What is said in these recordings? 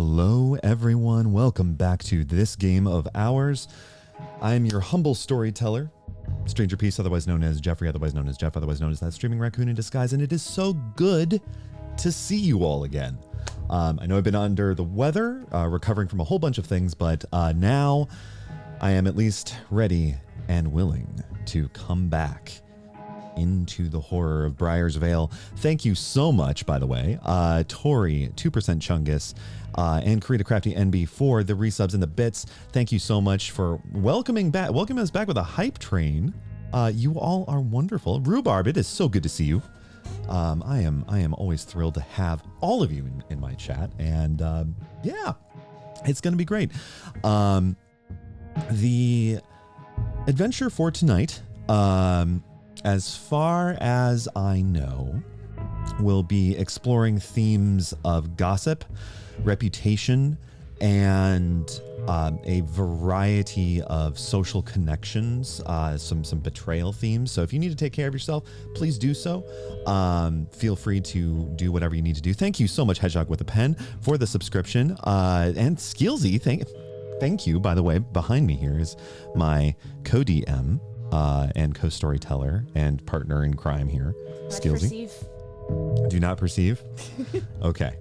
Hello, everyone. Welcome back to this game of ours. I am your humble storyteller, Stranger Peace, otherwise known as Jeffrey, otherwise known as Jeff, otherwise known as that streaming raccoon in disguise, and it is so good to see you all again. I know I've been under the weather, recovering from a whole bunch of things, but now I am at least ready and willing to come back into the horror of Briar's Vale. Thank you so much, by the way, Tori, 2% Chungus, and Karita Crafty NB for the resubs and the bits. Thank you so much for welcoming us back with a hype train. You all are wonderful. Rhubarb, it is so good to see you. I am always thrilled to have all of you in my chat, and yeah, it's gonna be great. The adventure for tonight, as far as I know, we'll be exploring themes of gossip, reputation, and a variety of social connections, some betrayal themes. So if you need to take care of yourself, please do so. Feel free to do whatever you need to do. Thank you so much, Hedgehog with a Pen, for the subscription. And Skillsy, thank you. By the way, behind me here is my co-DM and co-storyteller and partner in crime here, Skillsy. Do not perceive? Okay.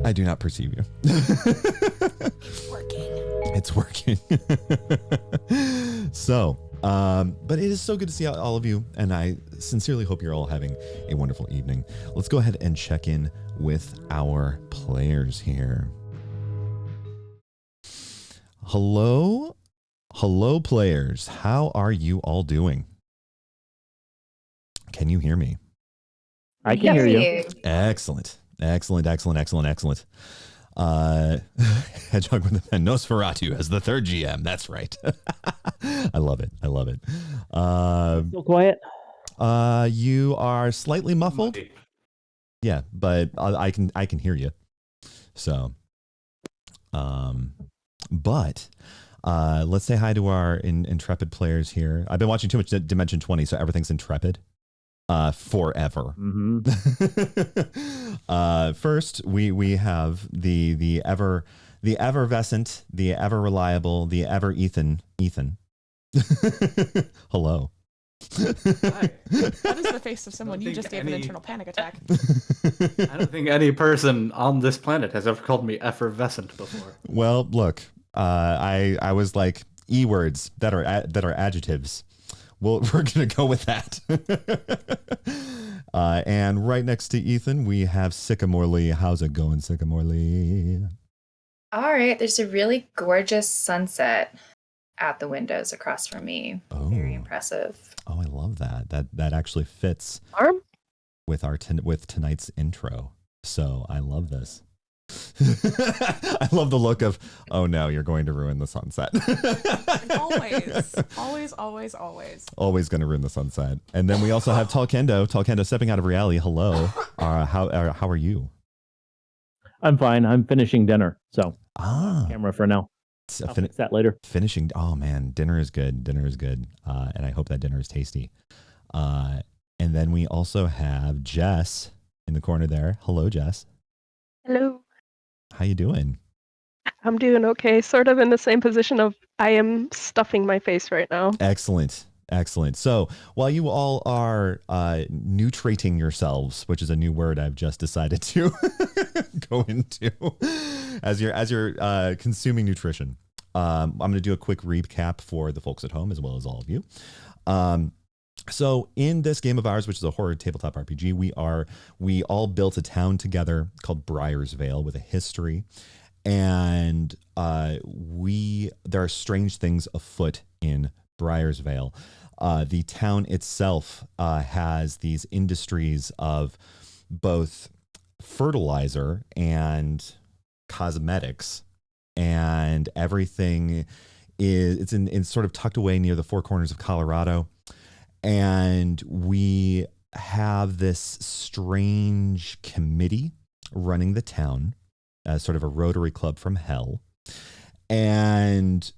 I do not perceive you. It's working. It's working. So, but it is so good to see all of you, and I sincerely hope you're all having a wonderful evening. Let's go ahead and check in with our players here. Hello, players. How are you all doing? Can you hear me? I can hear you. Excellent. Excellent. Hedgehog with the Pen, Nosferatu as the third GM. That's right. I love it. Still quiet? You are slightly muffled. Yeah, but I can hear you. So, but let's say hi to our intrepid players here. I've been watching too much Dimension 20, so everything's intrepid. Forever. Mm-hmm. First, we have the effervescent, the ever reliable, the ever Ethan. Hello. Hi. That is the face of someone you just gave an internal panic attack. I don't think any person on this planet has ever called me effervescent before. Well, look, I was like E-words that are adjectives. Well, we're going to go with that. And right next to Ethan, we have Sycamore Lee. How's it going, Sycamore Lee? All right, there's a really gorgeous sunset at the windows across from me. Oh. Very impressive. Oh, I love that. That actually fits with with tonight's intro. So I love this. I love the look of, oh no, you're going to ruin the sunset. Always going to ruin the sunset. And then we also have Talkendo stepping out of reality. Hello. How are you? I'm fine. I'm finishing dinner, so camera for now. I'll fix that later. Finishing. Oh man, dinner is good. And I hope that dinner is tasty. And then we also have Jess in the corner there. Hello, Jess. Hello. How you doing? I'm doing okay. Sort of in the same position of I am stuffing my face right now. Excellent. So while you all are nutrating yourselves, which is a new word I've just decided to go into, as you're consuming nutrition, I'm going to do a quick recap for the folks at home as well as all of you. So in this game of ours, which is a horror tabletop RPG, we all built a town together called Briar's Vale with a history, and there are strange things afoot in Briar's Vale. The town itself has these industries of both fertilizer and cosmetics, and everything it's in sort of tucked away near the four corners of Colorado. And we have this strange committee running the town as sort of a Rotary Club from hell. And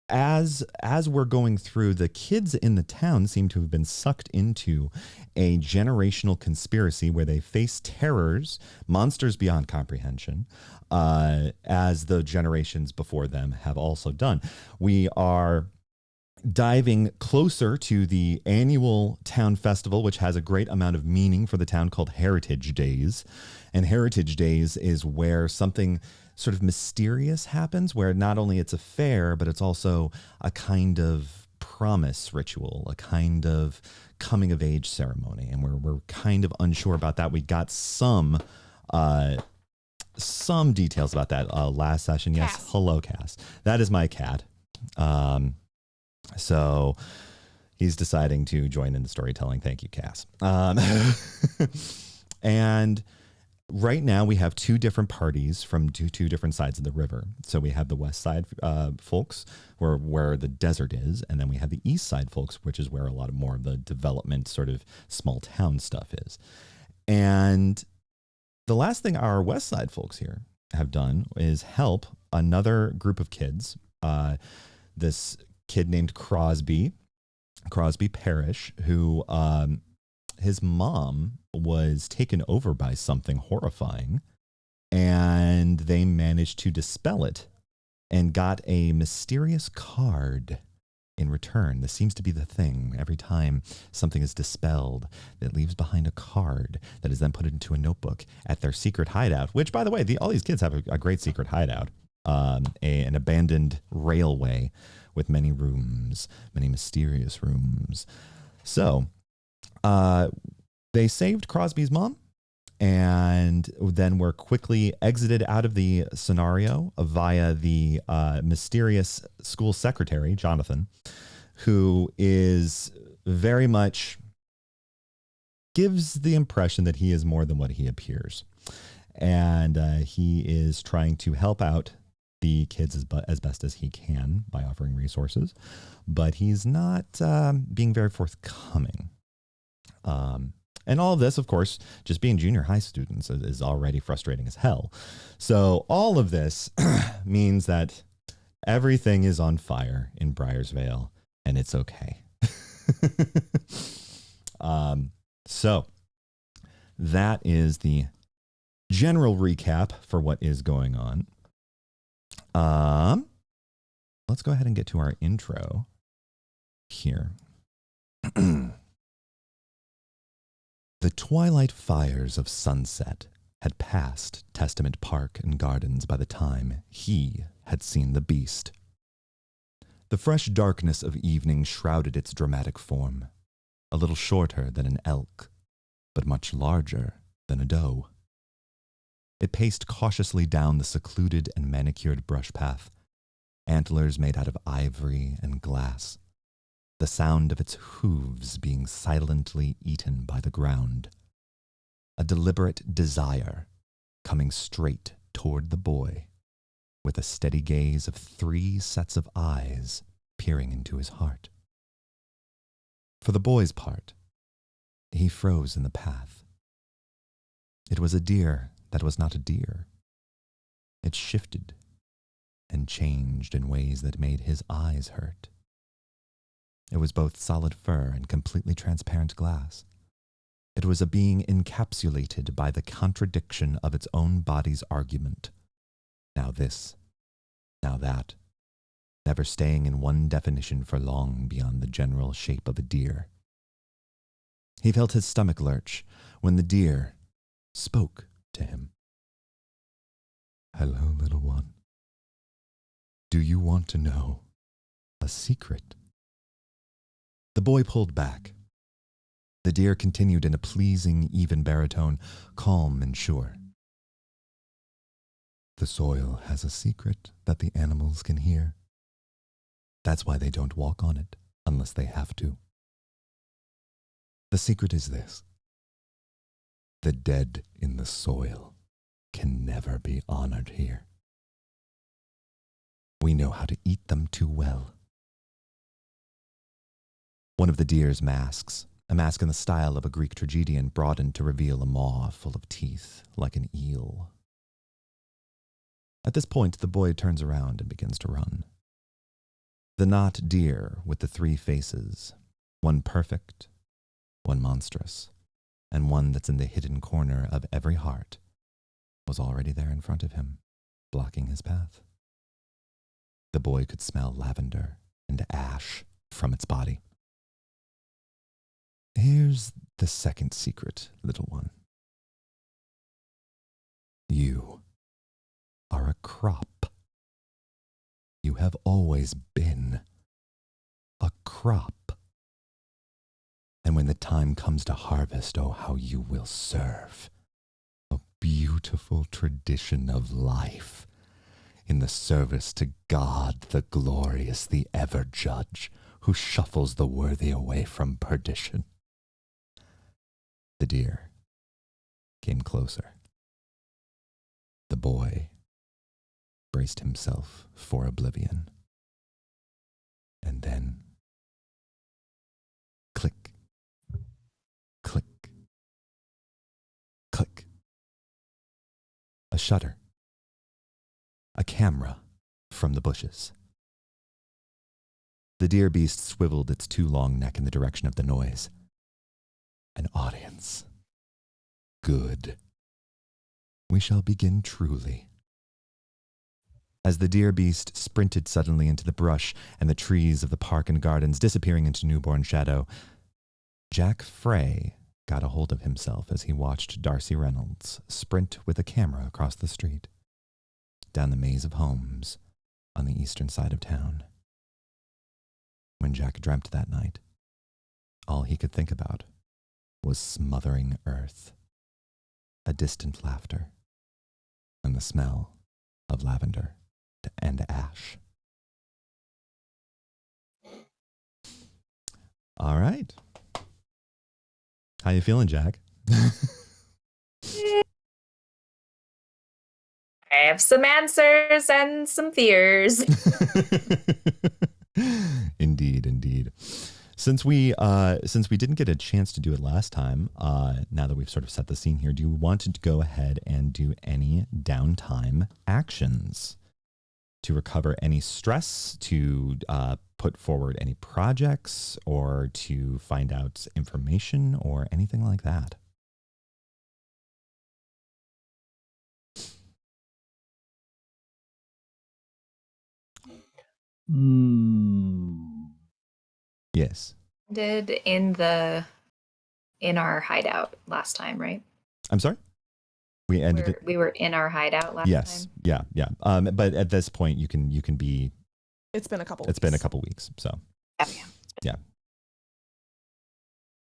as we're going through, the kids in the town seem to have been sucked into a generational conspiracy where they face terrors, monsters beyond comprehension, as the generations before them have also done. We are diving closer to the annual town festival, which has a great amount of meaning for the town, called Heritage Days. And Heritage Days is where something sort of mysterious happens, where not only it's a fair, but it's also a kind of promise ritual, a kind of coming of age ceremony. And we're kind of unsure about that. We got some details about that last session. Yes. Cass. Hello, Cass. That is my cat. So he's deciding to join in the storytelling. Thank you, Cass. And right now we have two different parties from two different sides of the river. So we have the west side folks where the desert is, and then we have the east side folks, which is where a lot of more of the development sort of small town stuff is. And the last thing our west side folks here have done is help another group of kids. This kid named Crosby Parrish, who his mom was taken over by something horrifying, and they managed to dispel it and got a mysterious card in return. This seems to be the thing. Every time something is dispelled, it leaves behind a card that is then put into a notebook at their secret hideout, which, by the way, all these kids have a great secret hideout, an abandoned railway with many rooms, many mysterious rooms. So they saved Crosby's mom, and then were quickly exited out of the scenario via the mysterious school secretary, Jonathan, who is very much gives the impression that he is more than what he appears. And he is trying to help out the kids as best as he can by offering resources, but he's not being very forthcoming. And all of this, of course, just being junior high students is already frustrating as hell. So all of this means that everything is on fire in Briarsvale, and it's okay. So that is the general recap for what is going on. Let's go ahead and get to our intro here. The twilight fires of sunset had passed Testament Park and Gardens by the time he had seen the beast. The fresh darkness of evening shrouded its dramatic form, a little shorter than an elk, but much larger than a doe. It paced cautiously down the secluded and manicured brush path, antlers made out of ivory and glass, the sound of its hooves being silently eaten by the ground. A deliberate desire coming straight toward the boy, with a steady gaze of 3 sets of eyes peering into his heart. For the boy's part, he froze in the path. It was a deer that was not a deer. It shifted and changed in ways that made his eyes hurt. It was both solid fur and completely transparent glass. It was a being encapsulated by the contradiction of its own body's argument. Now this, now that, never staying in one definition for long beyond the general shape of a deer. He felt his stomach lurch when the deer spoke to him. "Hello, little one. Do you want to know a secret?" The boy pulled back. The deer continued in a pleasing, even baritone, calm and sure. "The soil has a secret that the animals can hear. That's why they don't walk on it unless they have to. The secret is this: the dead in the soil can never be honored here. We know how to eat them too well." One of the deer's masks, a mask in the style of a Greek tragedian, broadened to reveal a maw full of teeth like an eel. At this point, the boy turns around and begins to run. The not deer with the 3 faces, one perfect, one monstrous, and one that's in the hidden corner of every heart, was already there in front of him, blocking his path. The boy could smell lavender and ash from its body. Here's the second secret, little one. You are a crop. You have always been a crop. And when the time comes to harvest, oh, how you will serve. A beautiful tradition of life in the service to God, the glorious, the ever judge, who shuffles the worthy away from perdition. The deer came closer. The boy braced himself for oblivion. And then, click, click, click. A shutter. A camera from the bushes. The deer beast swiveled its 2 long neck in the direction of the noise. An audience. Good. We shall begin truly. As the deer beast sprinted suddenly into the brush and the trees of the park and gardens, disappearing into newborn shadow, Jack Frey got a hold of himself as he watched Darcy Reynolds sprint with a camera across the street, down the maze of homes on the eastern side of town. When Jack dreamt that night, all he could think about was smothering earth, a distant laughter, and the smell of lavender and ash. All right. How you feeling, Jack? I have some answers and some fears. Indeed, indeed. Since we didn't get a chance to do it last time, now that we've sort of set the scene here, do you want to go ahead and do any downtime actions to recover any stress, to put forward any projects, or to find out information, or anything like that? Yes. Did in our hideout last time, right? I'm sorry? We ended it. We were in our hideout last Yes. time. Yeah. But at this point, you can be. It's been a couple. It's been a couple weeks. So. Okay. Yeah.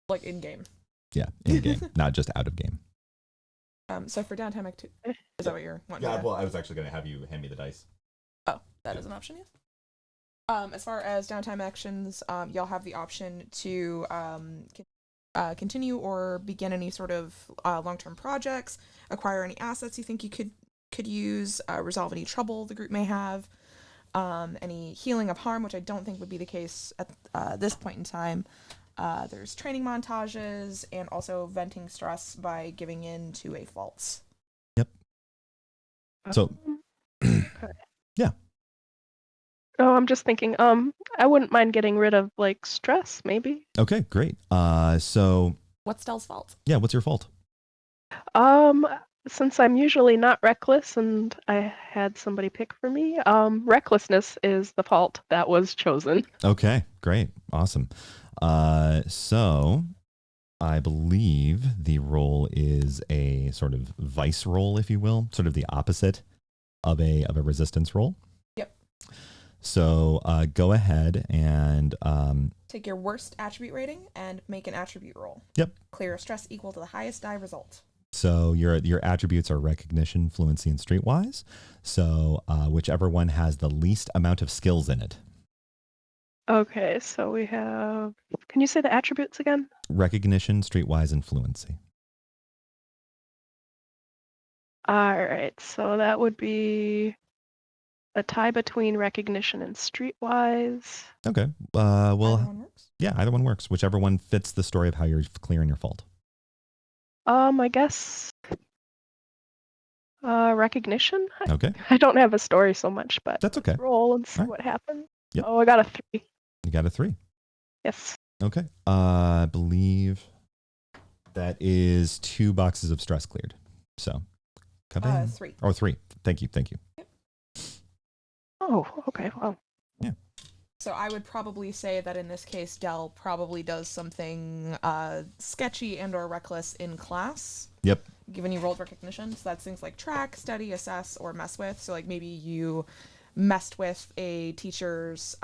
Like in game. Yeah, in game, not just out of game. So for downtime activity, is that what you're wanting? Yeah. Well, I was actually going to have you hand me the dice. Oh, that is an option, yes. As far as downtime actions, y'all have the option to continue or begin any sort of long-term projects, acquire any assets you think you could use, resolve any trouble the group may have, any healing of harm, which I don't think would be the case at this point in time. There's training montages and also venting stress by giving in to a false. Yep. So, yeah. Oh, I'm just thinking, I wouldn't mind getting rid of like stress, maybe. Okay, great. So What's Dell's fault? yeah, what's your fault? Since I'm usually not reckless and I had somebody pick for me, recklessness is the fault that was chosen. Okay, great. Awesome. So I believe the role is a sort of vice roll, if you will, sort of the opposite of a resistance roll. Yep. So go ahead and take your worst attribute rating and make an attribute roll. Yep. Clear a stress equal to the highest die result. So your attributes are recognition, fluency, and streetwise. So whichever one has the least amount of skills in it. Okay, so we have. Can you say the attributes again? Recognition, streetwise, and fluency. All right, so that would be a tie between recognition and streetwise. Okay. Well, Either one works. yeah, either one works. Whichever one fits the story of how you're clearing your fault. I guess recognition. Okay. I don't have a story so much, but That's okay. roll and see All right. what happens. Yep. Oh, I got a 3. You got a 3. Yes. Okay. I believe that is 2 boxes of stress cleared. So, 3. Or 3. Thank you. Oh, okay. Well, So I would probably say that in this case, Dell probably does something sketchy and or reckless in class. Yep. Given you rolled recognition, so that's things like track, study, assess, or mess with. So like maybe you messed with a teacher's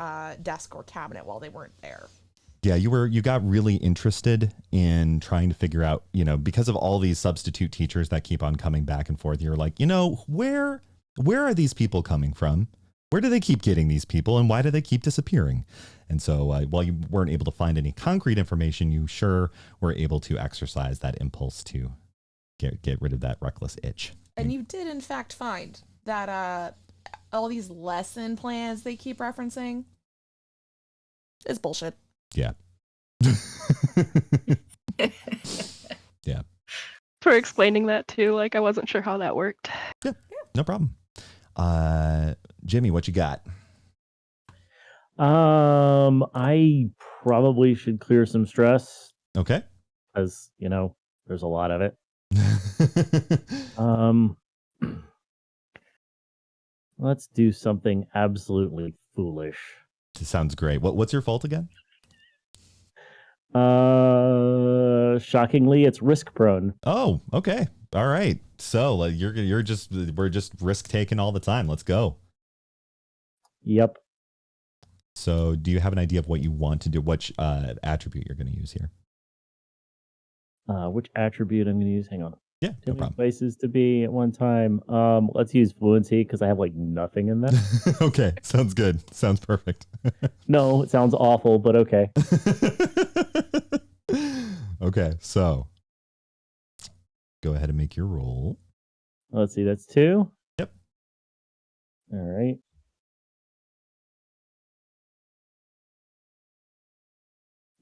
desk or cabinet while they weren't there. Yeah, you got really interested in trying to figure out, because of all these substitute teachers that keep on coming back and forth, you're like, where are these people coming from? Where do they keep getting these people, and why do they keep disappearing? And so while you weren't able to find any concrete information, you sure were able to exercise that impulse to get rid of that reckless itch. And you did, in fact, find that all these lesson plans they keep referencing is bullshit. Yeah. Yeah. for explaining that too. Like, I wasn't sure how that worked. Yeah, no problem. Jimmy, what you got? I probably should clear some stress Okay. because, there's a lot of it. Let's do something absolutely foolish. Sounds great. What's your fault again? Shockingly, it's risk prone. Oh, okay. All right. So we're just risk taking all the time. Let's go. Yep. So do you have an idea of what you want to do? Which attribute you're going to use here? Which attribute I'm going to use? Hang on. Yeah, Too no many problem. places to be at one time. Let's use fluency because I have like nothing in that. Okay, sounds good. Sounds perfect. No, it sounds awful, but okay. Okay, so go ahead and make your roll. Let's see, that's 2. Yep. All right.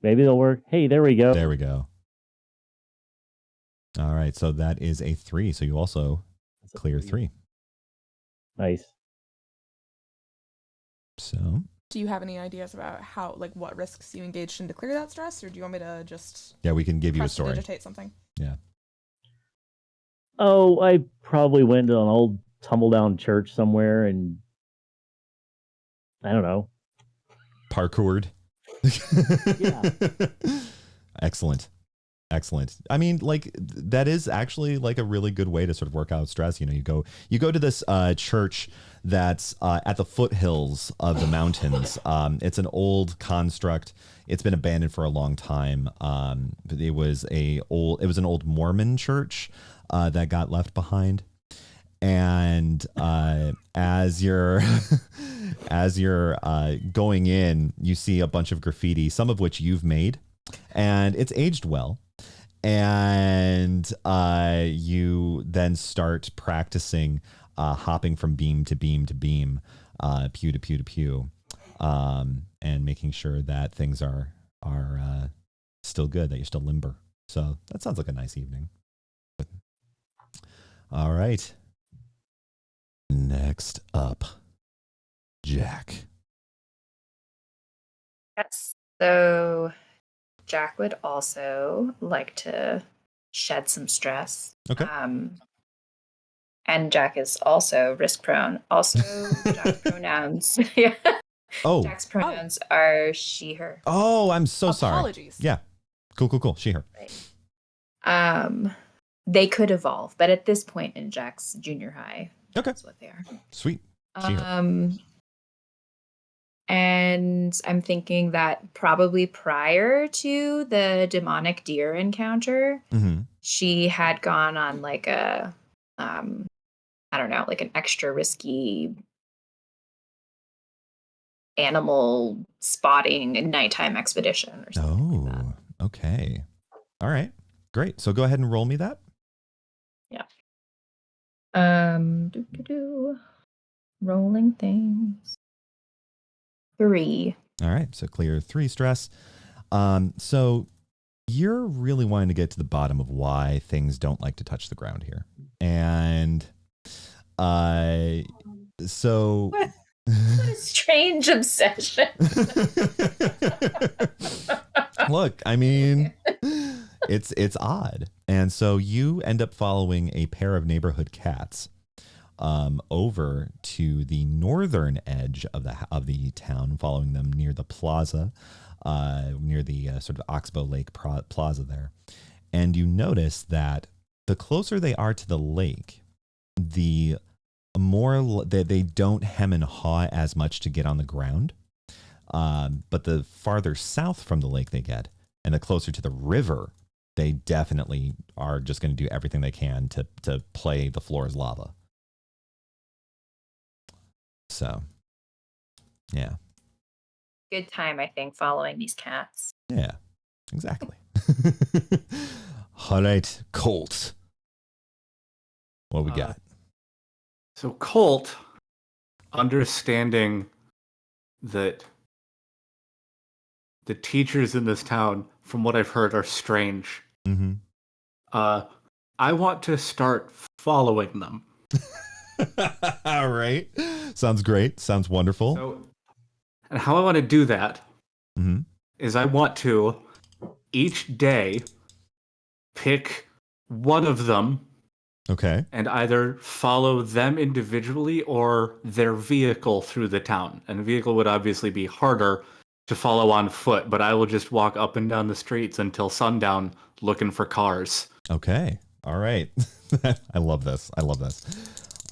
Maybe they'll work. Hey, there we go. There we go. All right, so that is a 3. So you also That's a clear 3. Nice. So Do you have any ideas about what risks you engaged in to clear that stress, or do you want me to just yeah, we can give you a story. prestidigitate something? Yeah. Oh, I probably went to an old tumble down church somewhere and I don't know. Parkoured. Yeah. Excellent. I mean, that is actually like a really good way to sort of work out stress. You go to this church that's at the foothills of the mountains. It's an old construct. It's been abandoned for a long time. It was an old Mormon church that got left behind. And as you're going in, you see a bunch of graffiti, some of which you've made, and it's aged well. And you then start practicing hopping from beam to beam to beam, pew to pew to pew, and making sure that things are still good, that you're still limber. So that sounds like a nice evening. All right. Next up, Jack. Yes. So Jack would also like to shed some stress. Okay. And Jack is also risk prone. Also, Jack's pronouns. Yeah. Oh. Jack's pronouns are she, her. Oh, I'm so sorry. Apologies. Yeah. Cool. She, her. Right. They could evolve, but at this point in Jack's junior high, Okay. that's what they are. Sweet. She, her. And I'm thinking that probably prior to the demonic deer encounter, she had gone on like a, I don't know, like an extra risky animal spotting and nighttime expedition or something like that. Okay. All right. Great. So go ahead and roll me that. Yeah. Rolling things. 3. All right. So clear 3 stress. So you're really wanting to get to the bottom of why things don't like to touch the ground here. And so What a strange obsession. Look, I mean, it's odd. And so you end up following a pair of neighborhood cats over to the northern edge of the town, following them near the plaza, near the sort of Oxbow Lake plaza there. And you notice that the closer they are to the lake, the more they don't hem and haw as much to get on the ground. But the farther south from the lake they get, and the closer to the river, they definitely are just going to do everything they can to play the floor as lava. So, yeah. Good time, I think, following these cats. Yeah, exactly. All right, Colt. What we got? So Colt, understanding that the teachers in this town, from what I've heard, are strange. Mm-hmm. I want to start following them. All right. Sounds great. Sounds wonderful. So, and how I want to do that Mm-hmm. is I want to each day pick one of them Okay. and either follow them individually or their vehicle through the town. And the vehicle would obviously be harder to follow on foot, but I will just walk up and down the streets until sundown looking for cars. Okay. All right. I love this. I love this.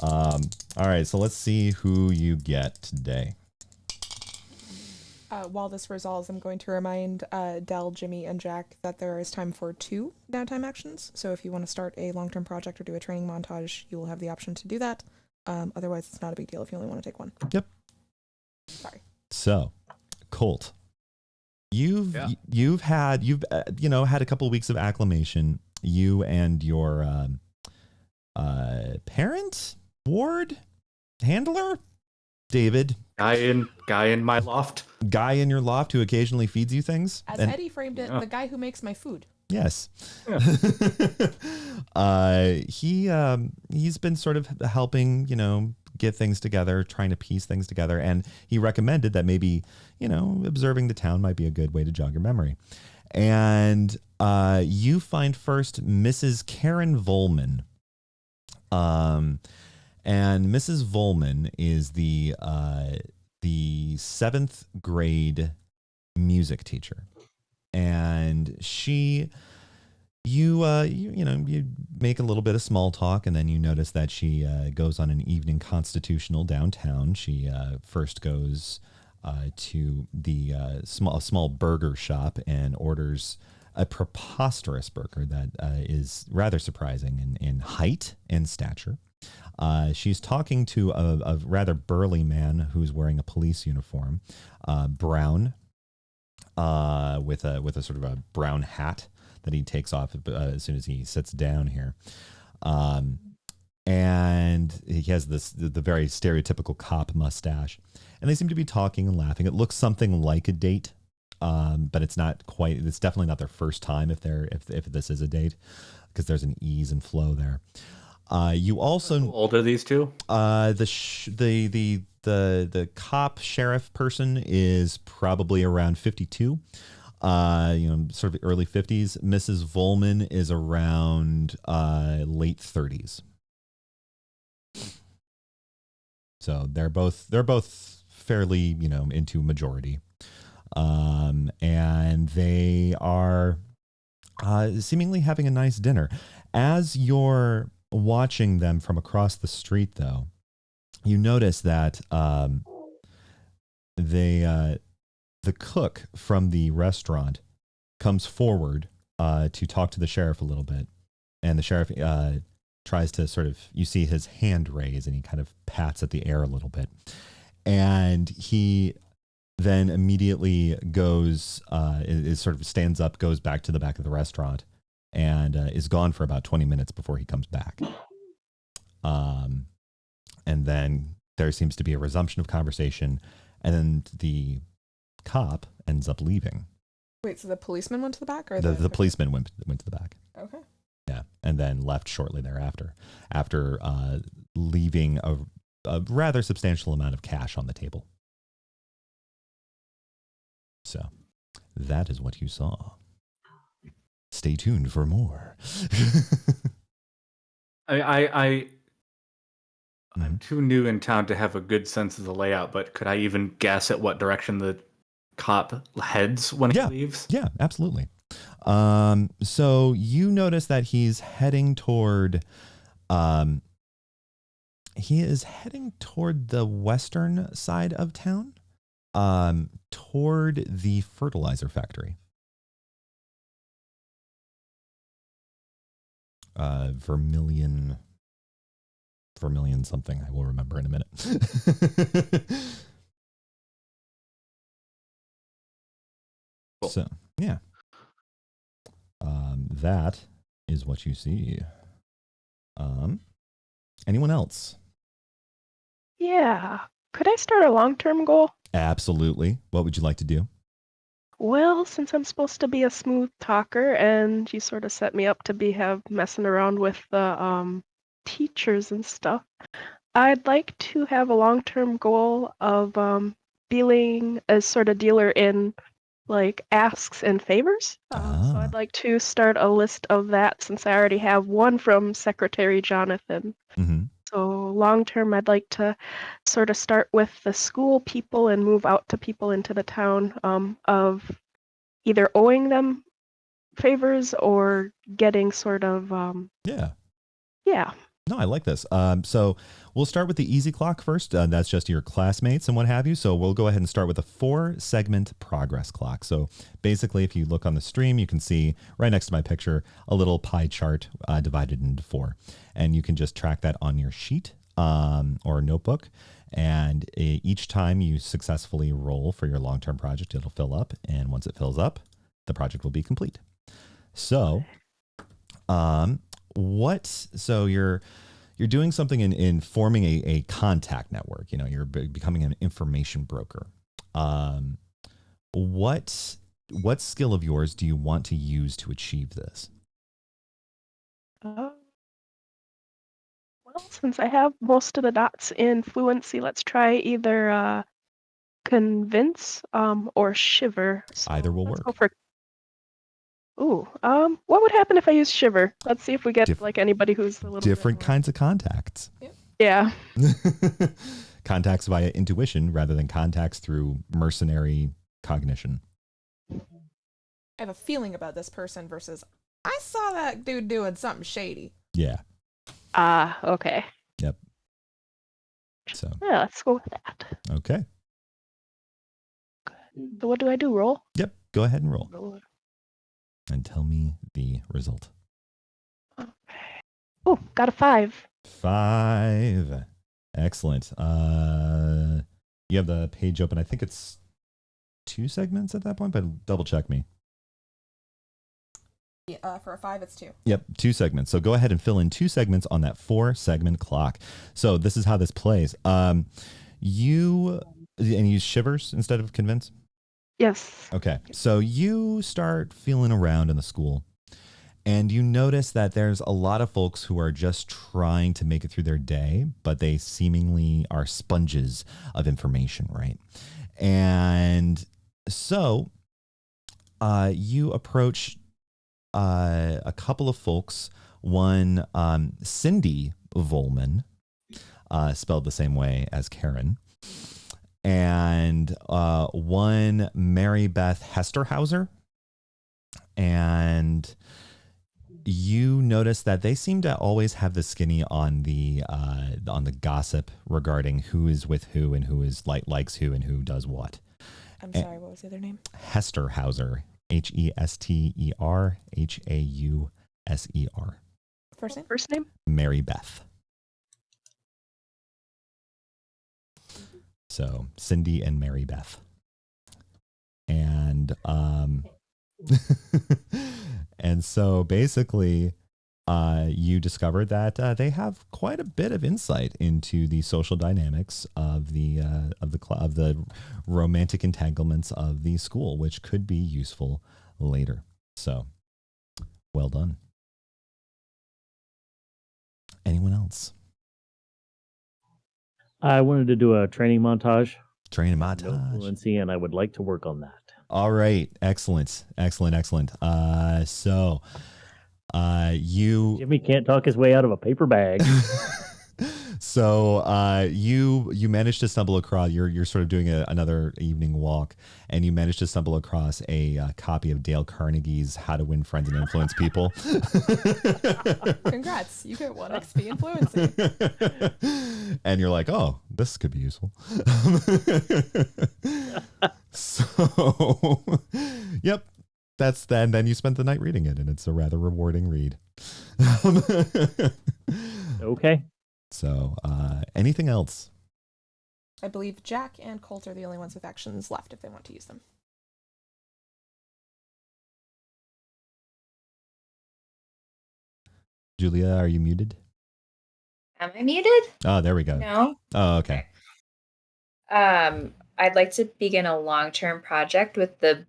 All right. So let's see who you get today. While this resolves, I'm going to remind Del, Jimmy, and Jack that there is time for 2 downtime actions. So if you want to start a long-term project or do a training montage, you will have the option to do that. Otherwise, it's not a big deal if you only want to take 1. Yep. Sorry. So, Colt, you've had a couple of weeks of acclimation. You and your parent, ward, handler, David, Guy in my loft. guy in your loft who occasionally feeds you things. As And- Eddie framed it, the guy who makes my food. Yes. He's been sort of helping, get things together, trying to piece things together. And he recommended that maybe, observing the town might be a good way to jog your memory. And you find first Mrs. Karen Volman. And Mrs. Volman is the 7th grade music teacher. And you make a little bit of small talk, and then you notice that she goes on an evening constitutional downtown. She first goes to the small burger shop and orders a preposterous burger that is rather surprising in height and stature. She's talking to a rather burly man who's wearing a police uniform, brown, with a sort of a brown hat that he takes off as soon as he sits down here. And he has the very stereotypical cop mustache. And they seem to be talking and laughing. It looks something like a date, but it's not quite. It's definitely not their first time if this is a date, because there's an ease and flow there. You also How old are these two? The cop sheriff person is probably around 52. Sort of early 50s. Mrs. Volman is around late 30s. So they're both fairly, into majority. And they are seemingly having a nice dinner. As you're watching them from across the street, though, you notice that the cook from the restaurant comes forward to talk to the sheriff a little bit, and the sheriff tries to you see his hand raise, and he kind of pats at the air a little bit, and he then immediately goes, stands up, goes back to the back of the restaurant, and is gone for about 20 minutes before he comes back. And then there seems to be a resumption of conversation, and then the cop ends up leaving. Wait, so the policeman went to the back, or The policeman went to the back. Okay. Yeah, and then left shortly thereafter, after leaving a rather substantial amount of cash on the table. So that is what you saw. Stay tuned for more. I'm too new in town to have a good sense of the layout, but could I even guess at what direction the cop heads when he leaves? Yeah, absolutely. So you notice that he's heading toward, he is heading toward the western side of town, toward the fertilizer factory. Vermilion something. I will remember in a minute. Cool. So, yeah. That is what you see. Anyone else? Yeah. Could I start a long-term goal? Absolutely. What would you like to do? Well, since I'm supposed to be a smooth talker and you sort of set me up to have messing around with the teachers and stuff, I'd like to have a long-term goal of being a sort of dealer in like asks and favors. So I'd like to start a list of that since I already have one from Secretary Jonathan. Mm-hmm. So long term, I'd like to sort of start with the school people and move out to people into the town of either owing them favors or getting sort of Yeah. yeah. No, I like this. So we'll start with the easy clock first. That's just your classmates and what have you. So we'll go ahead and start with a 4-segment progress clock. So basically, if you look on the stream, you can see right next to my picture a little pie chart divided into 4. And you can just track that on your sheet or notebook. And each time you successfully roll for your long-term project, it'll fill up. And once it fills up, the project will be complete. So so you're doing something in forming a contact network. You know, you're becoming an information broker. What skill of yours do you want to use to achieve this? Well, since I have most of the dots in fluency, let's try either convince or shiver. So Either will let's work. go for. Ooh, what would happen if I use shiver? Let's see if we get like anybody who's a little different bit kinds of contacts. Yep. Yeah. Contacts via intuition rather than contacts through mercenary cognition. I have a feeling about this person versus I saw that dude doing something shady. Yeah. Okay. Yep. So Yeah, let's go with that. okay. So what do I do? Roll? Yep. Go ahead and roll. And tell me the result. Okay. Oh, got a 5. 5. Excellent. You have the page open. I think it's 2 segments at that point, but double check me. Yeah, for a 5, it's 2. Yep, 2 segments. So go ahead and fill in 2 segments on that 4-segment clock. So this is how this plays. You use shivers instead of convince? Yes. Okay. So you start feeling around in the school and you notice that there's a lot of folks who are just trying to make it through their day, but they seemingly are sponges of information, right? And so you approach a couple of folks, one Cindy Volman, spelled the same way as Karen, and one Mary Beth Hesterhauser. And you notice that they seem to always have the skinny on the gossip regarding who is with who and who is likes who and who does what. I'm sorry, what was the other name? Hesterhauser. Hesterhauser. First name? First name? Mary Beth. So Cindy and Mary Beth. And and so basically you discovered that they have quite a bit of insight into the social dynamics of the romantic entanglements of the school, which could be useful later. So, well done. Anyone else? I wanted to do a training montage. Training No montage. fluency, and I would like to work on that. All right. Excellent. So you Jimmy can't talk his way out of a paper bag. So you managed to stumble across. You're sort of doing another evening walk, and you managed to stumble across a copy of Dale Carnegie's "How to Win Friends and Influence People." Congrats, you get 1 XP in fluency. And you're like, oh, this could be useful. So, yep, that's that. And then you spent the night reading it, and it's a rather rewarding read. Okay. So, anything else? I believe Jack and Colt are the only ones with actions left if they want to use them. Julia, are you muted? Am I muted? Oh, there we go. No. Oh, okay. I'd like to begin a long-term project with the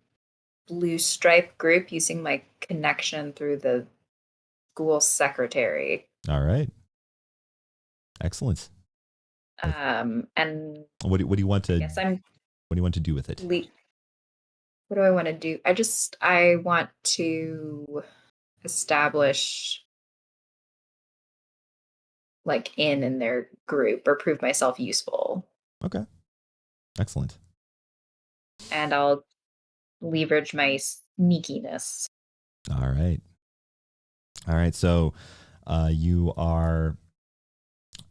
Blue Stripe group using my connection through the school secretary. All right. Excellent. And What do you want to? yes, What do you want to do with it? what do I want to do? I want to establish like in their group or prove myself useful. Okay. Excellent. And I'll leverage my sneakiness. All right. So, you are.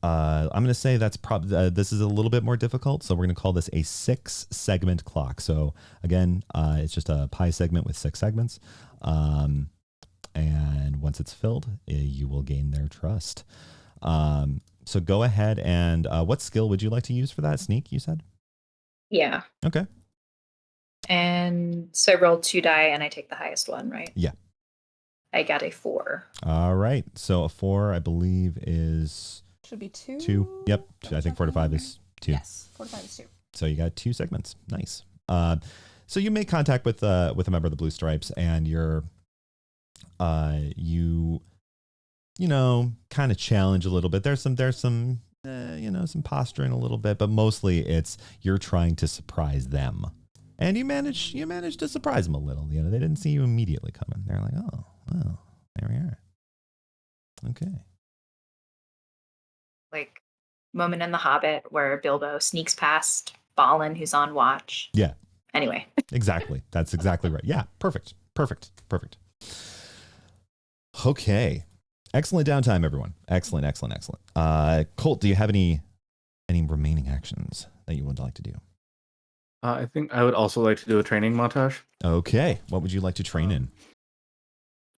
I'm going to say that's probably this is a little bit more difficult. So we're going to call this a 6-segment clock. So again, it's just a pie segment with 6 segments. And once it's filled, you will gain their trust. So go ahead and what skill would you like to use for that? Sneak, you said? Yeah. Okay. And so I rolled 2 die and I take the highest one, right? Yeah. I got a 4. All right. So a 4, I believe, is Should be 2. 2. Yep. I think 4 to 5 is 2. Yes, 4 to 5 is 2. So you got 2 segments. Nice. So you make contact with a member of the Blue Stripes, and you're you kind of challenge a little bit. There's some some posturing a little bit, but mostly it's you're trying to surprise them, and you manage to surprise them a little. They didn't see you immediately coming. They're like, oh well, there we are. Okay. Like moment in The Hobbit where Bilbo sneaks past Balin, who's on watch. Yeah. Anyway. Exactly. That's exactly right. Yeah. Perfect. Okay. Excellent downtime, everyone. Excellent. Colt, do you have any remaining actions that you would like to do? I think I would also like to do a training montage. Okay. What would you like to train in?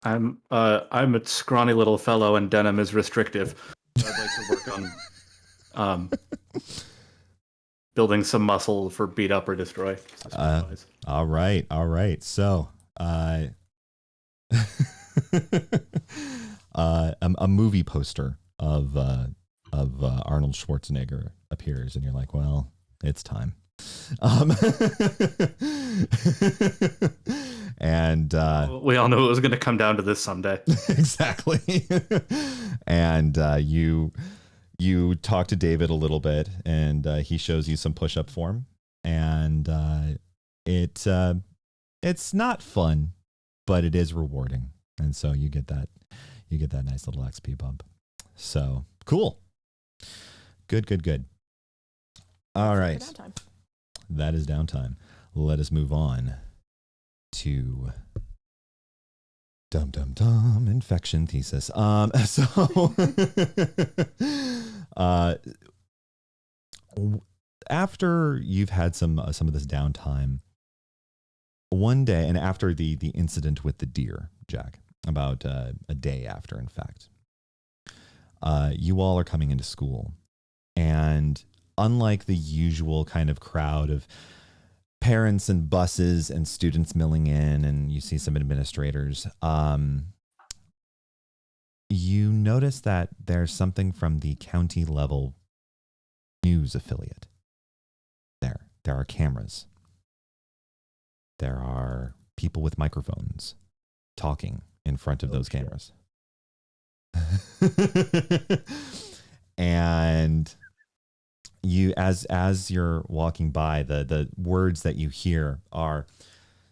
I'm a scrawny little fellow, and denim is restrictive. So I'd like to work on building some muscle for beat up or destroy. All right. So, a movie poster of Arnold Schwarzenegger appears, and you're like, well, it's time. And we all knew it was going to come down to this someday. Exactly. And you talk to David a little bit, and he shows you some push-up form, and it's not fun, but it is rewarding, and so you get that nice little XP bump. So cool. Good. All right. That is downtime. Let us move on to infection thesis. After you've had some of this downtime, one day, and after the incident with the deer, Jack, about a day after, in fact, you all are coming into school, and unlike the usual kind of crowd of parents and buses and students milling in, and you see some administrators, you notice that there's something from the county level news affiliate. There are cameras. There are people with microphones talking in front of those cameras. And you as you're walking by, the words that you hear are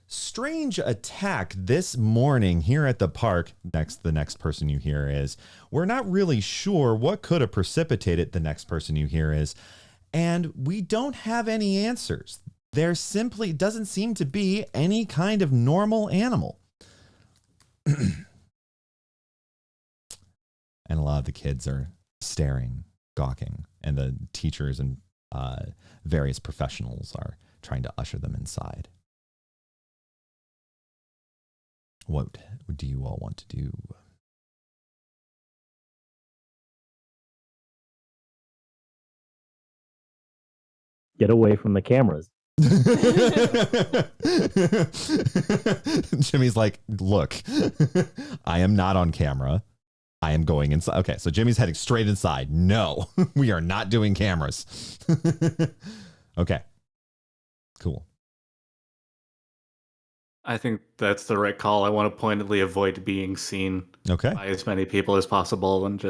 strange attack this morning here at the park. The next person you hear is, we're not really sure what could have precipitated. The next person you hear is, and we don't have any answers. There simply doesn't seem to be any kind of normal animal. And a lot of the kids are staring, gawking, and the teachers and various professionals are trying to usher them inside. What do you all want to do? Get away from the cameras. Jimmy's like, look, I am not on camera. I am going inside. Okay, so Jimmy's heading straight inside. No, we are not doing cameras. Okay, cool. I think that's the right call. I want to pointedly avoid being seen Okay. by as many people as possible, and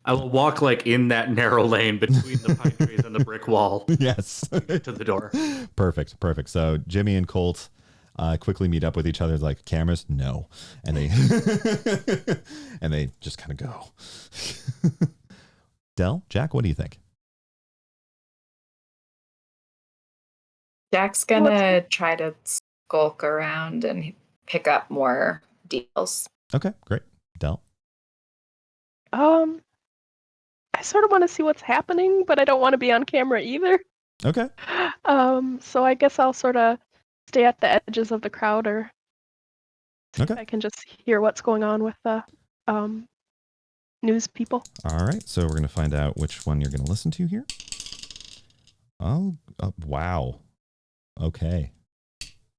I will walk like in that narrow lane between the pine trees and the brick wall. Yes. To the door. Perfect. So Jimmy and Colt quickly meet up with each other. It's like, cameras? No. And they and they just kind of go. Del, Jack, what do you think? Jack's gonna try to skulk around and pick up more deals. Okay, great. Del? I sort of want to see what's happening, but I don't want to be on camera either. Okay. So I guess I'll sort of stay at the edges of the crowd, or see if I can just hear what's going on with the news people. All right, so we're going to find out which one you're going to listen to here. Oh, wow. Okay.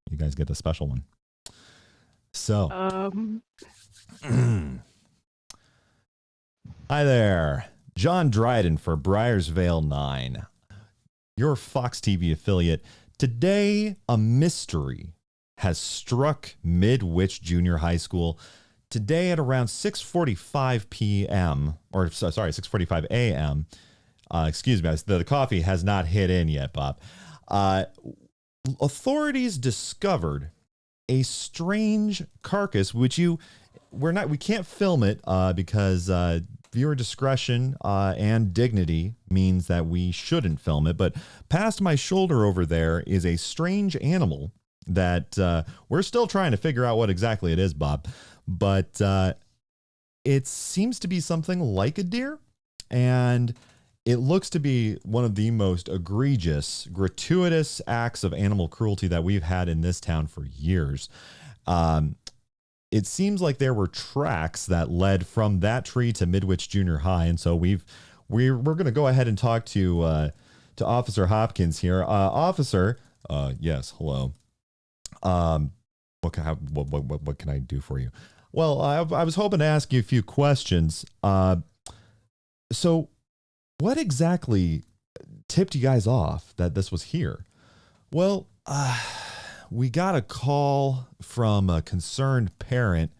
You guys get the special one. So. Hi there. John Dryden for Briarsvale 9, your Fox TV affiliate. Today, a mystery has struck Midwich Junior High School. Today at around 6:45 p.m., or sorry, 6:45 a.m. Excuse me, the coffee has not hit in yet, Bob. Authorities discovered a strange carcass, which we can't film it because viewer discretion and dignity means that we shouldn't film it. But past my shoulder over there is a strange animal that we're still trying to figure out what exactly it is, Bob. But it seems to be something like a deer, and it looks to be one of the most egregious, gratuitous acts of animal cruelty that we've had in this town for years. It seems like there were tracks that led from that tree to Midwich Junior High, and so we're going to go ahead and talk to Officer Hopkins here. Officer, yes, hello. What can I do for you? Well, I was hoping to ask you a few questions. So, what exactly tipped you guys off that this was here? Well, we got a call from a concerned parent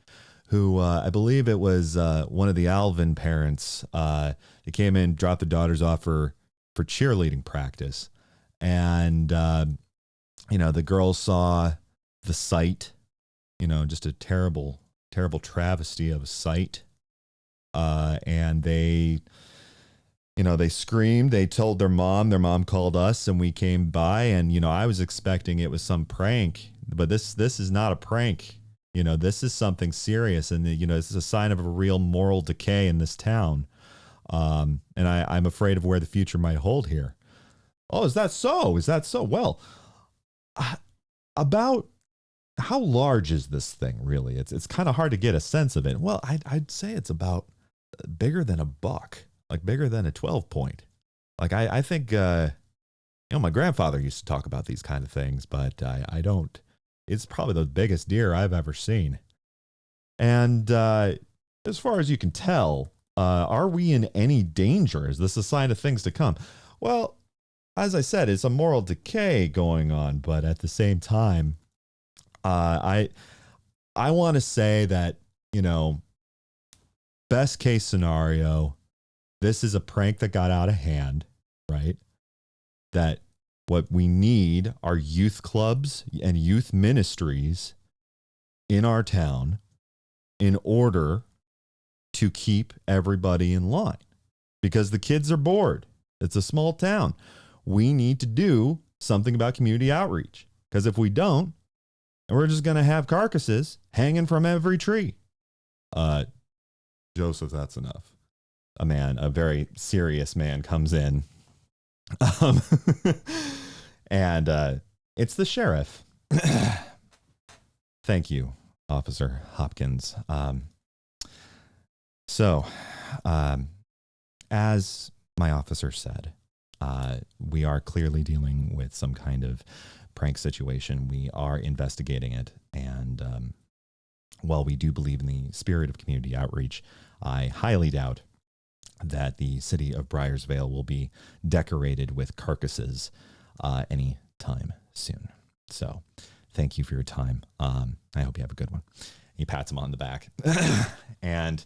who I believe it was one of the Alvin parents. They came in, dropped the daughters off for cheerleading practice. And, the girls saw the sight, just a terrible, terrible travesty of a sight. And they screamed, they told their mom called us, and we came by, and, I was expecting it was some prank, but this is not a prank. This is something serious, and, this is a sign of a real moral decay in this town. And I'm afraid of where the future might hold here. Oh, is that so? Well, about how large is this thing really? It's kind of hard to get a sense of it. Well, I'd say it's about bigger than a buck. Like bigger than a 12 point. Like I think, my grandfather used to talk about these kind of things, but I don't. It's probably the biggest deer I've ever seen. And as far as you can tell, are we in any danger? Is this a sign of things to come? Well, as I said, it's a moral decay going on, but at the same time, I want to say that, best case scenario, this is a prank that got out of hand, right? That what we need are youth clubs and youth ministries in our town in order to keep everybody in line, because the kids are bored. It's a small town. We need to do something about community outreach, because if we don't, we're just going to have carcasses hanging from every tree. Joseph, that's enough. A very serious man comes in. And it's the sheriff. Thank you, Officer Hopkins. So, as my officer said, we are clearly dealing with some kind of prank situation. We are investigating it. And while we do believe in the spirit of community outreach, I highly doubt that the city of Briarsvale will be decorated with carcasses any time soon. So thank you for your time. I hope you have a good one. He pats him on the back. And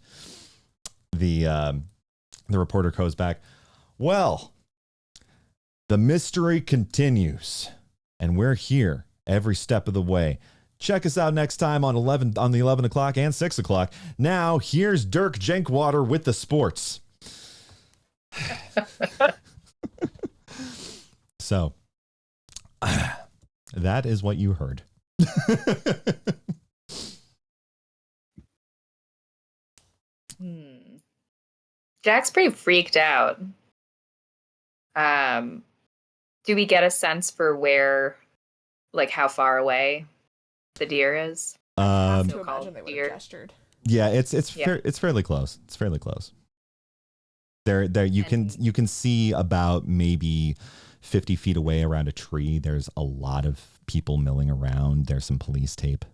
the reporter goes back, well, the mystery continues, and we're here every step of the way. Check us out next time on the 11 o'clock and 6 o'clock. Now, here's Dirk Jenkwater with the sports. So, that is what you heard. Jack's pretty freaked out. Do we get a sense for where, like, how far away the deer is? I have to imagine they would have gestured. Yeah, it's fairly close. It's fairly close. There you can see about maybe 50 feet away around a tree. There's a lot of people milling around. There's some police tape.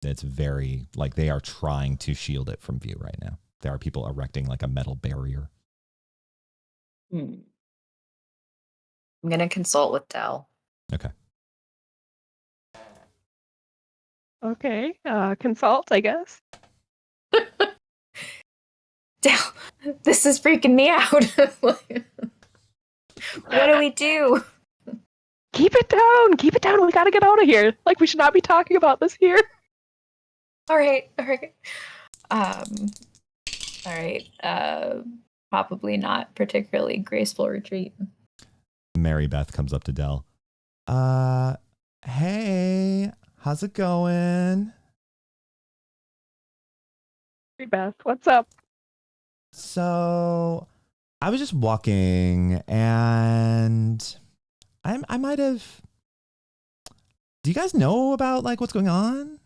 It's very, like, they are trying to shield it from view right now. There are people erecting like a metal barrier. I'm gonna consult with Dell. Okay. Okay, consult, I guess. Dell, this is freaking me out. What do we do? Keep it down. Keep it down. We gotta get out of here. Like, we should not be talking about this here. All right. Probably not particularly graceful retreat. Mary Beth comes up to Dell. Hey, how's it going? Hey, Beth, what's up? So, I was just walking, and I might have. Do you guys know about, like, what's going on?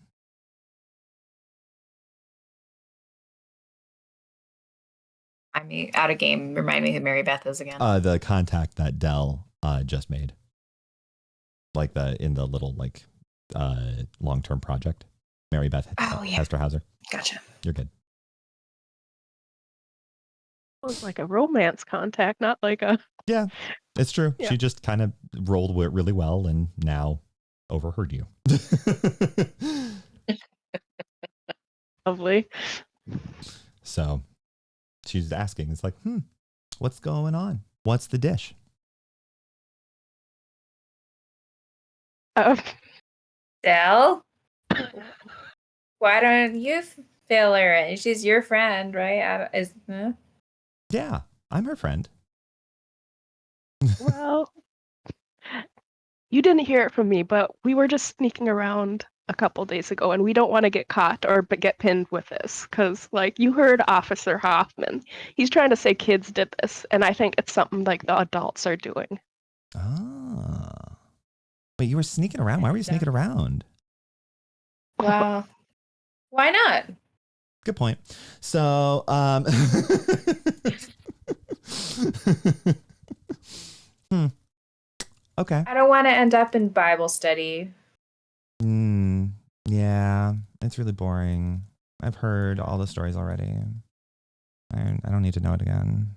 I mean, out of game. Remind me who Mary Beth is again. The contact that Dell just made, like in the little long-term project. Mary Beth Hesterhauser. Gotcha. You're good. It was like a romance contact, not like a. Yeah, it's true. Yeah. She just kind of rolled with it really well, and now overheard you. Lovely. So she's asking, it's like, what's going on? What's the dish? Dell? Why don't you fill her in? She's your friend, right? Yeah, I'm her friend. Well, you didn't hear it from me, but we were just sneaking around a couple days ago, and we don't want to get caught or get pinned with this, because, like, you heard Officer Hoffman. He's trying to say kids did this, and I think it's something like the adults are doing. Ah. But you were sneaking around. Why were you sneaking around? Well, why not? Good point. So, okay. I don't want to end up in Bible study. Yeah, it's really boring. I've heard all the stories already. I don't need to know it again.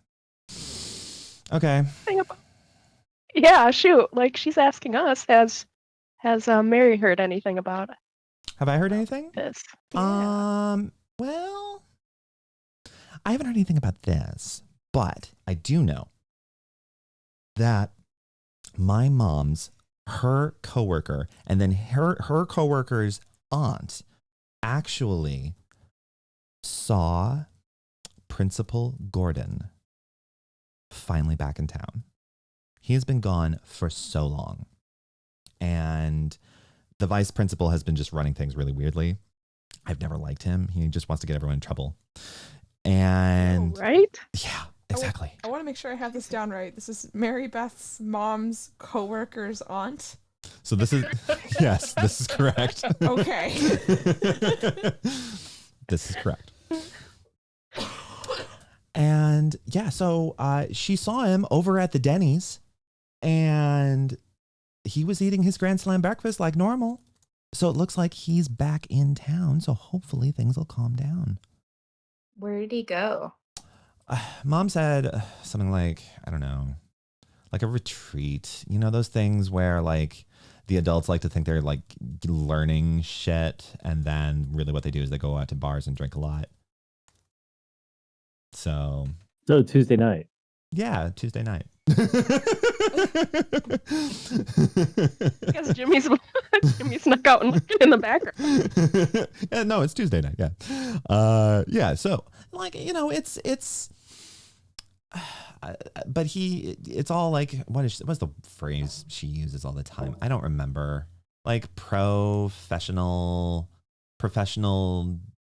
Okay. Yeah, shoot. Like, she's asking us, has Mary heard anything about it? Have I heard anything? This. Yeah. Well, I haven't heard anything about this, But I do know that my mom's, her coworker, and then her coworker's aunt actually saw Principal Gordon finally back in town. He has been gone for so long. And the vice principal has been just running things really weirdly. I've never liked him. He just wants to get everyone in trouble. And Right? yeah, exactly. I want to make sure I have this down right. This is Mary Beth's mom's coworker's aunt. So this is, yes, this is correct. Okay. This is correct. And yeah, so she saw him over at the Denny's, and he was eating his Grand Slam breakfast like normal. So it looks like he's back in town. So hopefully things will calm down. Where did he go? Mom said something like, I don't know, like a retreat. You know, those things where like the adults like to think they're like learning shit. And then really what they do is they go out to bars and drink a lot. So Tuesday night. yeah, Tuesday night. I guess Jimmy snuck out and looked in the background. Yeah, no, it's Tuesday night. Yeah. Yeah. So like, you know, it's, but it's all like, what's the phrase she uses all the time? I don't remember. Like professional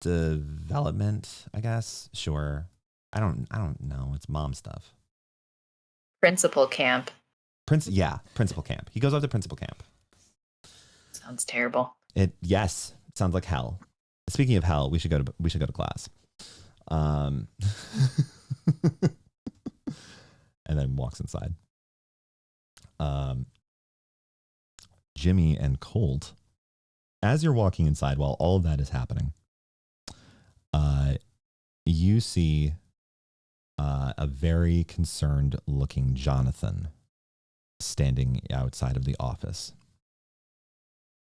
development, I guess. Sure. I don't know. It's mom stuff. Principal camp. Principal camp. He goes up to principal camp. Sounds terrible. Yes, sounds like hell. Speaking of hell, we should go to class. And then walks inside. Jimmy and Colt, as you're walking inside while all of that is happening, you see a very concerned looking Jonathan standing outside of the office.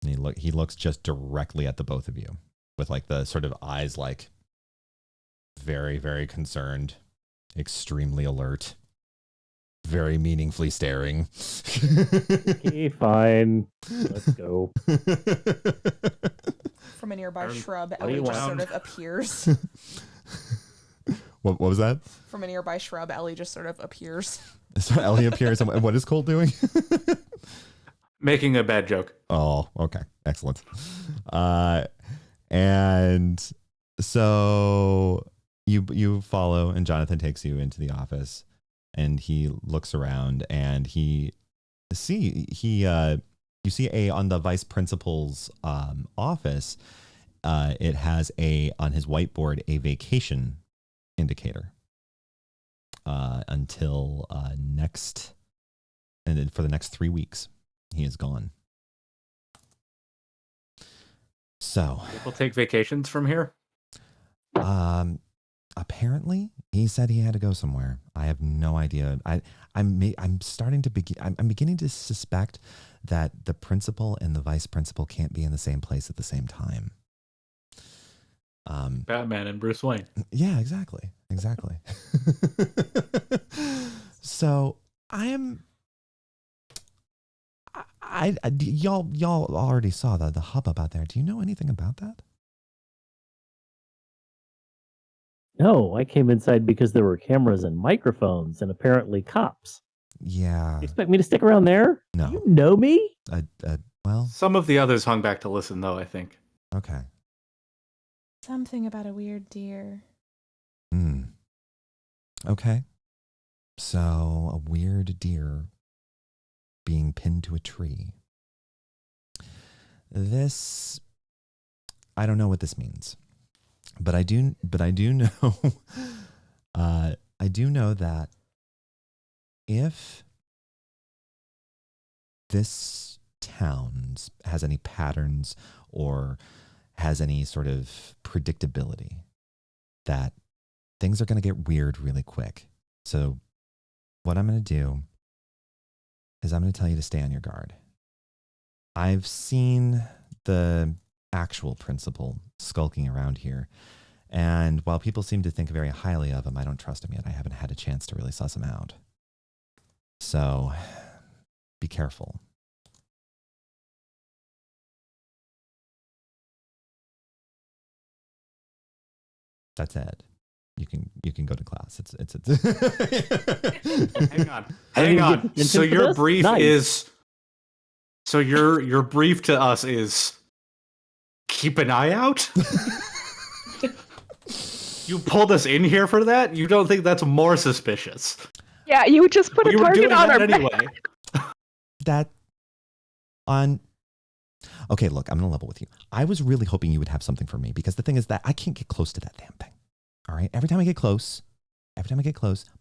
And he looks just directly at the both of you with like the sort of eyes like very, very concerned, extremely alert, very meaningfully staring. Okay, fine. Let's go. From a nearby shrub, do Ellie you just want? sort of appears. What was that? From a nearby shrub, Ellie just sort of appears. So Ellie appears, and what is Colt doing? Making a bad joke. Oh, okay. Excellent. And so you follow, and Jonathan takes you into the office, and he looks around, and you see on the vice principal's office, it has on his whiteboard a vacation indicator until next, and then for the next 3 weeks he is gone. So People take vacations from here. apparently he said he had to go somewhere. I have no idea. I'm beginning to suspect that the principal and the vice principal can't be in the same place at the same time. Batman and Bruce Wayne. Yeah, exactly. So y'all already saw the hubbub out there. Do you know anything about that? No, I came inside because there were cameras and microphones and apparently cops. Yeah. You expect me to stick around there? No. You know me? Well, Some of the others hung back to listen, though, I think. okay. Something about a weird deer. Okay. So a weird deer being pinned to a tree. This, I don't know what this means, but I do know, I do know that if this town has any patterns or has any sort of predictability, that things are going to get weird really quick. So what I'm going to do is I'm going to tell you to stay on your guard. I've seen the actual principal skulking around here, And while people seem to think very highly of him, I don't trust him yet. I haven't had a chance to really suss him out. So be careful. That's it. You can go to class. It's Hang on. So your brief Nice. is so your brief to us is keep an eye out? You pulled us in here for that? You don't think that's more suspicious? Yeah, you just put We a were doing target on that our back. anyway. that on. Okay, look, I'm going to level with you. I was really hoping you would have something for me because the thing is that I can't get close to that damn thing. All right. Every time I get close,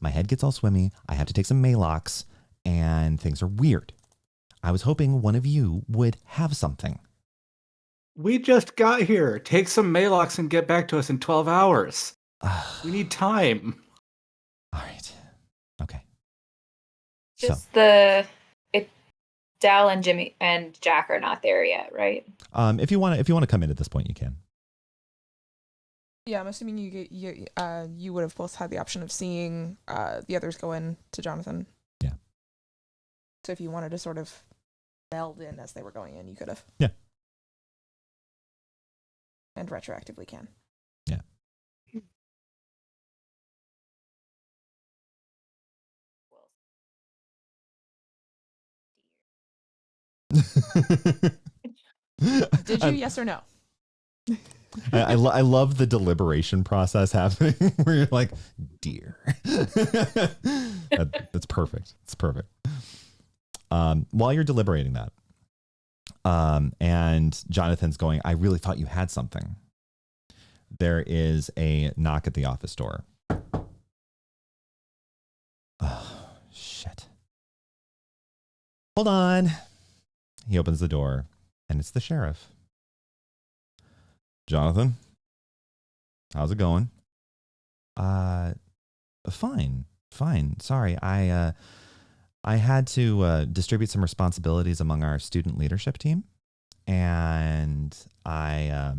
my head gets all swimmy. I have to take some Malox and things are weird. I was hoping one of you would have something. We just got here. Take some Malox and get back to us in 12 hours. We need time. All right. Okay. Just Dal and Jimmy and Jack are not there yet, right? If you want to come in at this point, you can. Yeah, I'm assuming you would have both had the option of seeing the others go in to Jonathan. Yeah. So if you wanted to sort of meld in as they were going in, you could have. Yeah. And retroactively can. Yeah. Did you? Yes or no? I love the deliberation process happening where you're like, dear. That's perfect. It's perfect. While you're deliberating that, and Jonathan's going, I really thought you had something. There is a knock at the office door. Oh, shit. Hold on. He opens the door, and it's the sheriff. Jonathan, how's it going? Fine. Sorry, I had to distribute some responsibilities among our student leadership team, and I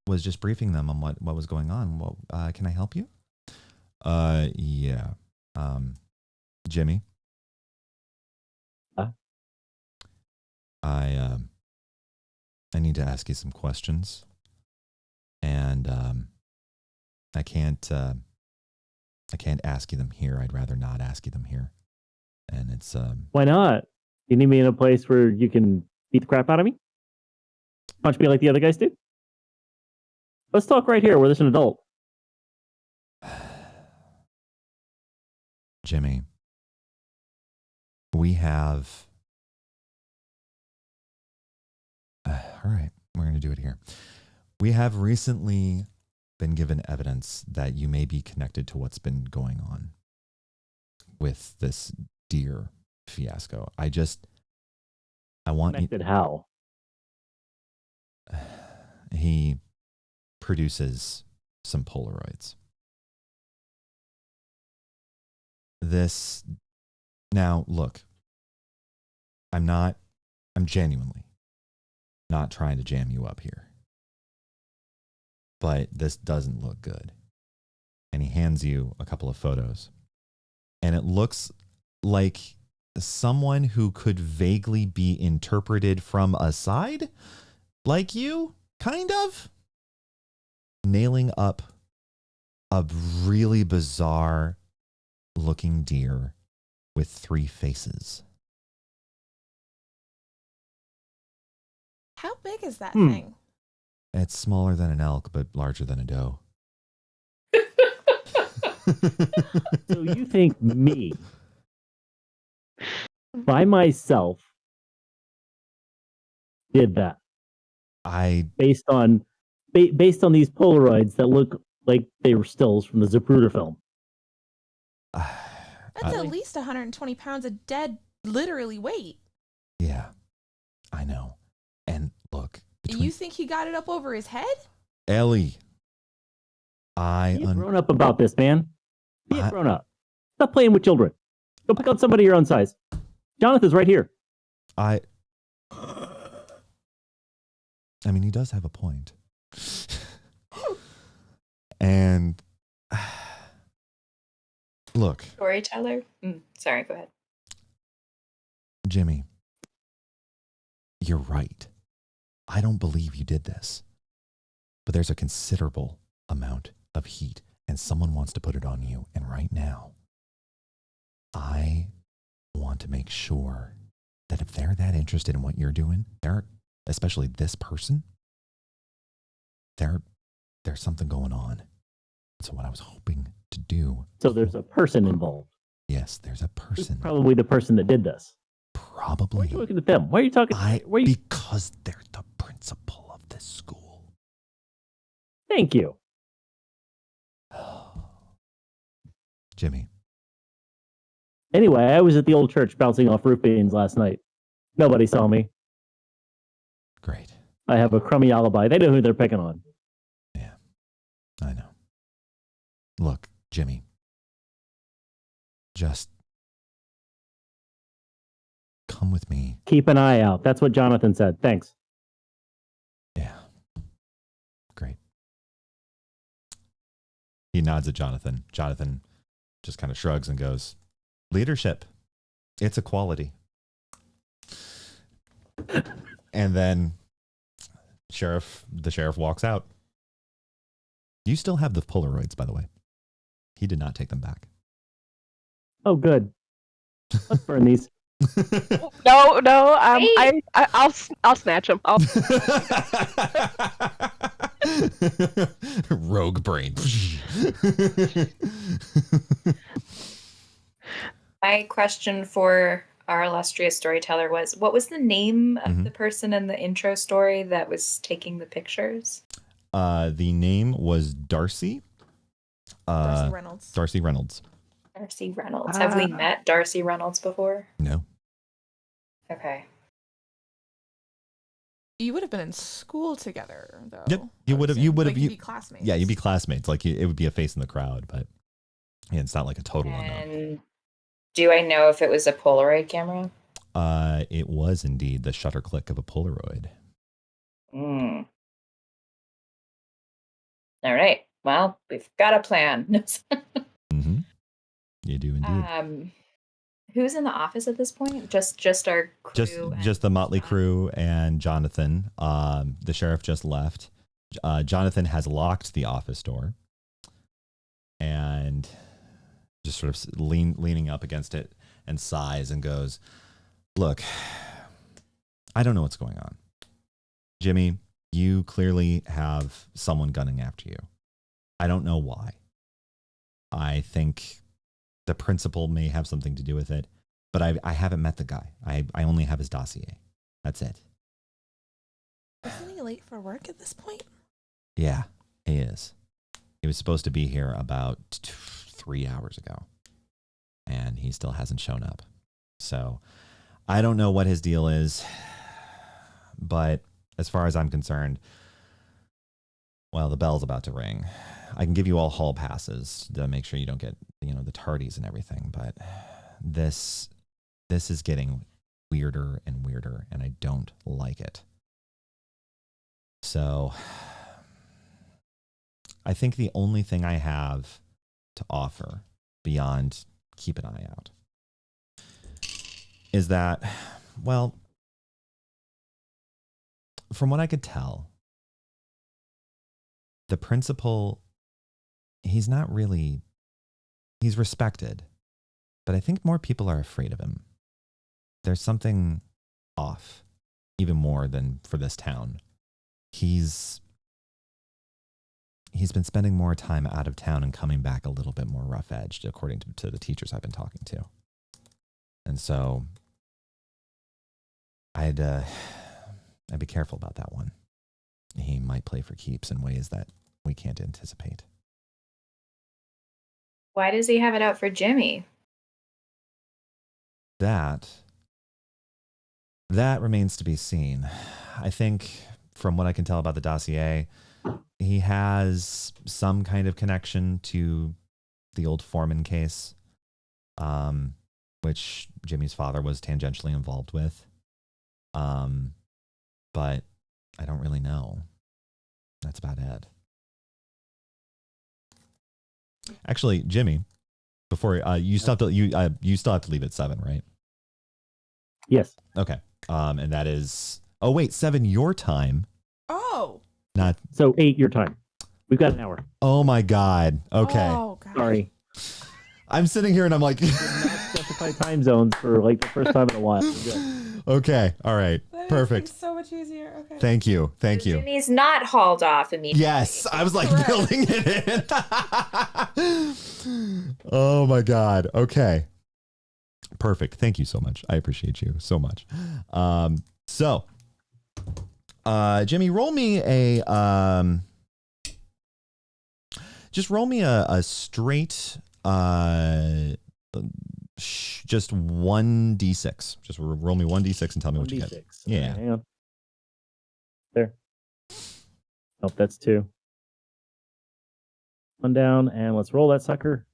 was just briefing them on what was going on. Well, can I help you? Yeah. Jimmy. I need to ask you some questions, and I can't ask you them here. I'd rather not ask you them here. And it's Why not? You need me in a place where you can beat the crap out of me? Punch me like the other guys do? Let's talk right here where there's an adult. Jimmy, we have... all right, we're going to do it here. We have recently been given evidence that you may be connected to what's been going on with this deer fiasco. I want Connected how? He produces some Polaroids. Now, look, I'm genuinely not trying to jam you up here, but this doesn't look good. And he hands you a couple of photos, and it looks like someone who could vaguely be interpreted from a side, like you, kind of, nailing up a really bizarre looking deer with 3 faces. How big is that thing? It's smaller than an elk, but larger than a doe. So you think me, by myself, did that? Based on these Polaroids that look like they were stills from the Zapruder film. That's at least 120 pounds of dead, literally weight. Yeah, I know. And look, You think he got it up over his head? Ellie, Be grown up about this, man. Be a grown up. Stop playing with children. Go pick out somebody your own size. Jonathan's right here. I mean, he does have a point. And look, Storyteller? Sorry, go ahead. Jimmy, you're right. I don't believe you did this. But there's a considerable amount of heat, and someone wants to put it on you. And right now, I want to make sure that if they're that interested in what you're doing, especially this person, there's something going on. So what I was hoping to do. So there's a person involved. Yes, there's a person. Probably the person that did this. Probably. Why are you looking at them? Why are you talking? Because they're the principal of this school. Thank you. Jimmy. Anyway, I was at the old church bouncing off roof beams last night. Nobody saw me. Great. I have a crummy alibi. They know who they're picking on. Yeah, I know. Look, Jimmy. Just come with me. Keep an eye out. That's what Jonathan said. Thanks. Yeah. Great. He nods at Jonathan. Jonathan just kind of shrugs and goes, leadership. It's a quality. And then the sheriff walks out. You still have the Polaroids, by the way. He did not take them back. Oh, good. Let's burn these. No. I'll snatch them. Rogue brain. My question for our illustrious storyteller was, what was the name of the person in the intro story that was taking the pictures? The name was Darcy. Darcy Reynolds. Darcy Reynolds. Darcy Reynolds. Have we met Darcy Reynolds before? No. Okay. You would have been in school together, though. Yep. You would have. You'd be classmates. Yeah, you'd be classmates. Like it would be a face in the crowd, but yeah, it's not like a total unknown. And do I know if it was a Polaroid camera? It was indeed the shutter click of a Polaroid. All right. Well, we've got a plan. Mm-hmm. You do indeed. Who's in the office at this point? Just our crew. Just the motley crew and Jonathan. The sheriff just left. Jonathan has locked the office door and just sort of leaning up against it and sighs and goes, "Look, I don't know what's going on. Jimmy, you clearly have someone gunning after you. I don't know why. I think the principal may have something to do with it, but I haven't met the guy. I only have his dossier. That's it." Isn't he late for work at this point? Yeah, he is. He was supposed to be here about 3 hours ago, and he still hasn't shown up. So I don't know what his deal is, but as far as I'm concerned, well, the bell's about to ring. I can give you all hall passes to make sure you don't get, the tardies and everything, but this is getting weirder and weirder, and I don't like it. So I think the only thing I have to offer beyond keep an eye out is that, well, from what I could tell, the principal, he's respected, but I think more people are afraid of him. There's something off, even more than for this town. He's been spending more time out of town and coming back a little bit more rough-edged, according to the teachers I've been talking to. And so I'd be careful about that one. He might play for keeps in ways that we can't anticipate. Why does he have it out for Jimmy? That remains to be seen. I think from what I can tell about the dossier, he has some kind of connection to the old Foreman case, which Jimmy's father was tangentially involved with. But I don't really know. That's about it. Actually, Jimmy, before you still have to you still have to leave at 7, right? Yes. Okay. And that is 7 your time. Oh. Not So 8 your time. We've got an hour. Oh my God. Okay. Oh, God. Sorry. I'm sitting here and I'm like Did not specify time zones for like the first time in a while. Okay. All right. That Perfect. makes so much easier. Okay. Thank you. Thank you. Jimmy's not hauled off immediately. Yes, I was like Correct. building it in. Oh my God. Okay. Perfect. Thank you so much. I appreciate you so much. So, Jimmy, roll me just roll me a straight, just 1d6. Just roll me 1d6 and tell me what you get. Yeah. Hang on. There. Nope, that's 2. 1 down, and let's roll that sucker.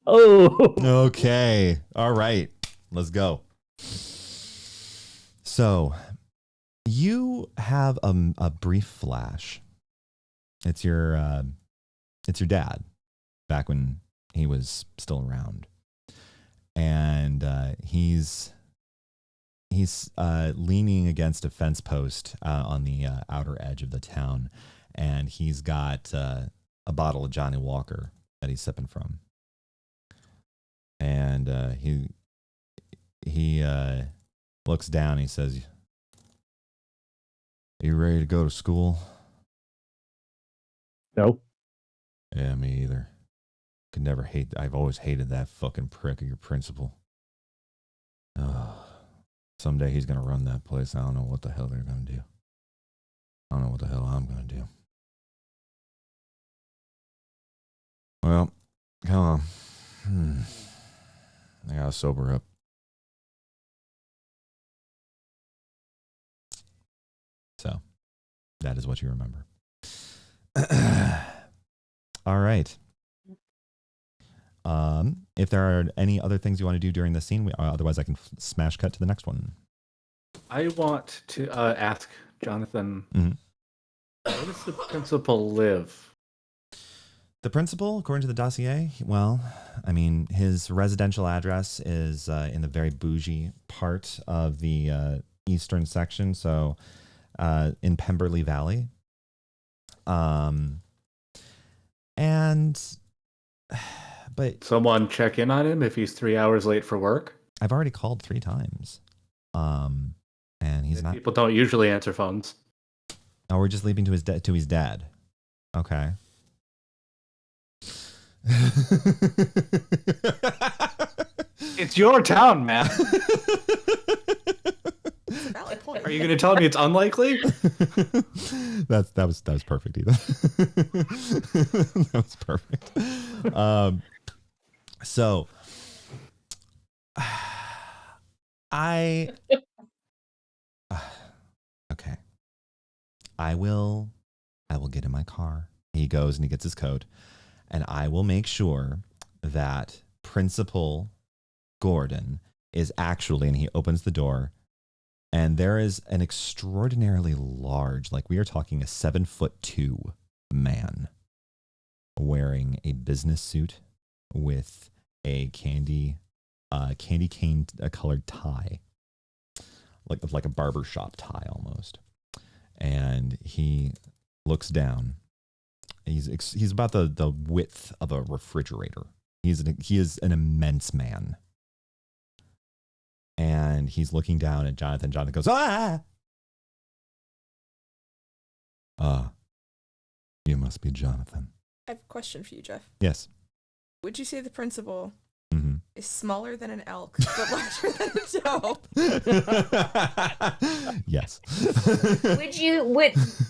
Oh! Okay. All right. Let's go. So, you have a brief flash. It's your dad back when he was still around. And he's leaning against a fence post on the outer edge of the town, and he's got a bottle of Johnny Walker that he's sipping from. And he looks down and he says, "Are you ready to go to school?" No. Yeah, me either. I've always hated that fucking prick of your principal. Someday he's going to run that place. I don't know what the hell they're going to do. I don't know what the hell I'm going to do. Well, come on. I got to sober up. So, that is what you remember. All right. If there are any other things you want to do during this scene, otherwise I can smash cut to the next one. I want to ask Jonathan, Mhm. where does the principal live? The principal, according to the dossier, well, I mean, his residential address is in the very bougie part of the eastern section, so in Pemberley Valley. But Someone check in on him if he's 3 hours late for work? I've already called 3 times. And he's not. People don't usually answer phones. Oh, we're just leaving to his dad. Okay. It's your town, man. That's a valid point. Are you going to tell me it's unlikely? that was perfect, either. That was perfect. So okay. I will get in my car. He goes and he gets his coat, and I will make sure that Principal Gordon is actually, and he opens the door, and there is an extraordinarily large, like we are talking a 7'2" man wearing a business suit with a candy cane colored tie, like a barbershop tie almost. And he looks down. He's about the width of a refrigerator. He is an immense man. And he's looking down at Jonathan. Jonathan goes, "Ah! You must be Jonathan." I have a question for you, Jeff. Yes. Would you say the principal Mm-hmm. is smaller than an elk, but larger than a doe? Yes.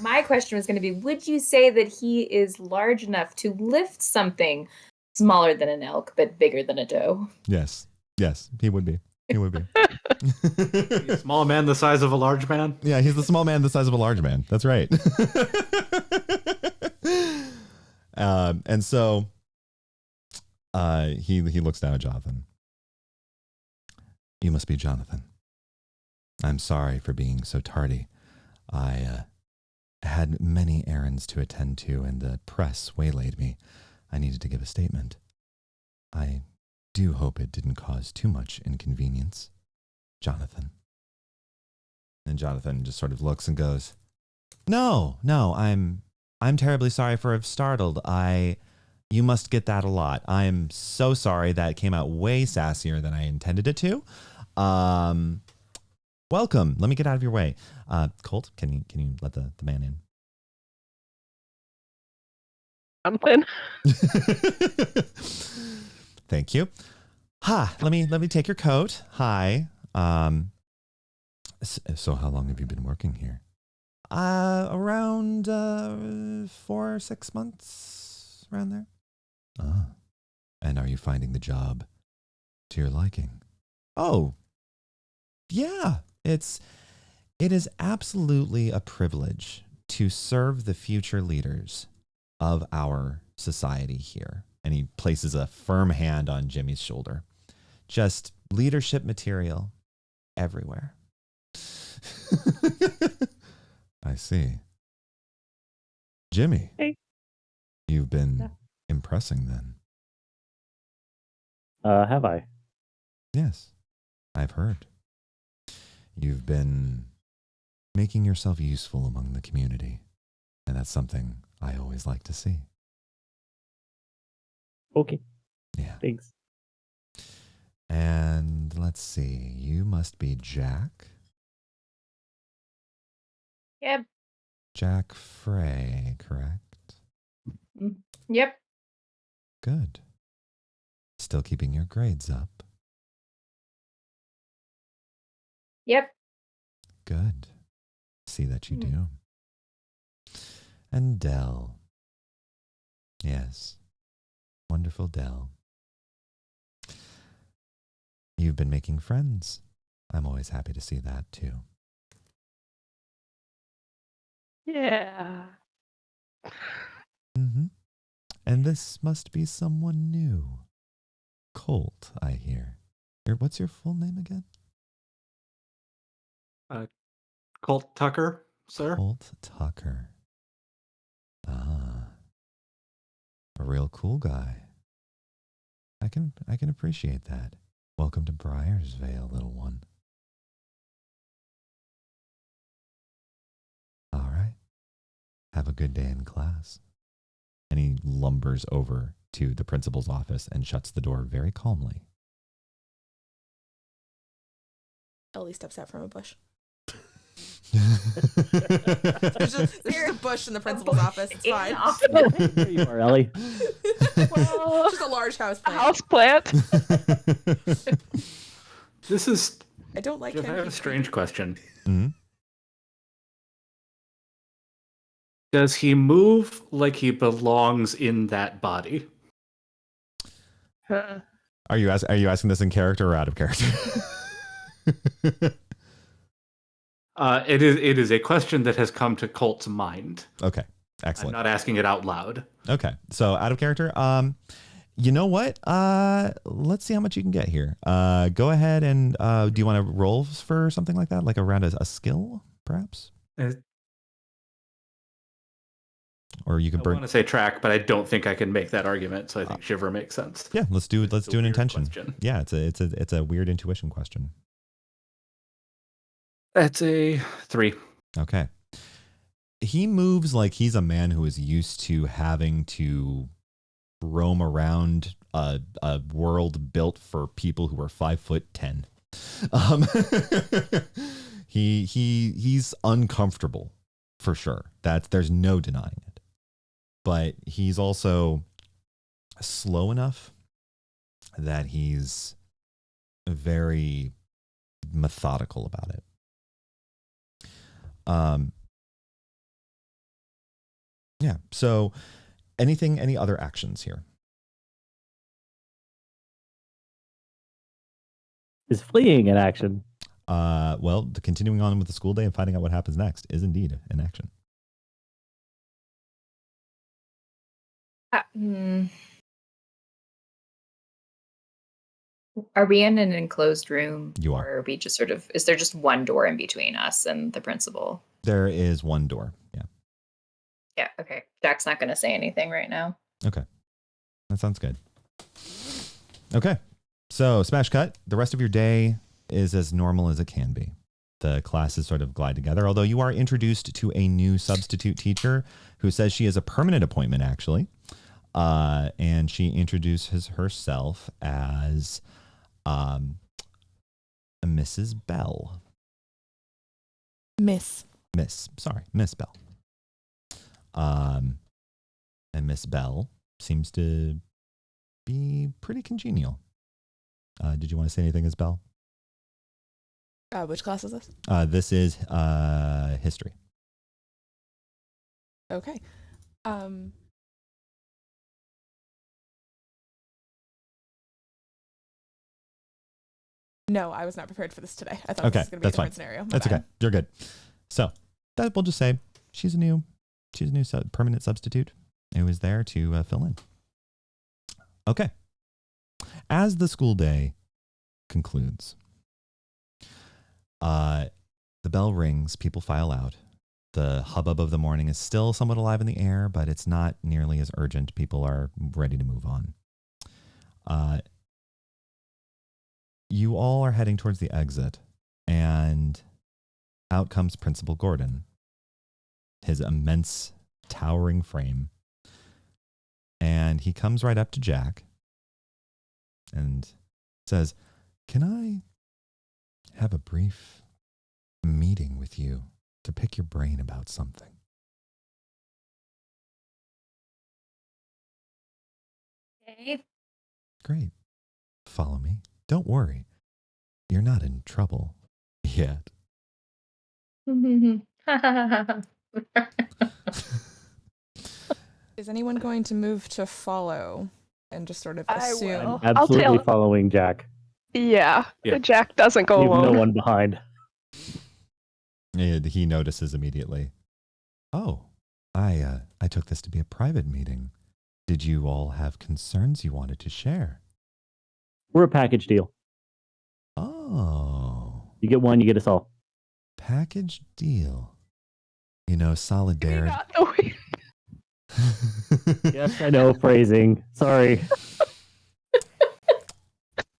My question was going to be, would you say that he is large enough to lift something smaller than an elk, but bigger than a doe? Yes, he would be. He's a small man the size of a large man? Yeah, he's the small man the size of a large man. That's right. And so he looks down at Jonathan. "You must be Jonathan. I'm sorry for being so tardy. I had many errands to attend to, and the press waylaid me. I needed to give a statement. I do hope it didn't cause too much inconvenience, Jonathan. And Jonathan just sort of looks and goes, No, I'm terribly sorry for have startled. You must get that a lot. I'm so sorry that came out way sassier than I intended it to. Welcome. Let me get out of your way. Colt, can you let the man in? Something. Thank you. Ha, let me take your coat. Hi. So how long have you been working here? Around 4 or 6 months, around there. Ah. And are you finding the job to your liking? Oh, yeah. It is absolutely a privilege to serve the future leaders of our society here. And he places a firm hand on Jimmy's shoulder. Just leadership material everywhere. I see. Jimmy. Hey. You've been impressing then. Have I? Yes, I've heard. You've been making yourself useful among the community, and that's something I always like to see. Okay. Yeah. Thanks. And let's see, you must be Jack. Yep. Jack Frey, correct? Yep. Good. Still keeping your grades up. Yep. Good. See that you do. And Dell. Yes. Wonderful Dell. You've been making friends. I'm always happy to see that too. Yeah. Mm-hmm. And this must be someone new. Colt, I hear. What's your full name again? Colt Tucker, sir. Colt Tucker. Ah. A real cool guy. I can appreciate that. Welcome to Briarsvale, little one. All right. Have a good day in class. And he lumbers over to the principal's office and shuts the door very calmly. Ellie steps out from a bush. There's There's just a bush in the principal's office. It's fine. There you are, Ellie. Well, Just a large house a plant. house plant. This is. I don't like Jeff, him. I have a strange question. Mm-hmm. Does he move like he belongs in that body? Huh. Are you asking this in character or out of character? It is a question that has come to Colt's mind. Okay, I'm excellent. not asking it out loud. Okay, so out of character. You know what? Let's see how much you can get here. Go ahead and do you want to roll for something like that, like around a skill, perhaps? Or you could I burn. want to say track, but I don't think I can make that argument. So I think Shiver makes sense. Yeah, let's do It's a an weird intention. question. Yeah, it's a weird intuition question. That's a 3. Okay. He moves like he's a man who is used to having to roam around a world built for people who are 5'10". He's uncomfortable for sure. There's no denying it. But he's also slow enough that he's very methodical about it. Yeah. So any other actions here? Is fleeing an action? Well, continuing on with the school day and finding out what happens next is indeed an action. Are we in an enclosed room? You are. Or are we just sort of, is there just one door in between us and the principal? There is one door. Yeah. Yeah, okay. Jack's not going to say anything right now. Okay. That sounds good. Okay. So smash cut. The rest of your day is as normal as it can be. The classes sort of glide together, although you are introduced to a new substitute teacher who says she is a permanent appointment, actually. And she introduces herself as Mrs. Bell. Miss Bell. And Miss Bell seems to be pretty congenial. Did you want to say anything, Miss Bell? Which class is this? This is history. Okay. No, I was not prepared for this today. I thought this was going to be a different scenario. That's okay. You're good. So that we'll just say she's a new permanent substitute who is there to fill in. Okay. As the school day concludes, the bell rings, people file out. The hubbub of the morning is still somewhat alive in the air, but it's not nearly as urgent. People are ready to move on. You all are heading towards the exit, and out comes Principal Gordon, his immense, towering frame. And he comes right up to Jack and says, "Can I have a brief meeting with you to pick your brain about something?" Okay. Great. Follow me. Don't worry. You're not in trouble yet. Is anyone going to move to follow and just sort of I assume? will. I'm I'll absolutely tell- following Jack. Yeah, Yeah. Jack doesn't go Leave alone. no one behind. And he notices immediately. "Oh, I took this to be a private meeting. Did you all have concerns you wanted to share?" We're a package deal. Oh, You get one, you get us all. package deal. You know, Maybe solidarity. not the way. Yes, I know phrasing. Sorry.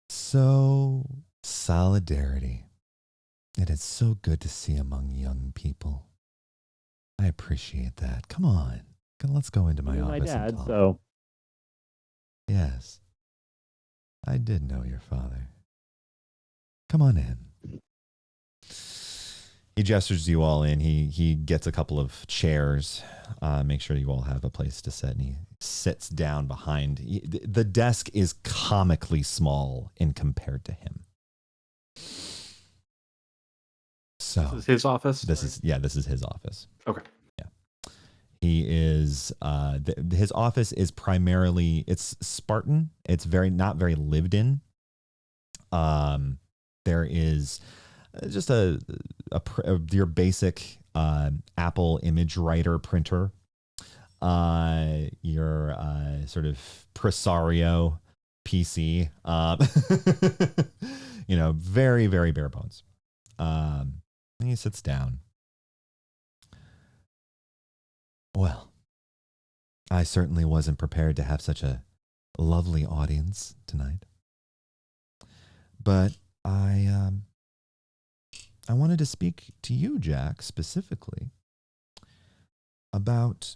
So, solidarity. It is so good to see among young people. I appreciate that. Come on. Let's go into my You're office my dad, and talk. so Yes. I did know your father. Come on in. He gestures you all in. He gets a couple of chairs. Make sure you all have a place to sit. And he sits down behind. The desk is comically small in compared to him. So This is his office? this is his office. Okay. Yeah. He is his office is primarily, it's Spartan. It's not very lived in. There is just your basic Apple image writer printer, your sort of Presario PC, very, very bare bones. And he sits down. "Well, I certainly wasn't prepared to have such a lovely audience tonight. But I wanted to speak to you, Jack, specifically about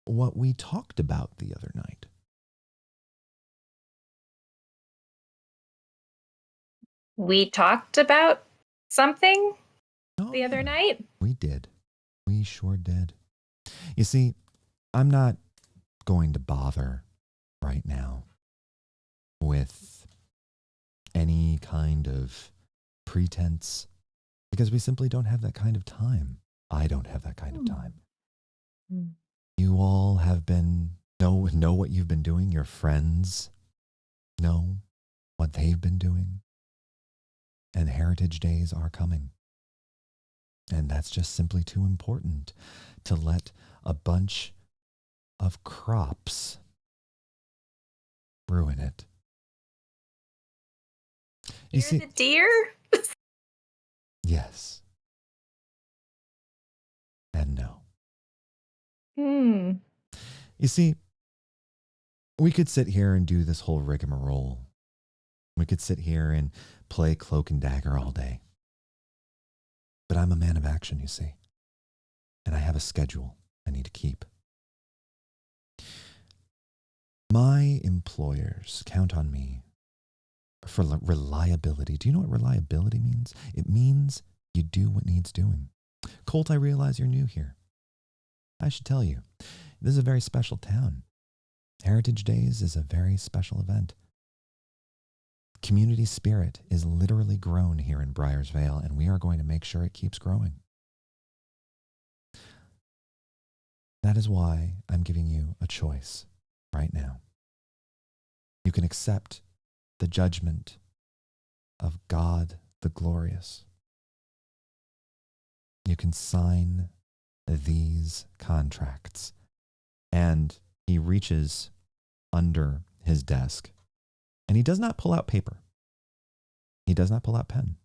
what we talked about the other night." We talked about something Oh, the other yeah, night. we did. We sure did. You see, I'm not going to bother right now with any kind of pretense because we simply don't have that kind of time. I don't have that kind of time. You all have know what you've been doing. Your friends know what they've been doing. And Heritage Days are coming. And that's just simply too important to let a bunch of crops ruin it. You You're see, the deer? yes. And no. Hmm. You see, We could sit here and do this whole rigmarole. We could sit here and play cloak and dagger all day. But I'm a man of action, you see. And I have a schedule I need to keep. My employers count on me for reliability. Do you know what reliability means? It means you do what needs doing. Colt, I realize you're new here. I should tell you, this is a very special town. Heritage Days is a very special event. Community spirit is literally grown here in Briar's Vale, and we are going to make sure it keeps growing. That is why I'm giving you a choice right now. You can accept the judgment of God the Glorious. You can sign these contracts. And he reaches under his desk, and he does not pull out paper. He does not pull out pen.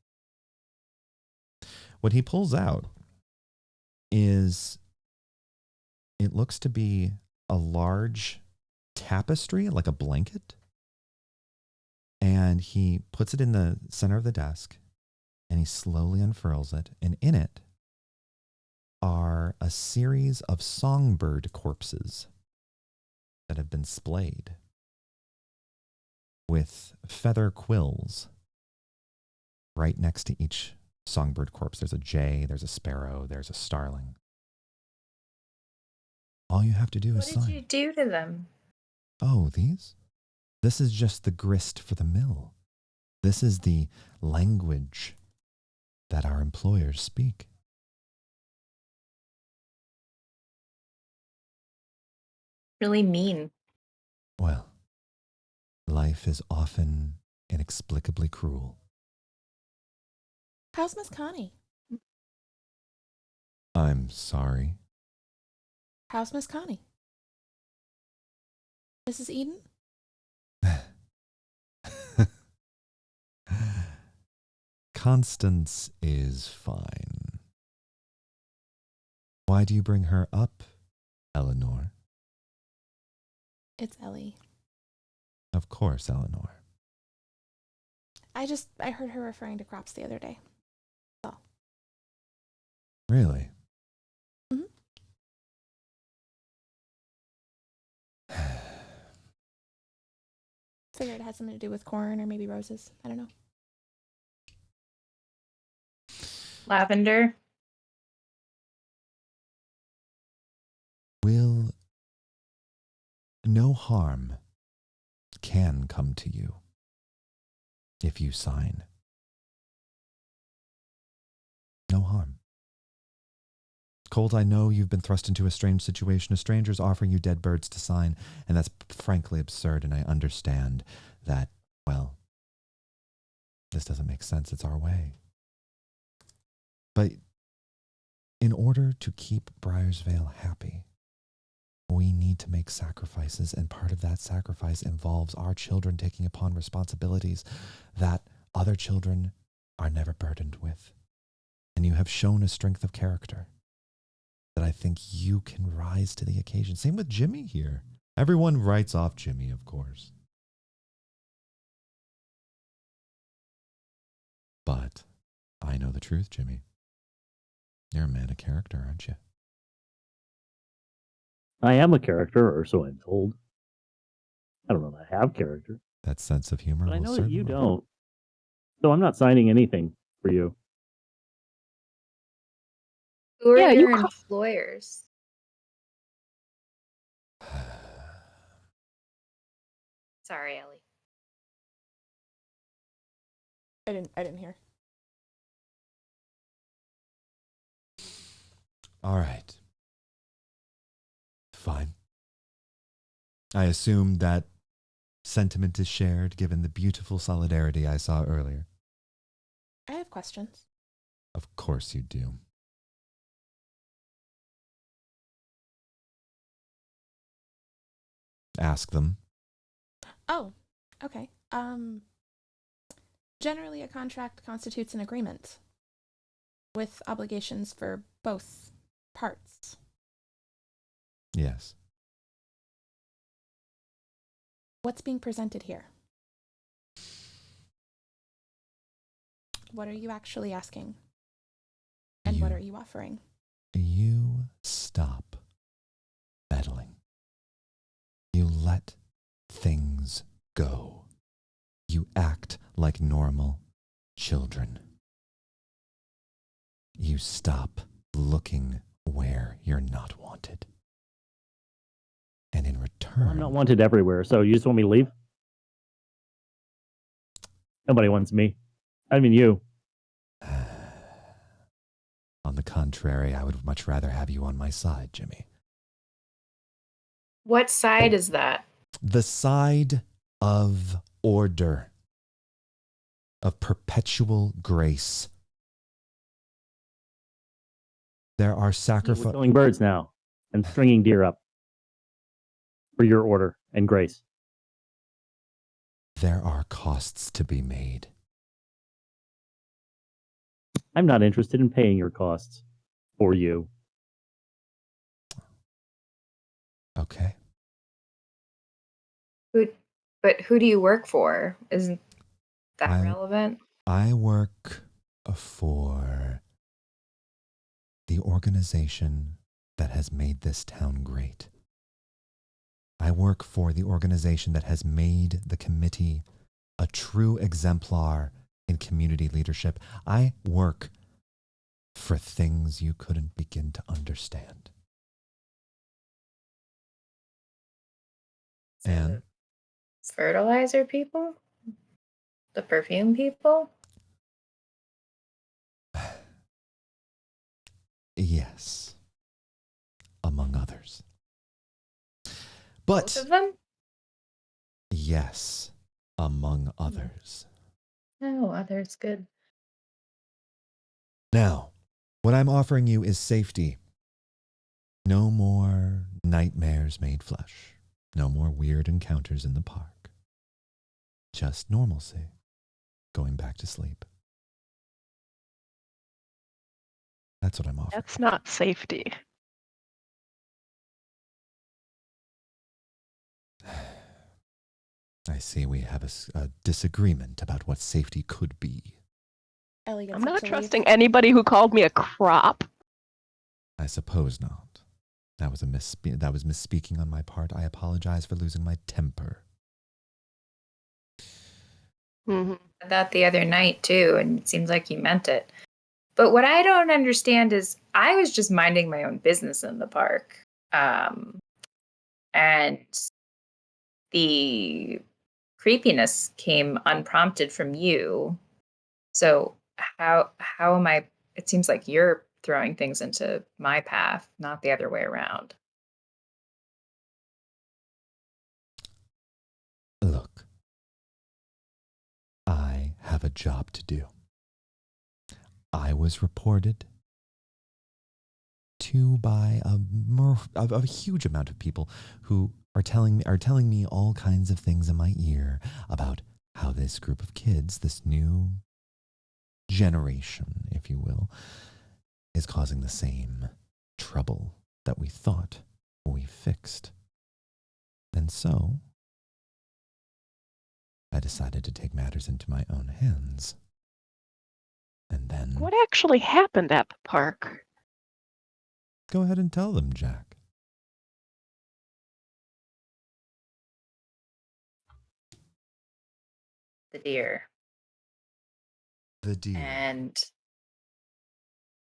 What he pulls out is, it looks to be a large tapestry, like a blanket. And he puts it in the center of the desk, and he slowly unfurls it. And in it are a series of songbird corpses that have been splayed with feather quills right next to each songbird corpse. There's a jay, there's a sparrow, there's a starling. All you have to do is sign. What did you do to them? Oh, these? This is just the grist for the mill. This is the language that our employers speak. Really mean. Well, life is often inexplicably cruel. How's Miss Connie? I'm sorry. How's Miss Connie? Mrs. Eden? Constance is fine. Why do you bring her up, Eleanor? It's Ellie. Of course, Eleanor. I heard her referring to crops the other day. So. Really? Mm-hmm. Figured it had something to do with corn or maybe roses. I don't know. Lavender. Will no harm can come to you if you sign. No harm. Colt, I know you've been thrust into a strange situation. A stranger's offering you dead birds to sign, and that's frankly absurd, and I understand that, well, this doesn't make sense. It's our way. But in order to keep Briar's Vale happy, we need to make sacrifices, and part of that sacrifice involves our children taking upon responsibilities that other children are never burdened with. And you have shown a strength of character that I think you can rise to the occasion. Same with Jimmy here. Everyone writes off Jimmy, of course. But I know the truth, Jimmy. You're a man of character, aren't you? I am a character, or so I'm told. I don't know that I have character, That sense of humor but I will know that serve you well. don't. So I'm not signing anything for you. Who are Yeah, you your co- employers? Sorry, Ellie. I didn't hear. All right. Fine. I assume that sentiment is shared given the beautiful solidarity I saw earlier. I have questions. Of course you do. Ask them. Oh, okay. Generally a contract constitutes an agreement with obligations for both parts. Yes. What's being presented here? What are you actually asking? And what are you offering? You stop meddling. You let things go. You act like normal children. You stop looking where you're not wanted. And in return... I'm not wanted everywhere, so you just want me to leave? Nobody wants me. I mean you. On the contrary, I would much rather have you on my side, Jimmy. What side is that? The side of order, of perpetual grace. There are We're sacrifices. killing birds now and stringing deer up for your order and grace. There are costs to be made. I'm not interested in paying your costs for you. Okay. But who do you work for? Isn't that relevant? I work for the organization that has made this town great. I work for the organization that has made the committee a true exemplar in community leadership. I work for things you couldn't begin to understand. So And the fertilizer people? The perfume people? yes, among others. Both But of them? yes, among others. No, others good. Now, what I'm offering you is safety. No more nightmares made flesh. No more weird encounters in the park. Just normalcy. Going back to sleep. That's what I'm offering. That's not safety. I see we have a disagreement about what safety could be. Ellie gets I'm up not to trusting leave. anybody who called me a crop. I suppose not. That was misspeaking on my part. I apologize for losing my temper. Mm-hmm. That the other night too, and it seems like you meant it. But what I don't understand is I was just minding my own business in the park. And the creepiness came unprompted from you. So how am I? It seems like you're throwing things into my path, not the other way around. Look, I have a job to do. I was reported to by a huge amount of people who are telling me all kinds of things in my ear about how this group of kids, this new generation, if you will, is causing the same trouble that we thought we fixed. And so I decided to take matters into my own hands. And then... What actually happened at the park? Go ahead and tell them, Jack. The deer. The deer. And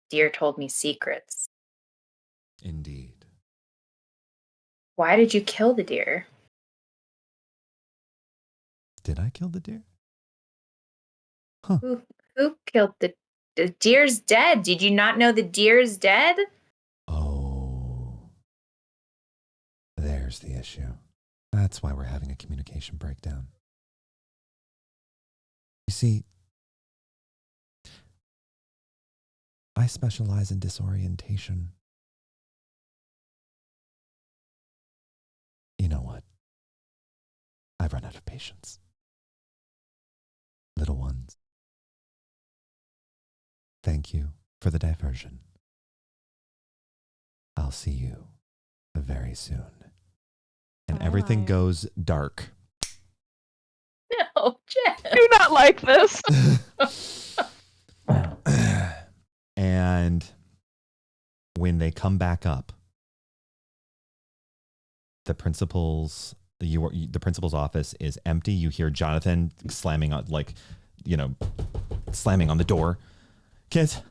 deer told me secrets. Indeed. Why did you kill the deer? Did I kill the deer? Huh. Who killed the deer's dead? Did you not know the deer's dead? Oh. There's the issue. That's why we're having a communication breakdown. You see, I specialize in disorientation. You know what? I've run out of patience. Little ones, thank you for the diversion. I'll see you very soon. And everything Bye. goes dark. Oh, Jeff. Do not like this. And when they come back up, the principal's office is empty. You hear Jonathan slamming on slamming on the door. Kids,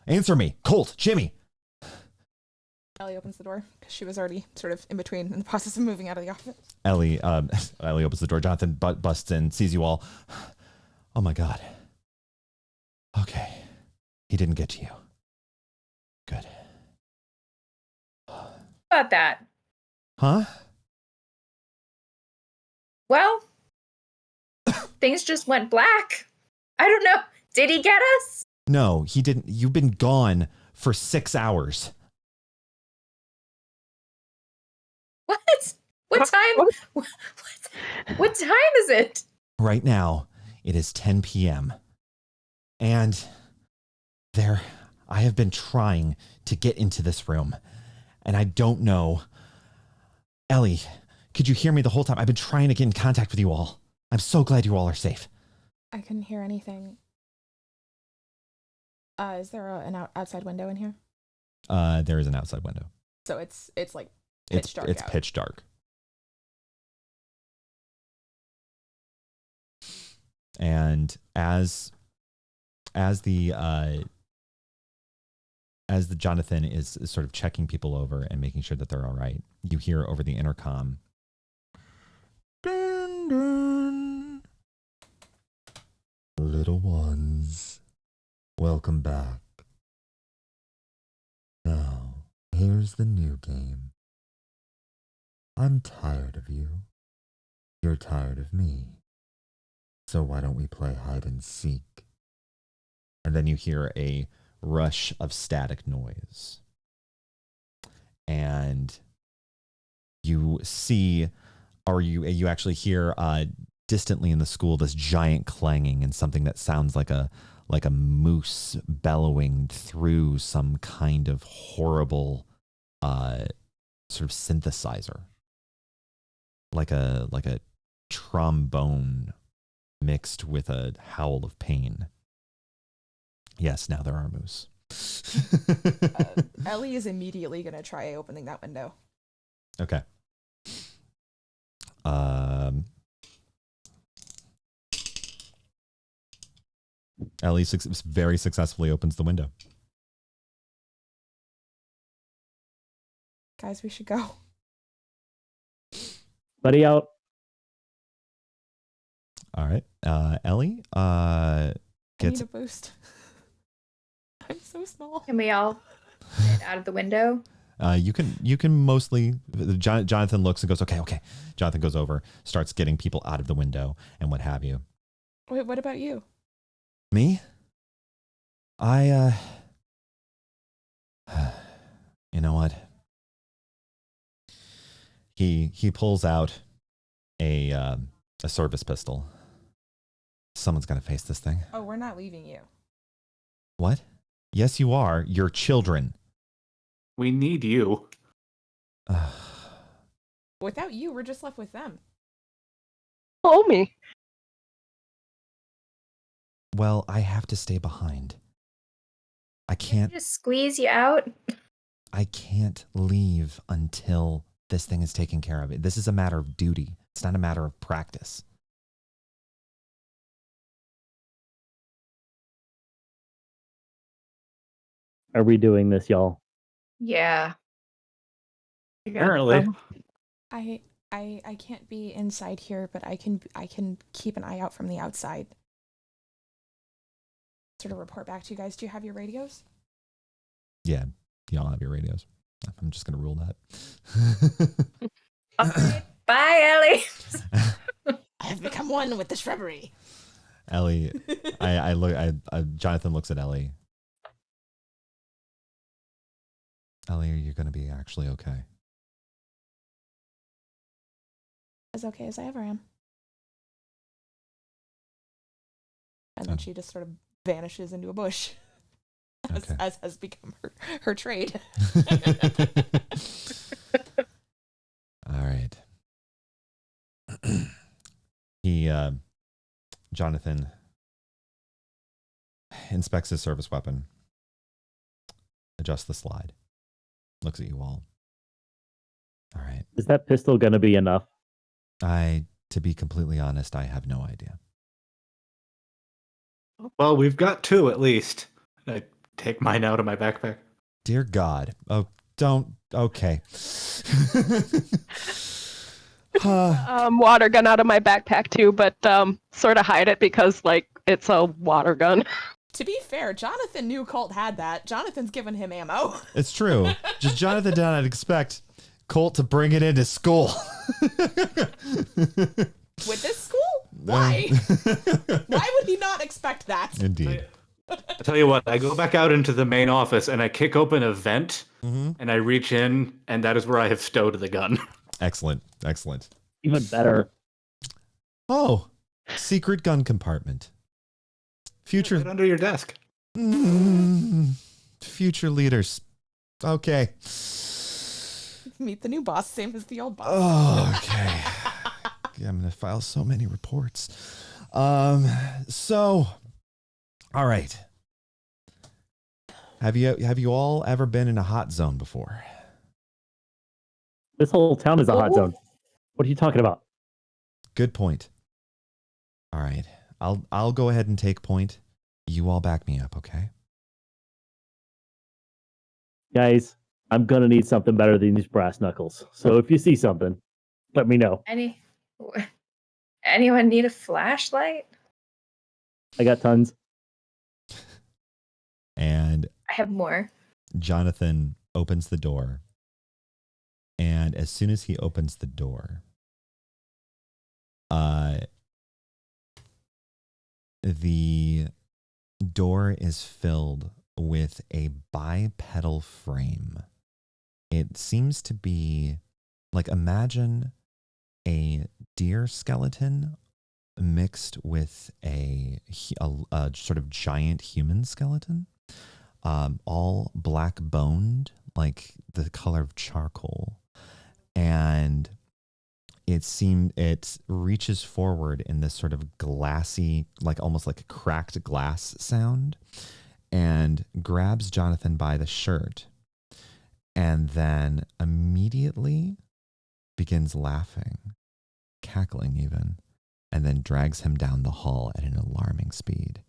answer me. Colt, Jimmy. Ellie opens the door because she was already sort of in between in the process of moving out of the office. Ellie opens the door. Jonathan busts in, sees you all. Oh my God. Okay. He didn't get to you. Good. About that. Huh? Well, things just went black. I don't know. Did he get us? No, he didn't. You've been gone for 6 hours. What? What time? What time is it? Right now, it is 10 p.m. And I have been trying to get into this room, and I don't know. Ellie, could you hear me the whole time? I've been trying to get in contact with you all. I'm so glad you all are safe. I couldn't hear anything. Is there an outside window in here? There is an outside window. So it's like pitch dark. It's out. pitch dark. And as the Jonathan is sort of checking people over and making sure that they're all right, you hear over the intercom, dun, dun. Little ones, welcome back. Now, here's the new game. I'm tired of you. You're tired of me. So why don't we play hide and seek? And then you hear a rush of static noise. And you see, or you actually hear distantly in the school this giant clanging and something that sounds like a moose bellowing through some kind of horrible sort of synthesizer. Like a trombone mixed with a howl of pain. Yes, now there are moose. Ellie is immediately going to try opening that window. Okay. Ellie very successfully opens the window. Guys, we should go. Buddy out. All right. Ellie I gets need a boost. I'm so small. Can we all get out of the window? you can mostly Jonathan looks and goes, okay. Jonathan goes over, starts getting people out of the window and what have you. Wait, what about you? Me? I you know what? He pulls out a service pistol. Someone's got to face this thing. Oh, we're not leaving you. What? Yes, you are. You're children. We need you. Without you, we're just left with them. Follow me. Well, I have to stay behind. I can't Just squeeze you out. I can't leave until this thing is taken care of. This is a matter of duty. It's not a matter of practice. Are we doing this, y'all? Yeah. Apparently. I can't be inside here, but I can keep an eye out from the outside. Sort of report back to you guys. Do you have your radios? Yeah, y'all have your radios. I'm just gonna rule that. Okay. Bye, Ellie. I have become one with the shrubbery. Ellie, Jonathan looks at Ellie. Ellie, are you gonna be actually okay? As okay as I ever am. And then Okay. she just sort of vanishes into a bush. Okay. As has become her trade. All right. He Jonathan inspects his service weapon, adjusts the slide, looks at you all. All right. Is that pistol going to be enough? To be completely honest, I have no idea. Well, we've got 2 at least. I take mine out of my backpack. Dear God. Oh, don't. Okay. Water gun out of my backpack too, but sort of hide it because like it's a water gun. To be fair, Jonathan knew Colt had that. Jonathan's given him ammo. It's true. Just Jonathan did not expect Colt to bring it into school. With this school? Why? Why would he not expect that? Indeed. I tell you what, I go back out into the main office and I kick open a vent and I reach in, and that is where I have stowed the gun. Excellent. Excellent. Even better. Oh, secret gun compartment. Future Right under your desk. future leaders. Okay. Meet the new boss, same as the old boss. Oh, okay. Yeah, I'm gonna file so many reports. So, all right. Have you all ever been in a hot zone before? This whole town is a hot zone. What are you talking about? Good point. All right. I'll go ahead and take point. You all back me up, okay? Guys, I'm going to need something better than these brass knuckles. So if you see something, let me know. Anyone need a flashlight? I got tons. And I have more. Jonathan opens the door. And as soon as he opens the door, the door is filled with a bipedal frame. It seems to be like, imagine a deer skeleton mixed with a sort of giant human skeleton, all black boned, like the color of charcoal. And it reaches forward in this sort of glassy, like almost like a cracked glass sound, and grabs Jonathan by the shirt, and then immediately begins laughing, cackling even, and then drags him down the hall at an alarming speed.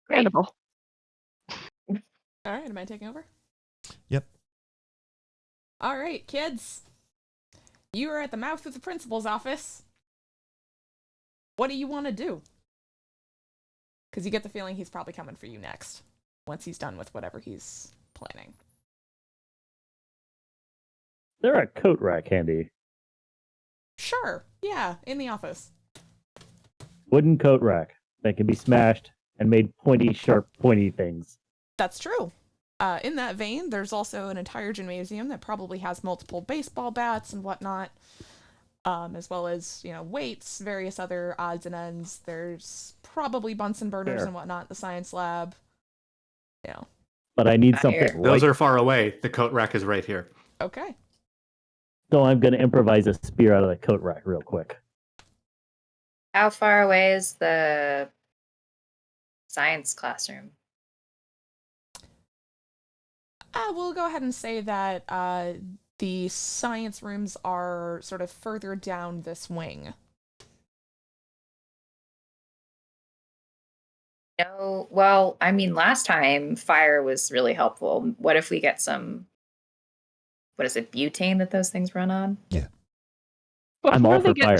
Incredible. All right, am I taking over? Yep. All right, kids. You are at the mouth of the principal's office. What do you want to do? Because you get the feeling he's probably coming for you next, once he's done with whatever he's planning. They're a coat rack handy. Sure, yeah, in the office. Wooden coat rack that can be smashed and made pointy, sharp, pointy things. That's true. In that vein, there's also an entire gymnasium that probably has multiple baseball bats and whatnot, as well as, weights, various other odds and ends. There's probably Bunsen burners and whatnot in the science lab. Yeah. But I need something right. Those are far away. The coat rack is right here. Okay. So I'm going to improvise a spear out of the coat rack real quick. How far away is the science classroom? We'll go ahead and say that the science rooms are sort of further down this wing. No, well, I mean, last time fire was really helpful. What if we get some, what is it, butane that those things run on? Yeah. I'm all for fire.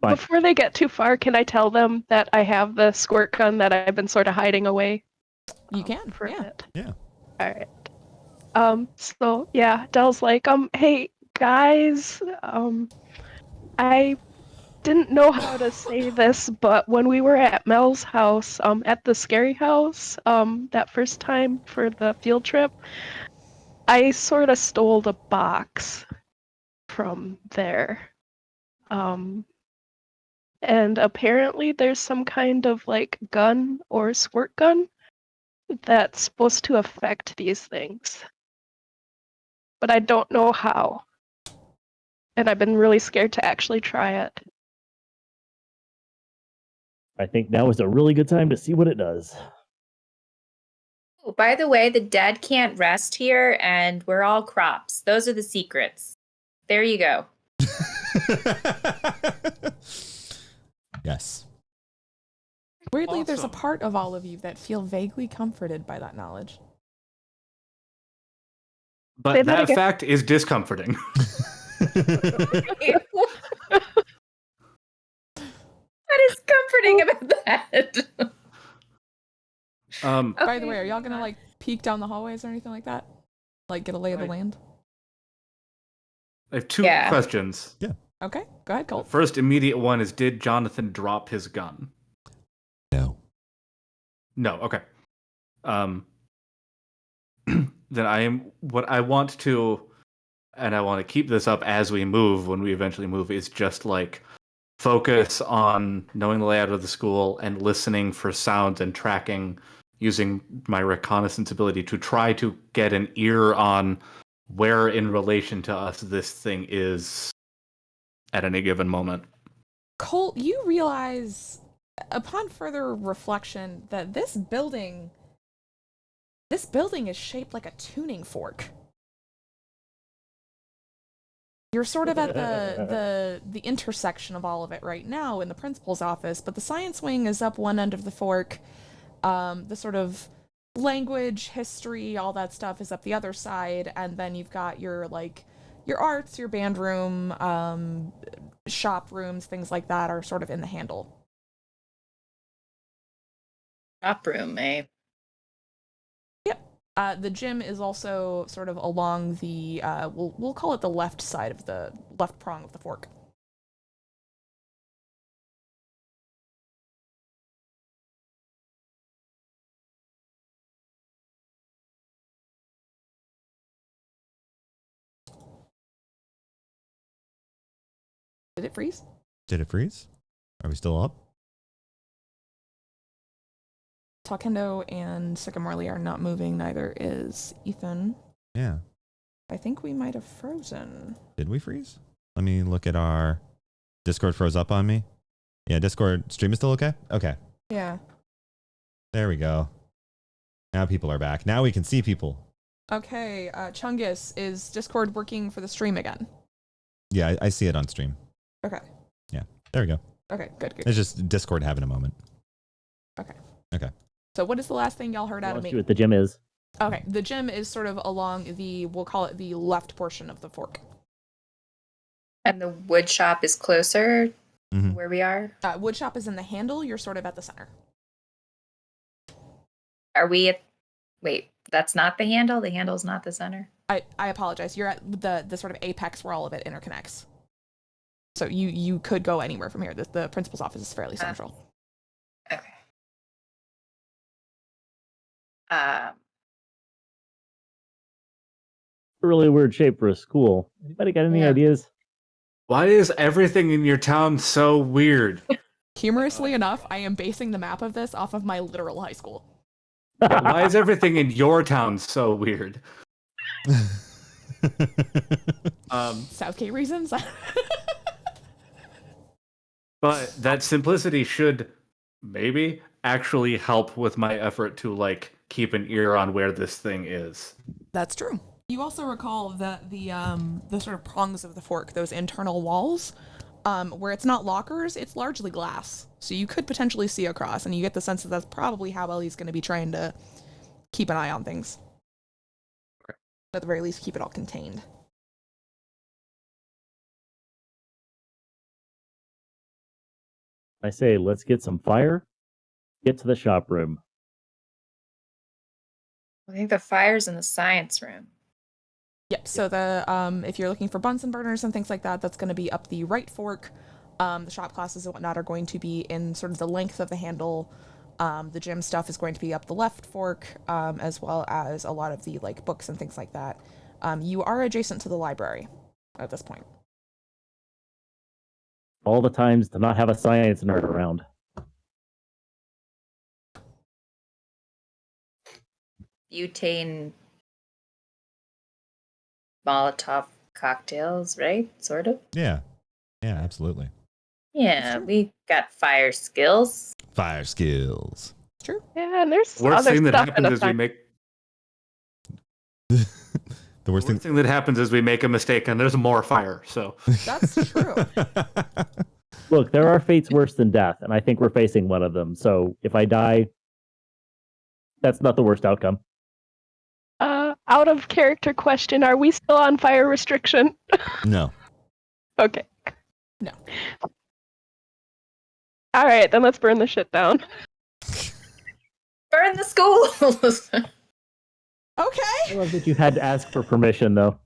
Before they get too far, can I tell them that I have the squirt gun that I've been sort of hiding away? You can, for yeah. a bit. Yeah. All right. So yeah, Dell's like, hey guys, I didn't know how to say this, but when we were at Mel's house, at the scary house, that first time for the field trip, I sort of stole the box from there. And apparently there's some kind of like gun or squirt gun that's supposed to affect these things. But I don't know how. And I've been really scared to actually try it. I think now is a really good time to see what it does. Oh, by the way, the dead can't rest here, and we're all crops. Those are the secrets. There you go. Yes. Weirdly, there's a Awesome. part of all of you that feel vaguely comforted by that knowledge. Say But that that again. fact is discomforting. What is comforting about that? By the way, are y'all gonna like peek down the hallways or anything like that? Like get a lay of the land? I have two Yeah. questions. Okay, go ahead, The Colt. first immediate one is, did Jonathan drop his gun? No. No, okay. Then what I want to, and I want to keep this up as we move, when we eventually move, is just like focus on knowing the layout of the school and listening for sounds and tracking using my reconnaissance ability to try to get an ear on where in relation to us this thing is at any given moment. Colt, you realize upon further reflection that this building is shaped like a tuning fork. You're sort of at the intersection of all of it right now in the principal's office, but the science wing is up one end of the fork. The sort of language, history, all that stuff is up the other side, and then you've got your arts, your band room, shop rooms, things like that are sort of in the handle. Shop room, eh? The gym is also sort of along the we'll call it the left side of the left prong of the fork. Did it freeze? Did it freeze? Are we still up? Talkendo and Sycamorely are not moving, neither is Ethan. Yeah. I think we might have frozen. Did we freeze? Let me look at our Discord. Froze up on me. Yeah, Discord stream is still okay? Okay. Yeah. There we go. Now people are back. Now we can see people. Okay, Chungus, is Discord working for the stream again? Yeah, I see it on stream. Okay. Yeah, there we go. Okay, good. It's just Discord having a moment. Okay. Okay. So what is the last thing y'all heard out of Let's me? see what the gym is. Okay, the gym is sort of along we'll call it the left portion of the fork. And the wood shop is closer Mhm. where we are. Wood shop is in the handle, you're sort of at the center. Are we at... Wait, that's not the handle? The handle's not the center? I apologize, you're at the sort of apex where all of it interconnects. So you could go anywhere from here. The principal's office is fairly central. Okay. Really weird shape for a school. Anybody got any Yeah. ideas? Why is everything in your town so weird? Humorously enough, I am basing the map of this off of my literal high school. Why is everything in your town so weird? Southgate reasons? But that simplicity should maybe actually help with my effort to like keep an ear on where this thing is. That's true. You also recall that the sort of prongs of the fork, those internal walls, where it's not lockers, it's largely glass. So you could potentially see across, and you get the sense that that's probably how Ellie's going to be trying to keep an eye on things. Okay. At the very least, keep it all contained. I say, let's get some fire. Get to the shop room. I think the fire's in the science room. Yep. So the if you're looking for Bunsen burners and things like that, that's going to be up the right fork. The shop classes and whatnot are going to be in sort of the length of the handle. The gym stuff is going to be up the left fork, as well as a lot of the like books and things like that. You are adjacent to the library at this point. All the times to not have a science nerd around. Butane Molotov cocktails, right? Sort of. Yeah. Yeah, absolutely. Yeah, we got fire skills. Fire skills. It's true. Yeah, and there's The worst other thing that stuff in happens the is we make The the worst worst thing that happens is we make a mistake and there's more fire. So That's true. Look, there are fates worse than death, and I think we're facing one of them. So if I die, that's not the worst outcome. Out of character question, are we still on fire restriction? No. Okay. No. All right, then let's burn the shit down. Burn the schools. Okay. I love that you had to ask for permission, though.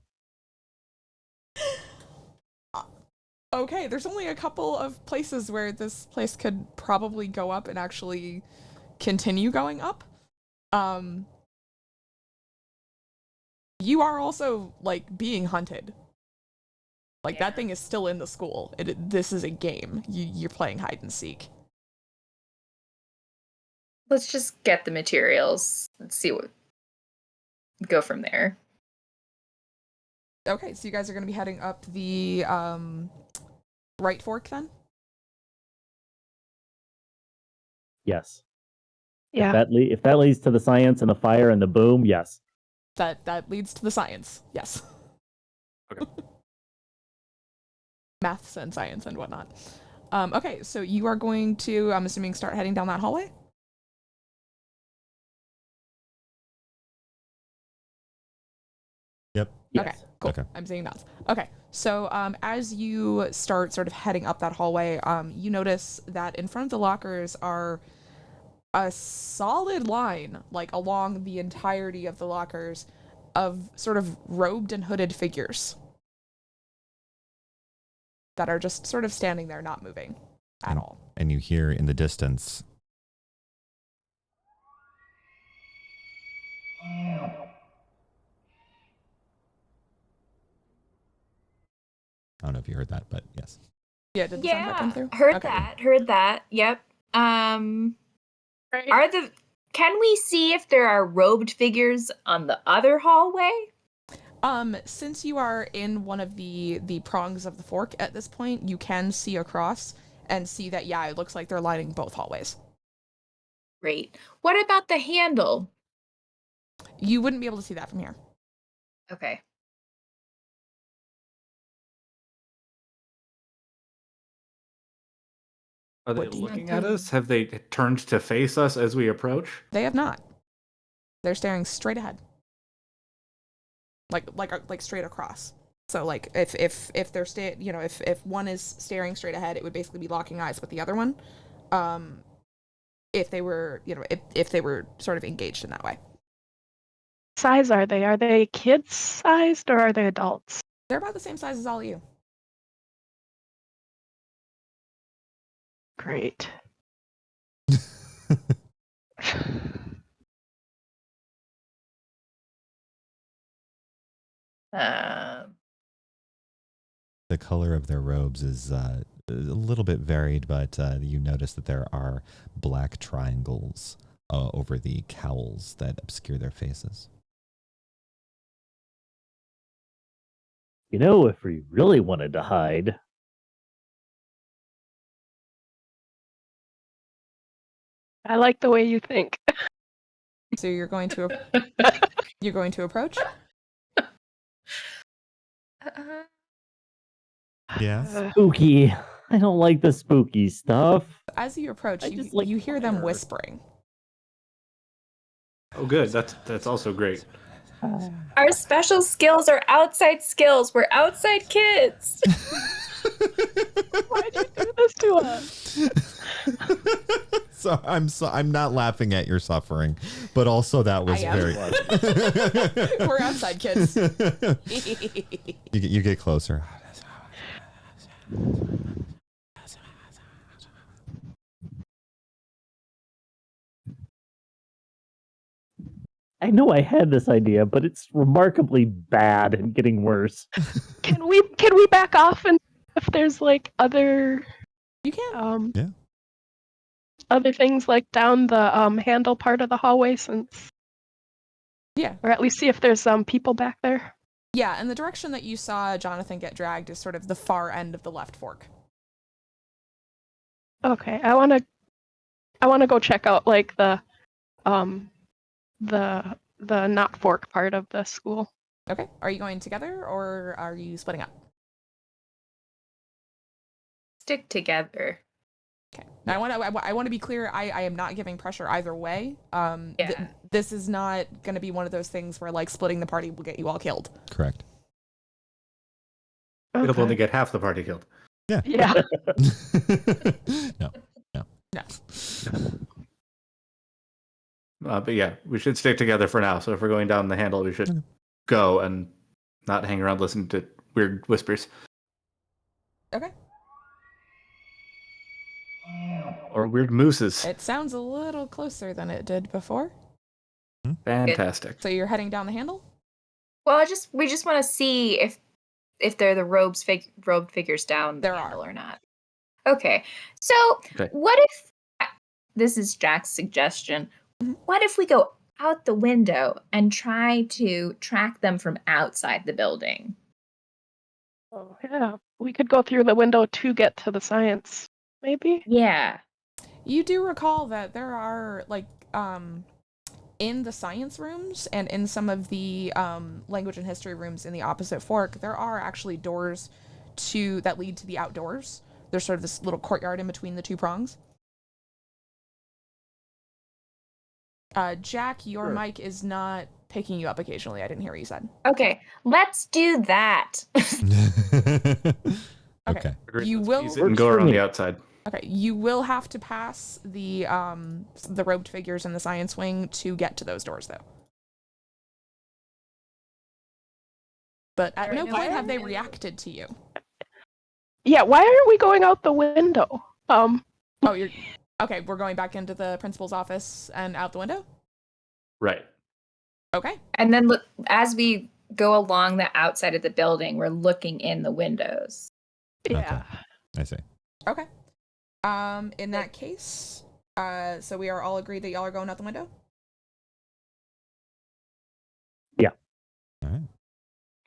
Okay, there's only a couple of places where this place could probably go up and actually continue going up. You are also, like, being hunted. Like, that thing is still in the school. This is a game. You're playing hide and seek. Let's just get the materials. Let's see what. Go from there. Okay, so you guys are going to be heading up the right fork then? Yes. Yeah. If that leads to the science and the fire and the boom, yes. That leads to the science. Yes. Okay. Maths and science and whatnot. Okay, so you are going to, I'm assuming, start heading down that hallway? Yep. Yes. Okay, cool. Okay. I'm saying nods. Okay, so as you start sort of heading up that hallway, you notice that in front of the lockers are a solid line, like along the entirety of the lockers, of sort of robed and hooded figures that are just sort of standing there, not moving at all. And you hear in the distance. I don't know if you heard that, but yes. Yeah, did the sound effect come through? Heard Okay. that. Heard that. Yep. Right. Can we see if there are robed figures on the other hallway? Since you are in one of the prongs of the fork at this point, you can see across and see that, yeah, it looks like they're lining both hallways. Great. What about the handle? You wouldn't be able to see that from here. Okay. are they What do you looking think? at us? Have they turned to face us as we approach? They have not. They're staring straight ahead. Like straight across. So like if they're if one is staring straight ahead, it would basically be locking eyes with the other one. If they were, if they were sort of engaged in that way. Size are they? Are they kids sized or are they adults? They're about the same size as all of you. Great. The color of their robes is a little bit varied, but you notice that there are black triangles over the cowls that obscure their faces. You know, if we really wanted to hide, I like the way you think. So you're going to approach? Yes. spooky. I don't like the spooky stuff. As you approach, I you, just like you hear them fire. whispering. Oh, good. That's also great. Our special skills are outside skills. We're outside kids. Why'd you do this to us? I'm not laughing at your suffering, but also that was I am. very. We're outside kids. You get closer. I know I had this idea, but it's remarkably bad and getting worse. Can we back off and if there's like other You can. Yeah. other things like down the handle part of the hallway since Yeah. or at least see if there's people back there. Yeah, and the direction that you saw Jonathan get dragged is sort of the far end of the left fork. Okay, I wanna go check out like the not fork part of the school. Okay. Are you going together or are you splitting up? Stick together. Okay. Now, I want to be clear. I am not giving pressure either way. Yeah. This is not going to be one of those things where like splitting the party will get you all killed. Correct. It'll Okay. only get half the party killed. Yeah. Yeah. No. No. But yeah, we should stick together for now. So if we're going down the handle, we should go and not hang around listening to weird whispers. Okay. Or weird mooses. It sounds a little closer than it did before. Fantastic. So you're heading down the handle? Well, we just want to see if they're the robed figures down There the are. handle or not. Okay. So Okay. what if this is Jack's suggestion? What if we go out the window and try to track them from outside the building? Oh yeah. We could go through the window to get to the science, maybe? Yeah. You do recall that there are like in the science rooms and in some of the language and history rooms in the opposite fork, there are actually doors that lead to the outdoors. There's sort of this little courtyard in between the two prongs. Jack, your mic is not picking you up occasionally. I didn't hear what you said. Okay. Let's do that. Okay. You will Use it and go around the outside. Okay, you will have to pass the robed figures in the science wing to get to those doors, though. But at no point have they reacted to you. Yeah, why aren't we going out the window? Oh, you're okay. We're going back into the principal's office and out the window. Right. Okay. And then look, as we go along the outside of the building, we're looking in the windows. Yeah. I see. Okay. In that case, so we are all agreed that y'all are going out the window? All right.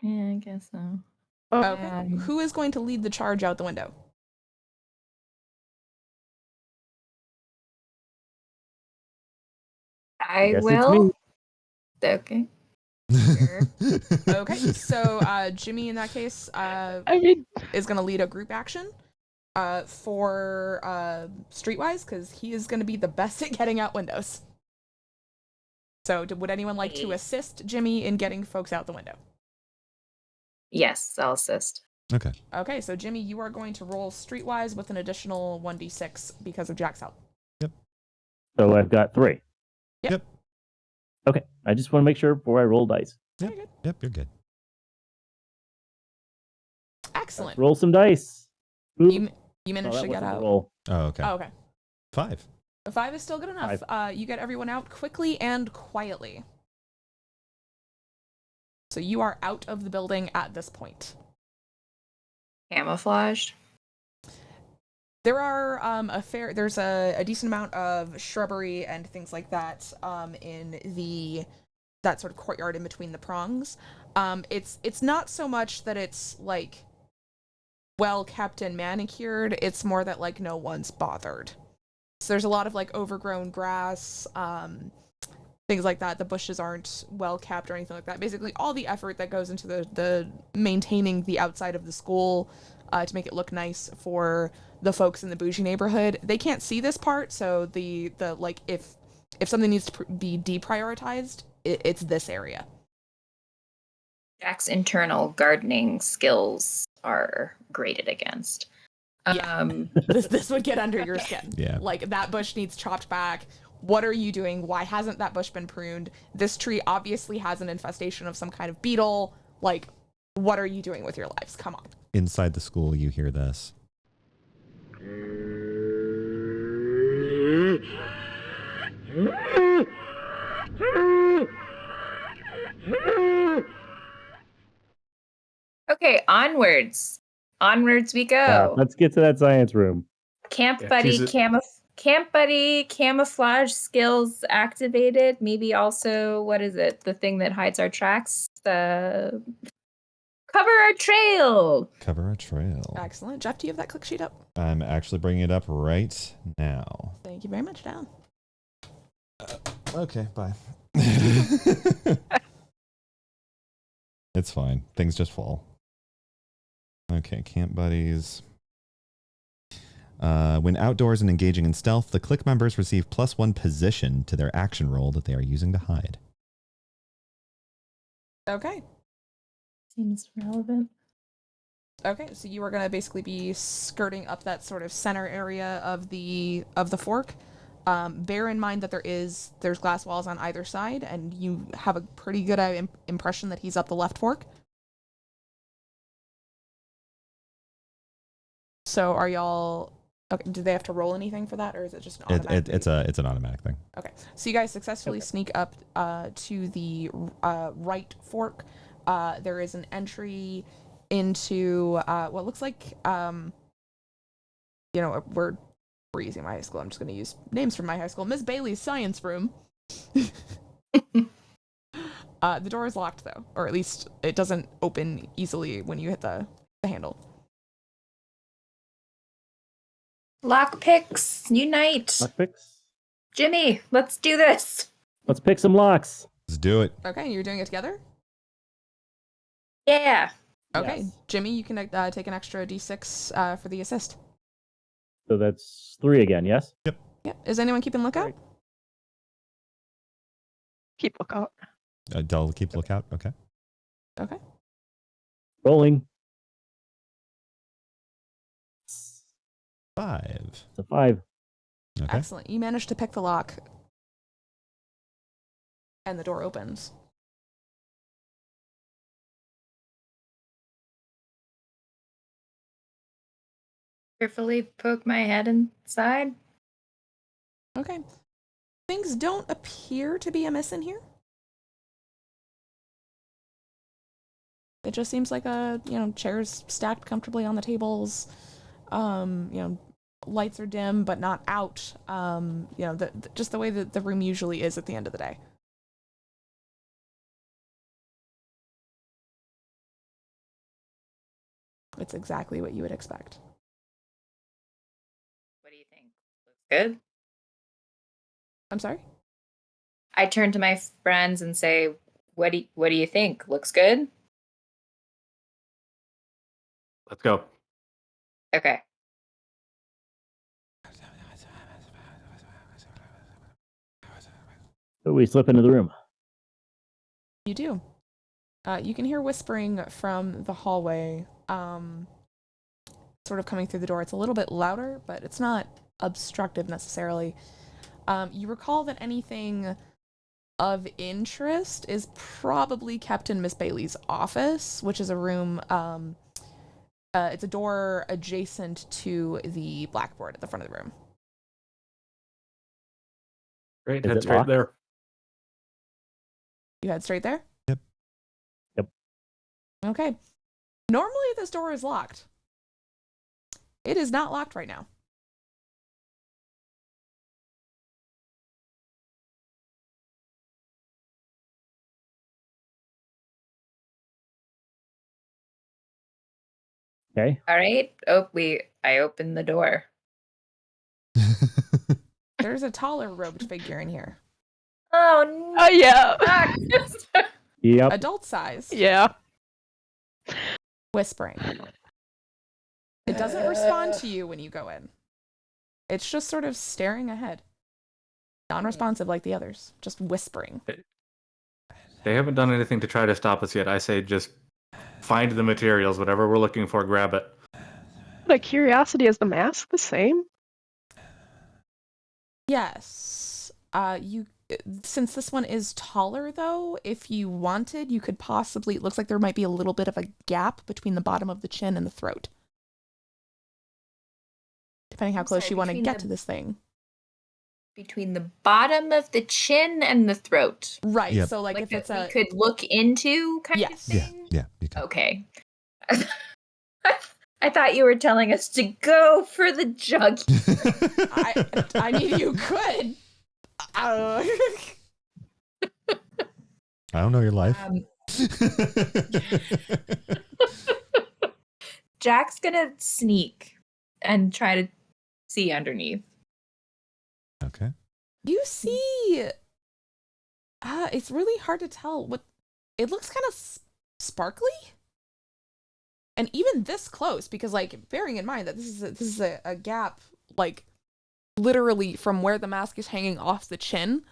Yeah, I guess so. Okay. Who is going to lead the charge out the window? I Guess it's will. me. Okay. Okay, so Jimmy, in that case, I mean, is going to lead a group action for Streetwise, because he is going to be the best at getting out windows. So would anyone like to assist Jimmy in getting folks out the window? Yes, I'll assist. Okay. Okay, so Jimmy, you are going to roll Streetwise with an additional 1d6 because of Jack's help. So I've got 3. Yep. Okay. I just want to make sure before I roll dice. Yep. Yep. You're good. Excellent. Roll some dice. You Oh, managed that to get wasn't the out. roll. Oh, okay. Oh, okay. 5. The 5 is still good enough. 5. You get everyone out quickly and quietly. So you are out of the building at this point. Camouflaged. There are there's a decent amount of shrubbery and things like that in that sort of courtyard in between the prongs. It's not so much that it's like well kept and manicured, it's more that like no one's bothered. So there's a lot of like overgrown grass, things like that. The bushes aren't well kept or anything like that. Basically all the effort that goes into the maintaining the outside of the school to make it look nice for the folks in the bougie neighborhood. They can't see this part, so the like if something needs to be deprioritized, it's this area. Jack's internal gardening skills are graded against. This would get under your skin. Yeah. Like that bush needs chopped back. What are you doing? Why hasn't that bush been pruned? This tree obviously has an infestation of some kind of beetle. Like, what are you doing with your lives? Come on. Inside the school, you hear this. Okay, onwards. Onwards we go. Let's get to that science room. Camp Yeah, buddy, choose it. camp buddy, camouflage skills activated. Maybe also, what is it? The thing that hides our tracks. The Cover our trail. Cover a trail. Excellent. Jeff, do you have that click sheet up? I'm actually bringing it up right now. Thank you very much, Dan. Okay, bye. It's fine. Things just fall. Okay, camp buddies. When outdoors and engaging in stealth, the clique members receive +1 position to their action roll that they are using to hide. Okay. Seems relevant. Okay, so you are going to basically be skirting up that sort of center area of the fork. Bear in mind that there's glass walls on either side, and you have a pretty good impression that he's up the left fork. So are y'all... Okay, do they have to roll anything for that, or is it just an automatic? It's an automatic thing. Okay, so you guys successfully sneak up to the right fork. There is an entry into what looks like, we're using my high school. I'm just going to use names from my high school. Miss Bailey's science room. The door is locked, though, or at least it doesn't open easily when you hit the handle. Lockpicks, unite. Lockpicks. Jimmy, let's do this. Let's pick some locks. Let's do it. Okay, you're doing it together? Yeah. Okay, Yes. Jimmy, you can take an extra d6 for the assist. So that's 3 again, yes? Yep. Is anyone keeping lookout? Right. Keep lookout. Dell, keep lookout. Okay. Okay. Rolling. 5. It's a 5. Okay. Excellent. You managed to pick the lock. And the door opens. Carefully poke my head inside. Okay. Things don't appear to be amiss in here. It just seems like chairs stacked comfortably on the tables. Lights are dim, but not out. Just the way that the room usually is at the end of the day. It's exactly what you would expect. What do you think? Looks good? I'm sorry? I turn to my friends and say, what do you think? Looks good? Let's go. Okay. So we slip into the room. You do. You can hear whispering from the hallway, sort of coming through the door. It's a little bit louder, but it's not obstructive necessarily. You recall that anything of interest is probably kept in Miss Bailey's office, which is a room, it's a door adjacent to the blackboard at the front of the room. Great, Is head it straight locked? there. You head straight there? Yep. Yep. Okay. Normally this door is locked. It is not locked right now. Okay. All right. I opened the door. There's a taller robed figure in here. Oh no. Oh, yeah. Yep. Adult size. Yeah. Whispering. It doesn't respond to you when you go in. It's just sort of staring ahead. Non-responsive like the others. Just whispering. They haven't done anything to try to stop us yet. I say just find the materials, whatever we're looking for, grab it. Out of curiosity, is the mask the same? Yes. Since this one is taller though, if you wanted, you could possibly, it looks like there might be a little bit of a gap between the bottom of the chin and the throat. Depending how close you want to get to this thing. Between the bottom of the chin and the throat. Right. Yep. So like if it's we could look into kind of Yes. thing. Yeah. You can. Okay. I thought you were telling us to go for the jug. I mean, you could. I don't know your life. Jack's gonna sneak and try to see underneath. Okay. You see, it's really hard to tell what it looks kind of sparkly, and even this close, because like bearing in mind that this is a gap like literally from where the mask is hanging off the chin,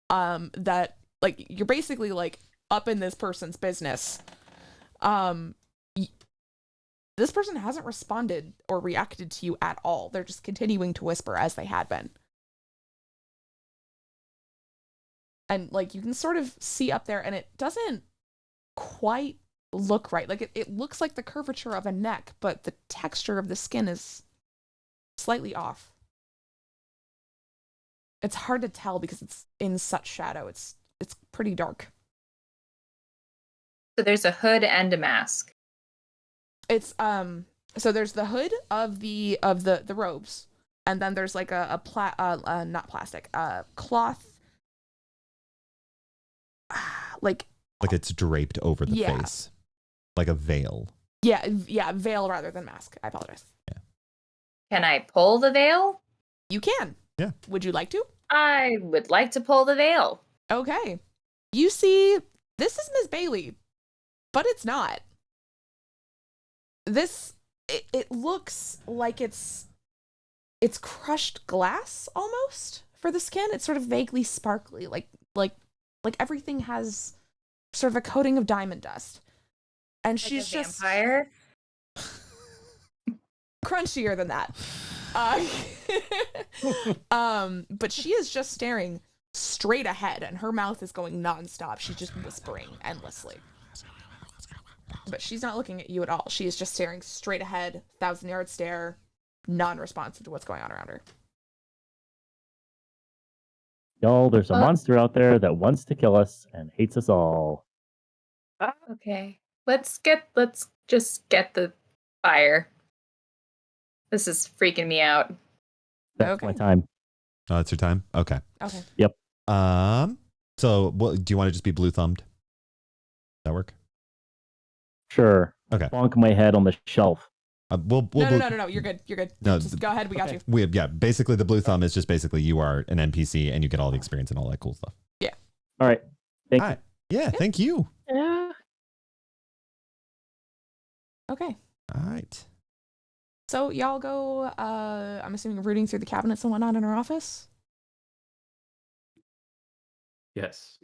that like you're basically like up in this person's business. This person hasn't responded or reacted to you at all. They're just continuing to whisper as they had been. And like you can sort of see up there, and it doesn't quite look right. Like it looks like the curvature of a neck, but the texture of the skin is slightly off. It's hard to tell because it's in such shadow. It's pretty dark. So there's a hood and a mask. It's so there's the hood of the robes, and then there's like not plastic, cloth, like it's draped over the Yeah. face, like a veil. yeah, veil rather than mask. I apologize. Can I pull the veil? You can. Yeah. Would you like to? I would like to pull the veil. Okay. You see, this is Miss Bailey, but it's not. It looks like it's crushed glass almost for the skin. It's sort of vaguely sparkly, like everything has sort of a coating of diamond dust. And Like she's a just vampire. crunchier than that. But she is just staring straight ahead, and her mouth is going nonstop. She's just whispering endlessly. But she's not looking at you at all. She is just staring straight ahead, 1,000-yard stare, non-responsive to what's going on around her. Y'all, there's a monster out there that wants to kill us and hates us all. Okay. Let's just get the fire. This is freaking me out. That's Okay. my time. Oh, that's your time? Okay. Okay. So do you want to just be blue thumbed? Does that work? Sure. Okay. Bonk my head on the shelf. We'll No. You're good. No, Just go ahead. We got okay. you. Basically the blue thumb is just basically you are an NPC and you get all the experience and all that cool stuff. All right. Thank All you. right. Yeah, thank you. Yeah. Okay. All right. So y'all go, I'm assuming rooting through the cabinets and whatnot in her office? Yes.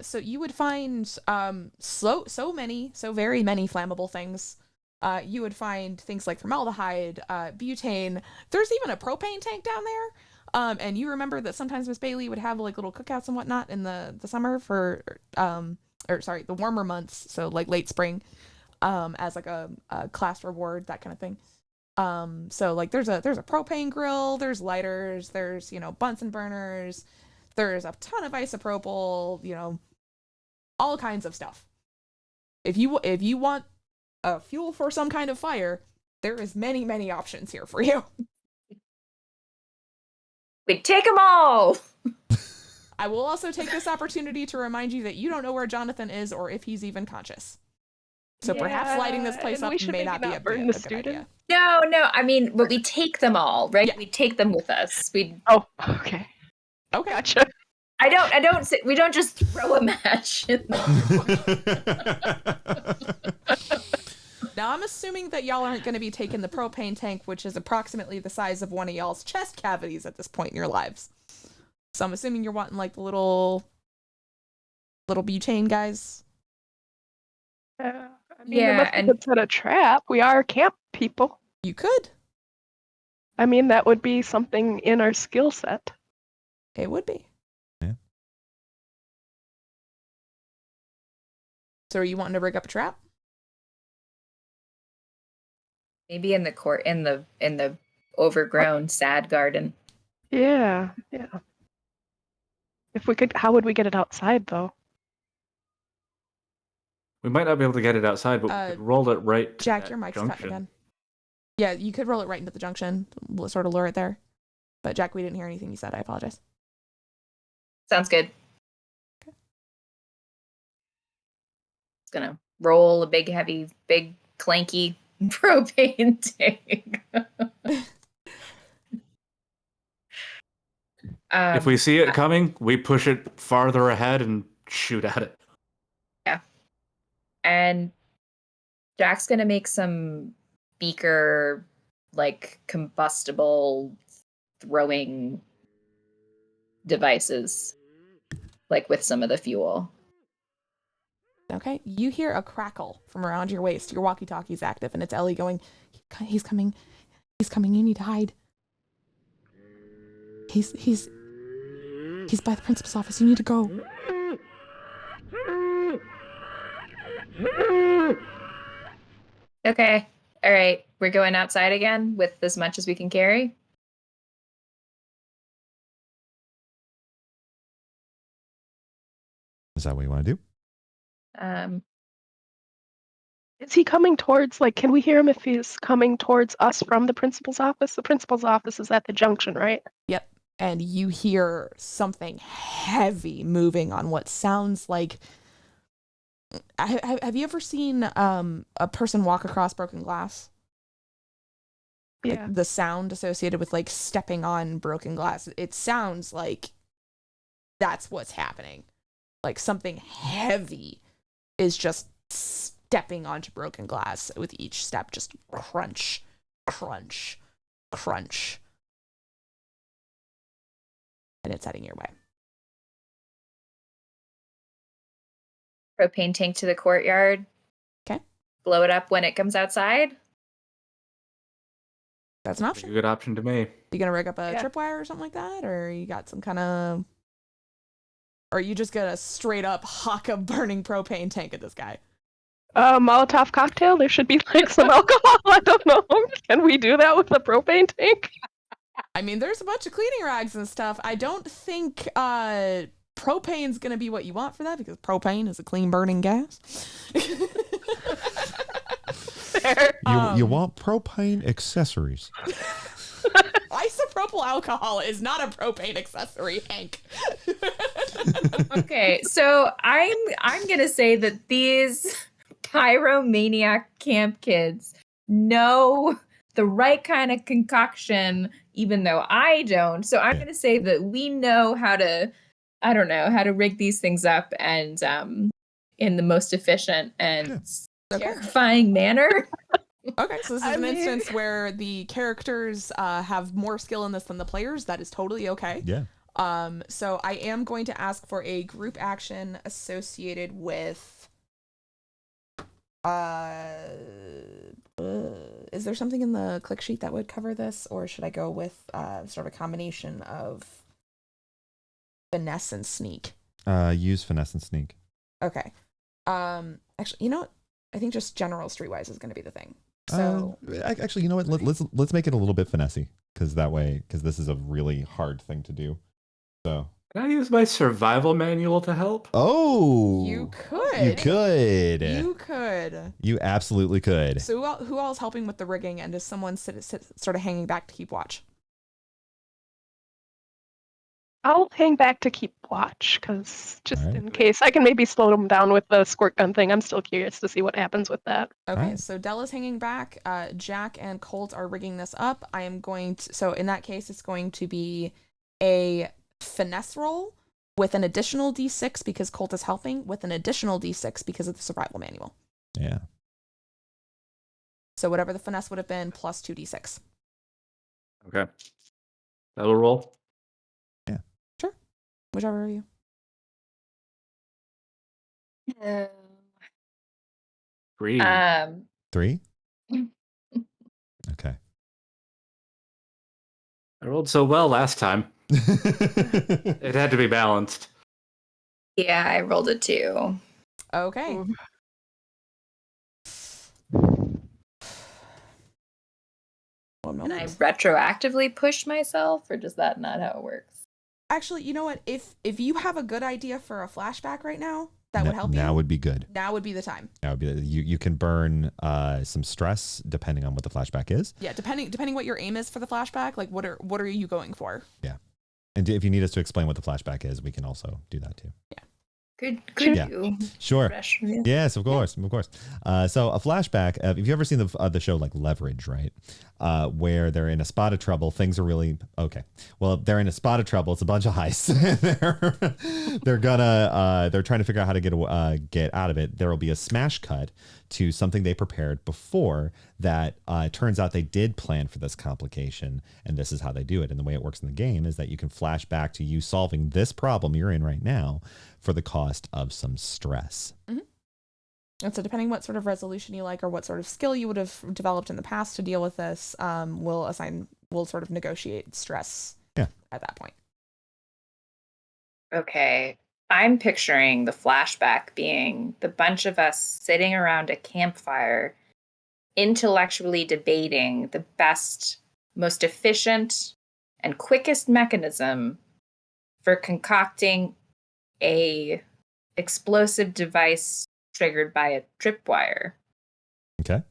So you would find so very many flammable things. You would find things like formaldehyde, butane. There's even a propane tank down there. And you remember that sometimes Miss Bailey would have like little cookouts and whatnot in the summer for the warmer months, so like late spring, as like a class reward, that kind of thing. So like there's a propane grill, there's lighters, there's Bunsen burners. There's a ton of isopropyl, all kinds of stuff. If you want a fuel for some kind of fire, there is many options here for you. We take them all. I will also take this opportunity to remind you that you don't know where Jonathan is or if he's even conscious. So perhaps lighting this place and up we should may maybe not be not a burn good the idea. student. No. I mean, but we take them all, right? Yeah. We take them with us. Oh, okay. Okay. Gotcha. We don't just throw a match in them. Now I'm assuming that y'all aren't going to be taking the propane tank, which is approximately the size of one of y'all's chest cavities at this point in your lives. So I'm assuming you're wanting like the little butane guys. I mean, Yeah, unless we and- could set a trap. We are camp people. You could. I mean, that would be something in our skill set. It would be. Yeah. So are you wanting to rig up a trap? Maybe in the court, in the overgrown sad garden. Yeah. If we could, how would we get it outside, though? We might not be able to get it outside, but we could roll it right to Jack, that your mic's junction. cutting again. Yeah, you could roll it right into the junction, sort of lure it there. But Jack, we didn't hear anything you said. I apologize. Sounds good. Okay. It's gonna roll a big, heavy, big, clanky propane tank. If we see it coming, we push it farther ahead and shoot at it. Yeah. And Jack's gonna make some beaker, like combustible throwing devices, like with some of the fuel. Okay, you hear a crackle from around your waist. Your walkie-talkie's active, and it's Ellie going, "He's coming, he's coming. You need to hide. He's by the principal's office. You need to go." Okay. All right. We're going outside again with as much as we can carry. Is that what you want to do? Is he coming towards, like, can we hear him if he's coming towards us from the principal's office? The principal's office is at the junction, right? Yep. And you hear something heavy moving on what sounds like. Have you ever seen a person walk across broken glass? Yeah. Like the sound associated with like stepping on broken glass. It sounds like that's what's happening. Like something heavy is just stepping onto broken glass with each step, just crunch, crunch, crunch. And it's heading your way. Propane tank to the courtyard. Okay. Blow it up when it comes outside. That's an A option. good option to me. You gonna rig up a Yeah. tripwire or something like that? Or you got some kind of... Or are you just gonna straight up huck a burning propane tank at this guy? Molotov cocktail? There should be, like, some alcohol. I don't know. Can we do that with a propane tank? I mean, there's a bunch of cleaning rags and stuff. I don't think propane's gonna be what you want for that, because propane is a clean burning gas. Fair. You want propane accessories. Isopropyl alcohol is not a propane accessory, Hank. Okay, so I'm gonna say that these pyromaniac camp kids know the right kind of concoction, even though I don't. So I'm gonna say that we know how to, I don't know, how to rig these things up and in the most efficient and terrifying manner. Okay, so this is an instance where the characters have more skill in this than the players. That is totally okay. Yeah. So I am going to ask for a group action associated with is there something in the click sheet that would cover this, or should I go with sort of a combination of finesse and sneak? Use finesse and sneak. Okay. Actually, you know what? I think just general streetwise is going to be the thing. So Actually, you know what? Let's make it a little bit finessey, because this is a really hard thing to do. So Can I use my survival manual to help? oh, you could. You could. You could. You absolutely could. So who all is helping with the rigging, and is someone sort of hanging back to keep watch? I'll hang back to keep watch, because just Alright. in case, I can maybe slow them down with the squirt gun thing. I'm still curious to see what happens with that. Okay, Alright. so Della's hanging back. Jack and Colt are rigging this up. I am going to... So in that case, it's going to be a finesse roll with an additional d6 because Colt is helping, with an additional d6 because of the survival manual. Yeah. So whatever the finesse would have been, plus 2d6. Okay. That'll roll. Whichever of you. Three. 3? Okay. I rolled so well last time. It had to be balanced. Yeah, I rolled a 2. Okay. Ooh. One Can I moment. retroactively push myself, or does that not how it works? Actually, you know what? If you have a good idea for a flashback right now, that would help you. Now would be good. Now would be the time. Now would be you can burn some stress depending on what the flashback is. Yeah, depending what your aim is for the flashback, like what are you going for? Yeah. And if you need us to explain what the flashback is, we can also do that too. Yeah. Could Yeah. you? Sure. Fresh from you? Yes, of course, of course. So a flashback. Have you ever seen the show like Leverage, right? Where they're in a spot of trouble. Things are really okay. Well, they're in a spot of trouble. It's a bunch of heists. they're trying to figure out how to get out of it. There will be a smash cut to something they prepared before that. Turns out they did plan for this complication, and this is how they do it. And the way it works in the game is that you can flash back to you solving this problem you're in right now for the cost of some stress. Mm-hmm. And so depending what sort of resolution you like or what sort of skill you would have developed in the past to deal with this, we'll sort of negotiate stress at that point. Okay. I'm picturing the flashback being the bunch of us sitting around a campfire, intellectually debating the best, most efficient, and quickest mechanism for concocting a explosive device triggered by a tripwire. Okay.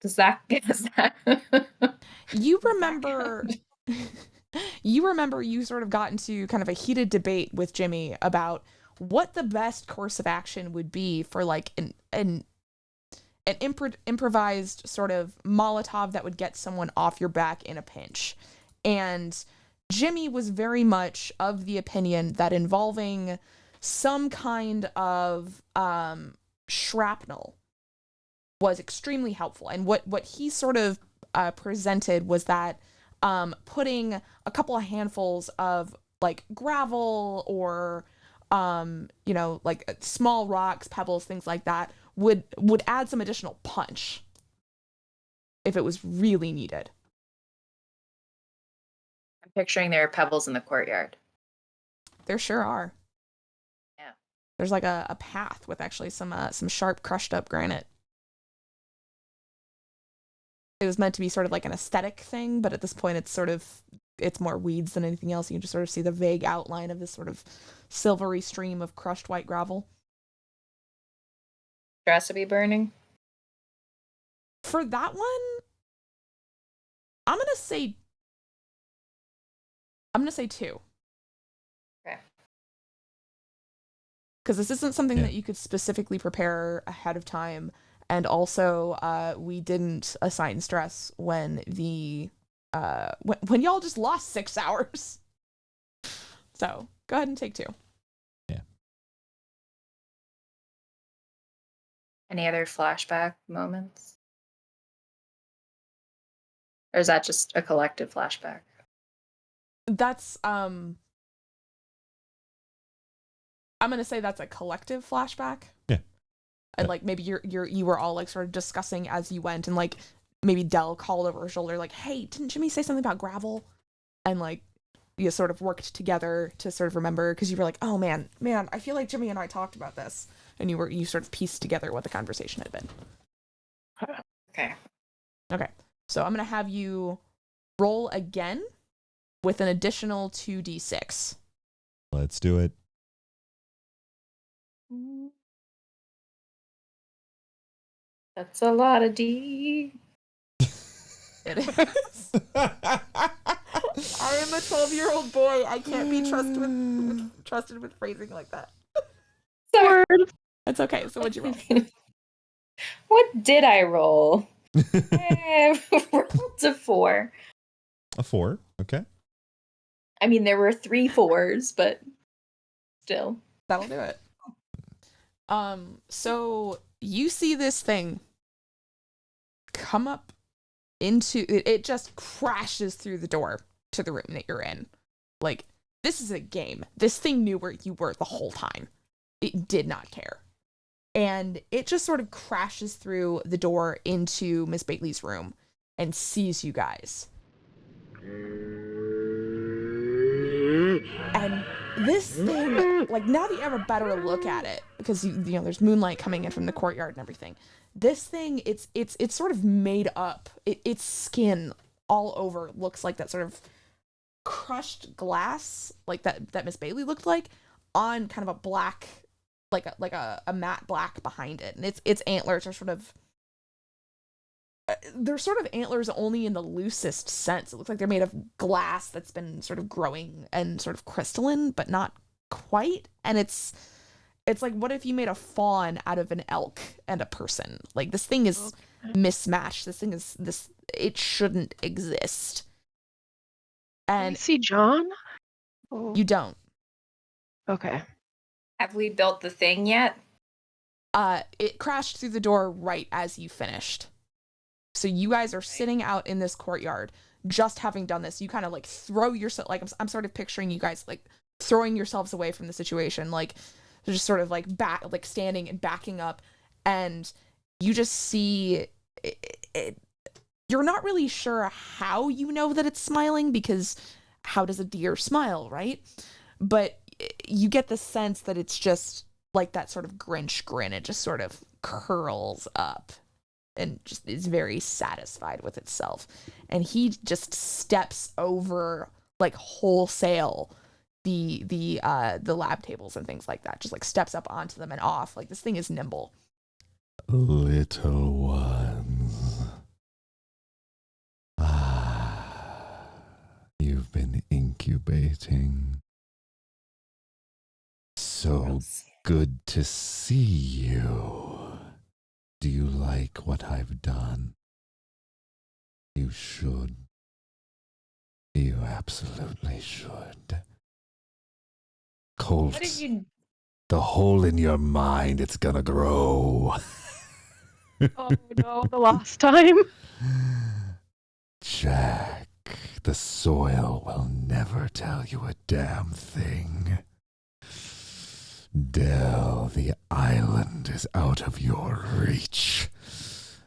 Does that guess that? You remember you sort of got into kind of a heated debate with Jimmy about what the best course of action would be for like an improvised sort of Molotov that would get someone off your back in a pinch. And Jimmy was very much of the opinion that involving some kind of shrapnel was extremely helpful. And what he sort of presented was that putting a couple of handfuls of like gravel or like small rocks, pebbles, things like that would add some additional punch if it was really needed. I'm picturing there are pebbles in the courtyard. There sure are. Yeah. There's like a path with actually some sharp crushed up granite. It was meant to be sort of like an aesthetic thing, but at this point it's more weeds than anything else. You can just sort of see the vague outline of this sort of silvery stream of crushed white gravel. Grass to be burning? For that one, I'm gonna say 2. Okay. Because this isn't something that you could specifically prepare ahead of time. And also, we didn't assign stress when when y'all just lost 6 hours. So go ahead and take 2. Yeah. Any other flashback moments? Or is that just a collective flashback? That's I'm gonna say that's a collective flashback. Yeah. And like maybe you were all like sort of discussing as you went, and like maybe Dell called over her shoulder like, "Hey, didn't Jimmy say something about gravel?" And like you sort of worked together to sort of remember, because you were like, "Oh man, I feel like Jimmy and I talked about this," and you sort of pieced together what the conversation had been. Okay. So I'm gonna have you roll again with an additional 2d6. Let's do it. That's a lot of D. It is. I am a 12-year-old boy. I can't be trusted with phrasing like that. Sorry. That's okay. So what'd you roll? What did I roll? I rolled a 4. A 4. Okay. I mean, there were 3 4s, but still. That'll do it. So you see this thing come up into it, just crashes through the door to the room that you're in. Like, this is a game. This thing knew where you were the whole time. It did not care. And it just sort of crashes through the door into Miss Bailey's room and sees you guys. And this thing, like, now that you have a better look at it, because you know there's moonlight coming in from the courtyard and everything, this thing, it's sort of made up. Its skin all over looks like that sort of crushed glass, like that Miss Bailey looked like, on kind of a black, like a matte black behind it. And its antlers are sort of, they're sort of antlers only in the loosest sense. It looks like they're made of glass that's been sort of growing and sort of crystalline, but not quite. And it's it's like, what if you made a fawn out of an elk and a person? Like, this thing is mismatched. This thing is it shouldn't exist. Can we And see John? Oh, you don't. okay. Have we built the thing yet? It crashed through the door right as you finished. So you guys are sitting out in this courtyard, just having done this. You kind of like throw yourself, like I'm sort of picturing you guys like throwing yourselves away from the situation, like just sort of like standing and backing up, and you just see it. You're not really sure how you know that it's smiling, because how does a deer smile, right? But you get the sense that it's just like that sort of Grinch grin. It just sort of curls up and just is very satisfied with itself. And he just steps over like wholesale the lab tables and things like that. Just like steps up onto them and off. Like, this thing is nimble. Little ones. You've been incubating. So good to see you. Do you like what I've done? You should. You absolutely should. Colt, What did you? the hole in your mind, it's gonna grow. Oh no, the last time. Jack, the soil will never tell you a damn thing. Dell, the island is out of your reach.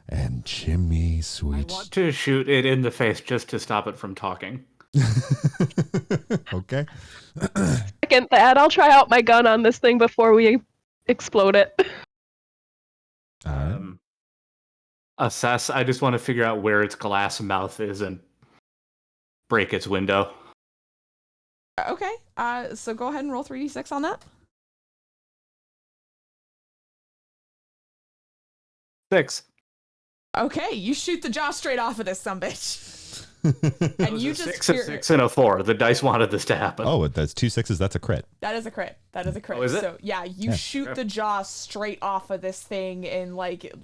And Jimmy, sweet... I want to shoot it in the face just to stop it from talking. Okay. Second that, I'll try out my gun on this thing before we explode it. Assess. I just want to figure out where its glass mouth is and break its window. Okay. So go ahead and roll 3d6 on that. 6. Okay, you shoot the jaw straight off of this sumbitch. And you just 6, hear... a 6, and a 4. The dice wanted this to happen. Oh, that's 2 6s. That's a crit. That is a crit. Oh, is it? So yeah, you shoot the jaw straight off of this thing in like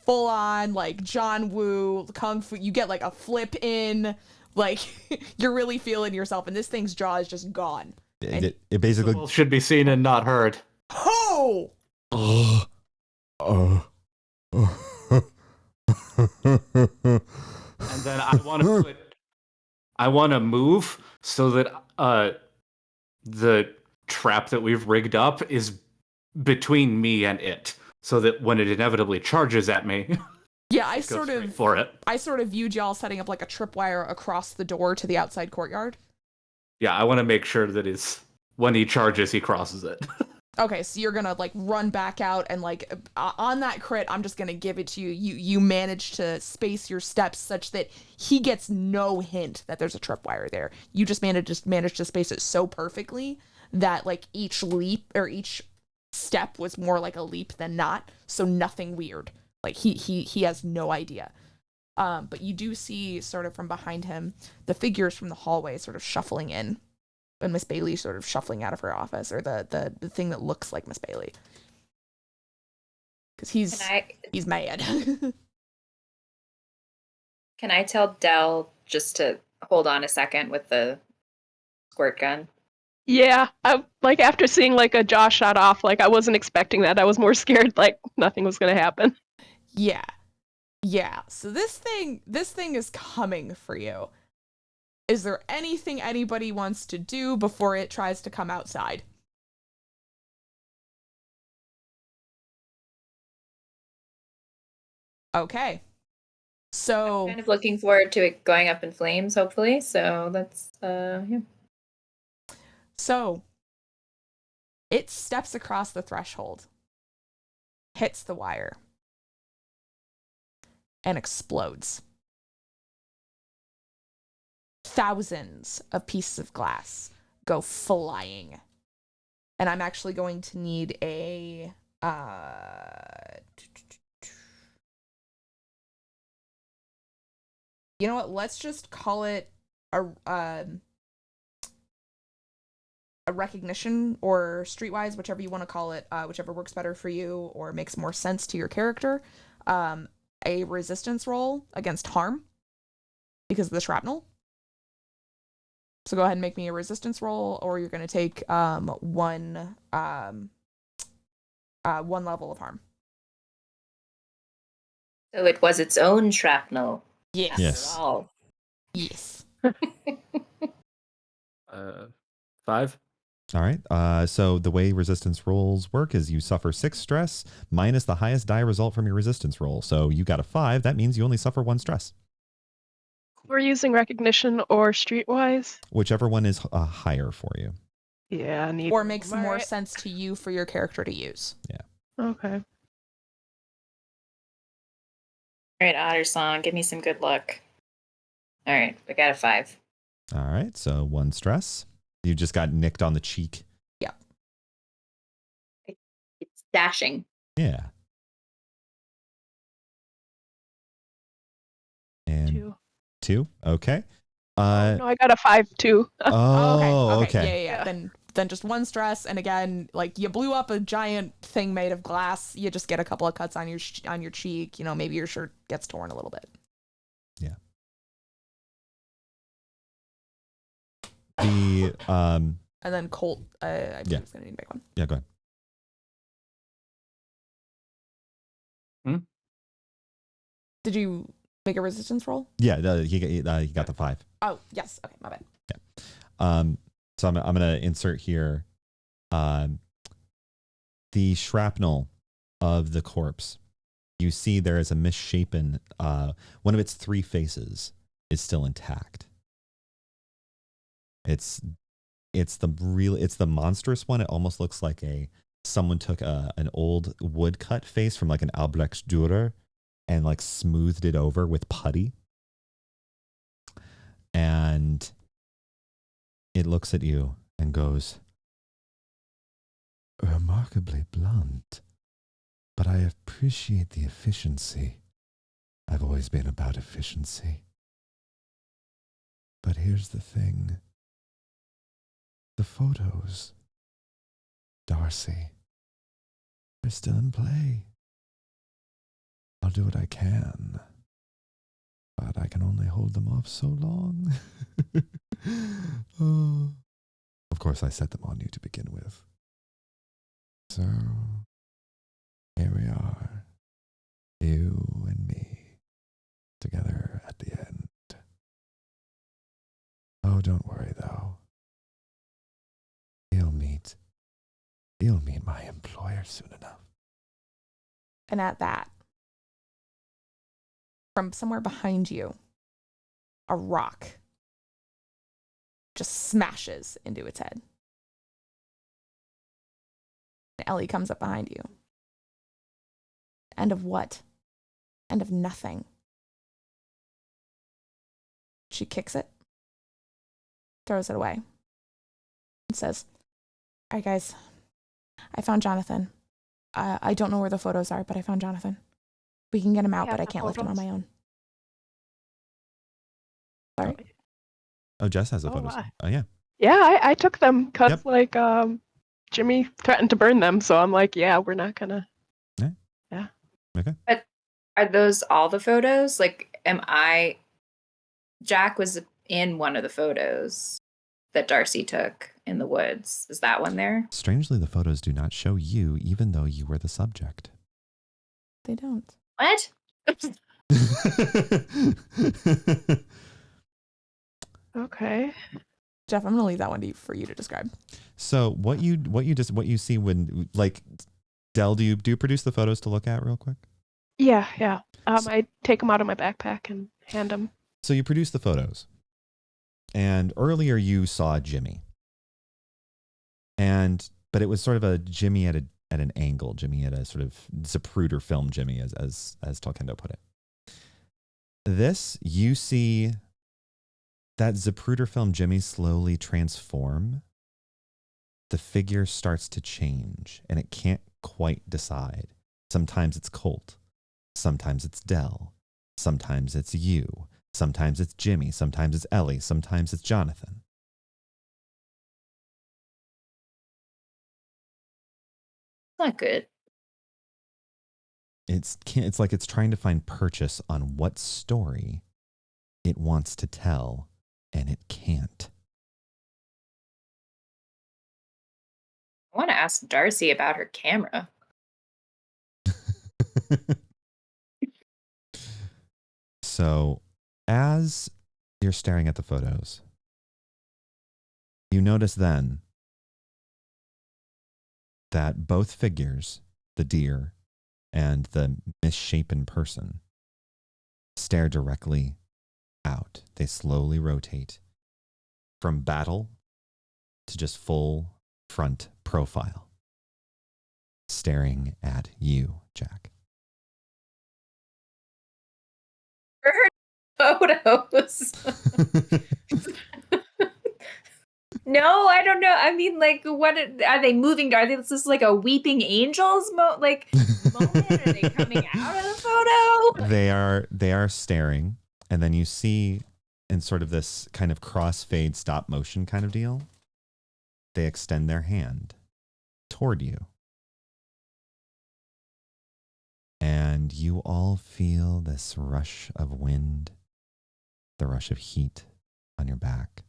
full on like John Woo kung fu. You get like a flip in, like you're really feeling yourself, and this thing's jaw is just gone. It basically Well, should be seen and not heard. Oh! And then I want to move so that the trap that we've rigged up is between me and it, so that when it inevitably charges at me, Yeah, I sort of viewed y'all setting up like a tripwire across the door to the outside courtyard. Yeah, I want to make sure that when he charges, he crosses it. Okay, so you're gonna like run back out and like on that crit, I'm just gonna give it to you. You manage to space your steps such that he gets no hint that there's a tripwire there. You just manage to space it so perfectly that like each leap or each step was more like a leap than not. So nothing weird. Like he has no idea. But you do see sort of from behind him the figures from the hallway sort of shuffling in. And Miss Bailey sort of shuffling out of her office, or the thing that looks like Miss Bailey, because he's mad. Can I tell Dell just to hold on a second with the squirt gun? Yeah, I like after seeing like a jaw shot off, like I wasn't expecting that. I was more scared like nothing was gonna happen. Yeah. So this thing is coming for you. Is there anything anybody wants to do before it tries to come outside? Okay. So I'm kind of looking forward to it going up in flames, hopefully. So that's yeah. So it steps across the threshold, hits the wire, and explodes. Thousands of pieces of glass go flying. And I'm actually going to need a you know what? Let's just call it a a recognition or streetwise, whichever you want to call it, whichever works better for you or makes more sense to your character, a resistance roll against harm because of the shrapnel. So go ahead and make me a resistance roll, or you're going to take one level of harm. So it was its own shrapnel. Yes. Yes. After all. Yes. 5. All right. So the way resistance rolls work is you suffer 6 stress minus the highest die result from your resistance roll. So you got a 5. That means you only suffer 1 stress. We're using recognition or streetwise. Whichever one is higher for you. Yeah, neither. Or makes more Alright. sense to you for your character to use. Okay. All right, Otter Song, give me some good luck. All right, we got a 5. All right. So 1 stress. You just got nicked on the cheek. It's dashing. Yeah. And 2. 2. Okay. No, I got a 5 too. Oh, okay. Yeah. Then just 1 stress, and again, like you blew up a giant thing made of glass. You just get a couple of cuts on your cheek. You know, maybe your shirt gets torn a little bit. Yeah. The And then Colt, I believe is gonna need to make one. yeah, go ahead. Did you make a resistance roll? Yeah, he got the 5. Oh yes. Okay, my bad. So I'm gonna insert here the shrapnel of the corpse. You see there is a misshapen one of its 3 faces is still intact. It's the monstrous one. It almost looks like someone took an old woodcut face from like an Albrecht Dürer and like smoothed it over with putty. And it looks at you and goes, remarkably blunt, but I appreciate the efficiency. I've always been about efficiency. But here's the thing. The photos, Darcy, they're still in play. I'll do what I can, but I can only hold them off so long. Oh. Of course, I set them on you to begin with. So, here we are, you and me, together at the end. Oh, don't worry, though. You'll meet my employer soon enough. And at that, from somewhere behind you, a rock just smashes into its head. And Ellie comes up behind you. End of what? End of nothing. She kicks it, throws it away, and says, all right, guys, I found Jonathan. I don't know where the photos are, but I found Jonathan. We can get him out, Yeah, but I the can't lift him on photos. my own. Sorry. Oh, Jess has the Oh, photos. wow. Oh, yeah. Yeah, I took them because Yep. Jimmy threatened to burn them, so I'm like, yeah, we're not gonna. Okay. But are those all the photos? Like, Jack was in one of the photos that Darcy took in the woods. Is that one there? Strangely, the photos do not show you, even though you were the subject. They don't. What? Okay. Jeff, I'm gonna leave that one for you to describe. So what you see when, like, Del, do you produce the photos to look at real quick? Yeah. I take them out of my backpack and hand them. So you produce the photos, and earlier you saw Jimmy, but it was sort of a Jimmy at an angle, Jimmy at a sort of Zapruder film Jimmy, as Tolkien put it. This, you see that Zapruder film Jimmy slowly transform. The figure starts to change, and it can't quite decide. Sometimes it's Colt, sometimes it's Del, sometimes it's you, sometimes it's Jimmy, sometimes it's Ellie, sometimes it's Jonathan. Not good. It's like it's trying to find purchase on what story it wants to tell, and it can't. I want to ask Darcy about her camera. So, as you're staring at the photos, you notice then that both figures, the deer and the misshapen person, stare directly out. They slowly rotate from battle to just full front profile, staring at you, Jack. For her photos. No, I don't know. I mean, like, what are they moving? Are they just like a weeping angels moment? Are they coming out of the photo? They are staring, and then you see in sort of this kind of crossfade stop motion kind of deal, they extend their hand toward you. And you all feel this rush of wind, the rush of heat on your back.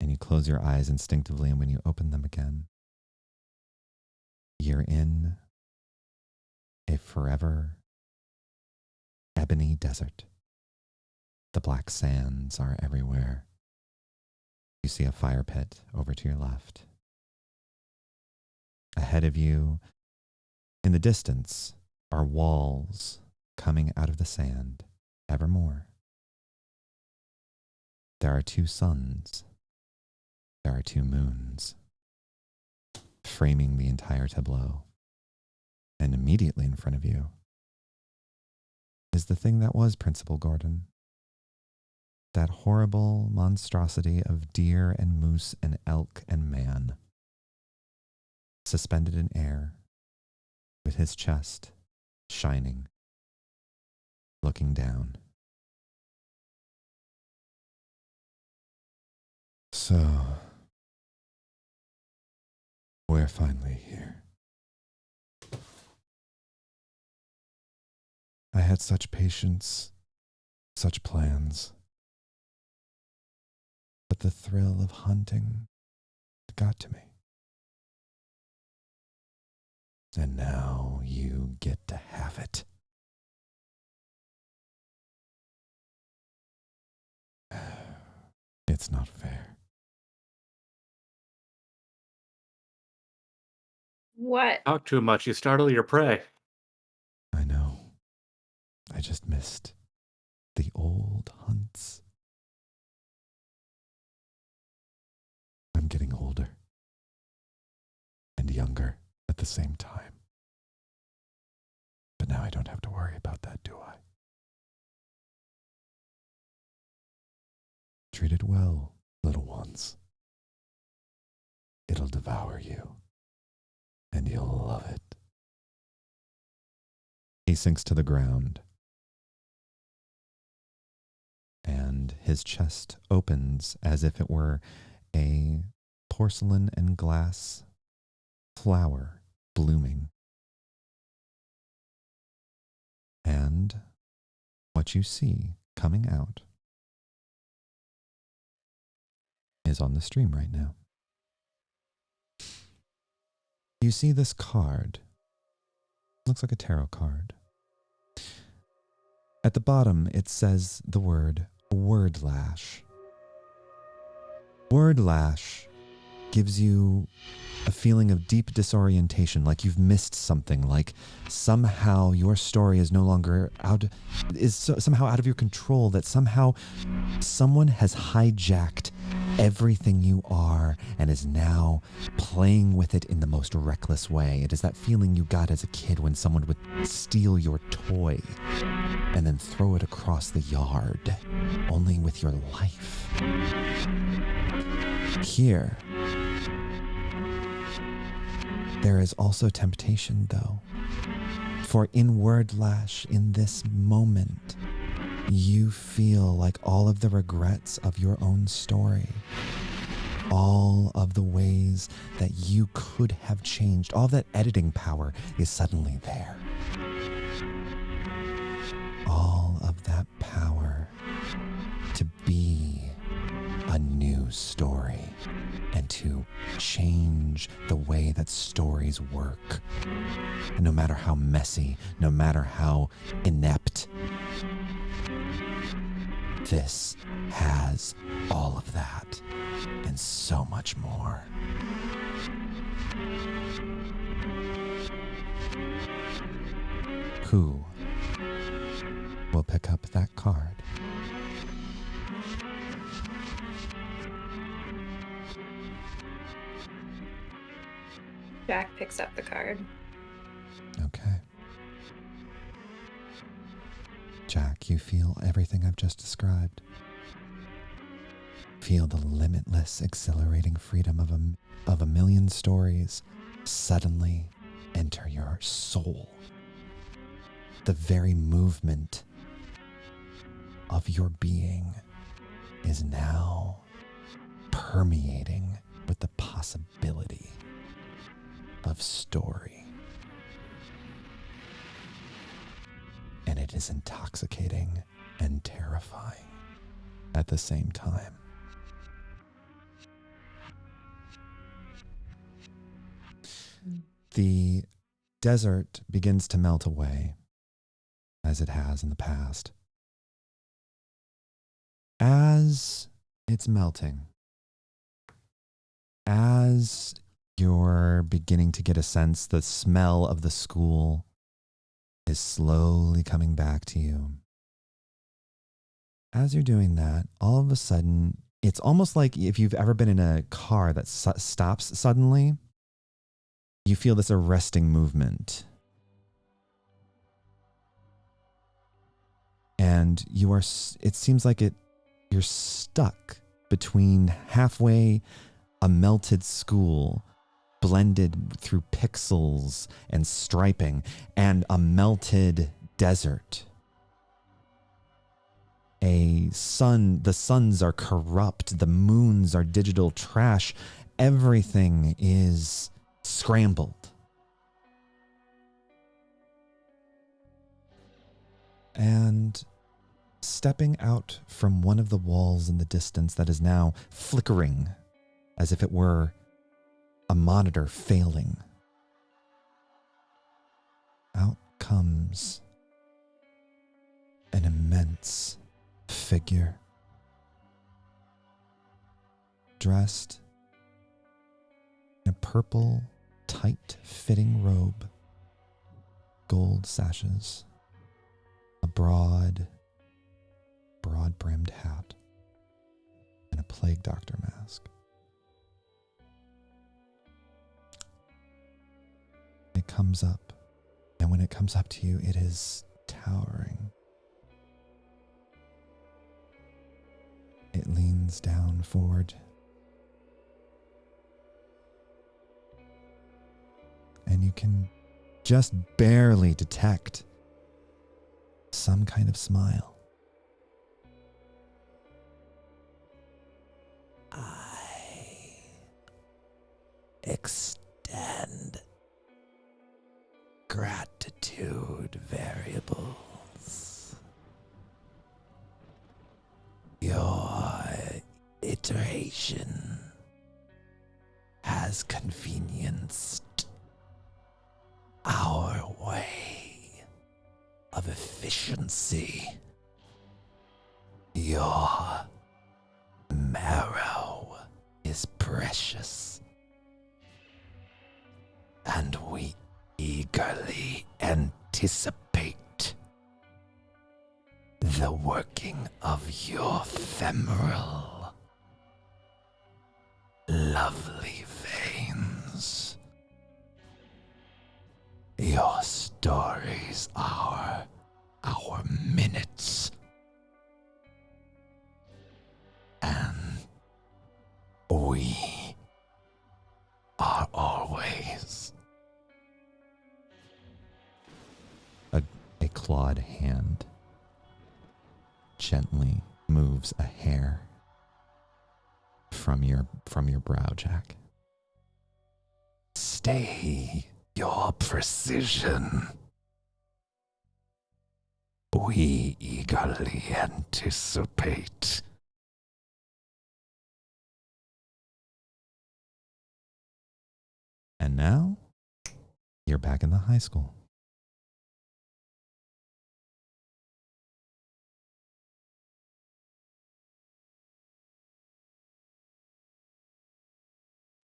And you close your eyes instinctively, and when you open them again, you're in a forever ebony desert. The black sands are everywhere. You see a fire pit over to your left. Ahead of you, in the distance, are walls coming out of the sand, evermore. There are 2 suns. There are 2 moons, framing the entire tableau. And immediately in front of you is the thing that was Principal Gordon. That horrible monstrosity of deer and moose and elk and man, suspended in air, with his chest shining, looking down. So, we're finally here. I had such patience, such plans. But the thrill of hunting got to me. And now you get to have it. It's not fair. What? Talk too much, you startle your prey. I know. I just missed the old hunts. I'm getting older and younger at the same time. But now I don't have to worry about that, do I? Treat it well, little ones. It'll devour you, and you'll love it. He sinks to the ground, and his chest opens as if it were a porcelain and glass flower blooming. And what you see coming out is on the stream right now. You see this card. Looks like a tarot card. At the bottom, it says the word Wordlash. Wordlash gives you a feeling of deep disorientation, like you've missed something, like somehow your story is no longer somehow out of your control, that somehow someone has hijacked everything you are and is now playing with it in the most reckless way. It is that feeling you got as a kid when someone would steal your toy and then throw it across the yard, only with your life. Here, there is also temptation, though. For in Wordlash, in this moment, you feel like all of the regrets of your own story all of the ways that you could have changed. All that editing power is suddenly there. All of that power to be a new story and to change the way that stories work. And no matter how messy, no matter how inept, this has all of that and so much more. Who will pick up that card? Jack picks up the card. Okay. Jack, you feel everything I've just described. Feel the limitless, exhilarating freedom of a million stories suddenly enter your soul. The very movement of your being is now permeating with the possibility of story. And it is intoxicating and terrifying at the same time. The desert begins to melt away, as it has in the past. As it's melting, as you're beginning to get a sense the smell of the school is slowly coming back to you. As you're doing that, all of a sudden, it's almost like if you've ever been in a car that stops suddenly, you feel this arresting movement. And it seems like you're stuck between halfway a melted school blended through pixels and striping and a melted desert. The suns are corrupt, the moons are digital trash, everything is scrambled. And stepping out from one of the walls in the distance that is now flickering as if it were a monitor failing, out comes an immense figure, dressed in a purple, tight-fitting robe, gold sashes, a broad-brimmed hat, and a plague doctor mask. It comes up, and when it comes up to you, it is towering. It leans down forward, and you can just barely detect some kind of smile. I extend gratitude variables. Your iteration has convenienced our way of efficiency. Your marrow is precious, and we eagerly anticipate the working of your femoral, lovely veins. Your stories are our minutes, and we are always. A clawed hand gently moves a hair from your brow, Jack. Stay your precision. We eagerly anticipate. And now, you're back in the high school.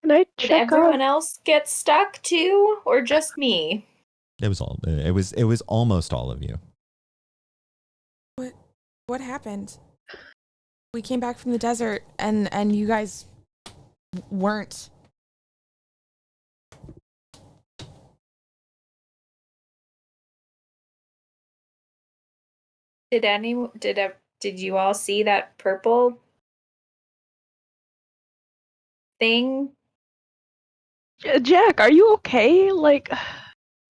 Can I Did check everyone out? else get stuck too, or just me? It was almost all of you. What happened? We came back from the desert and you guys weren't. Did you all see that purple thing? Jack, are you okay? Like,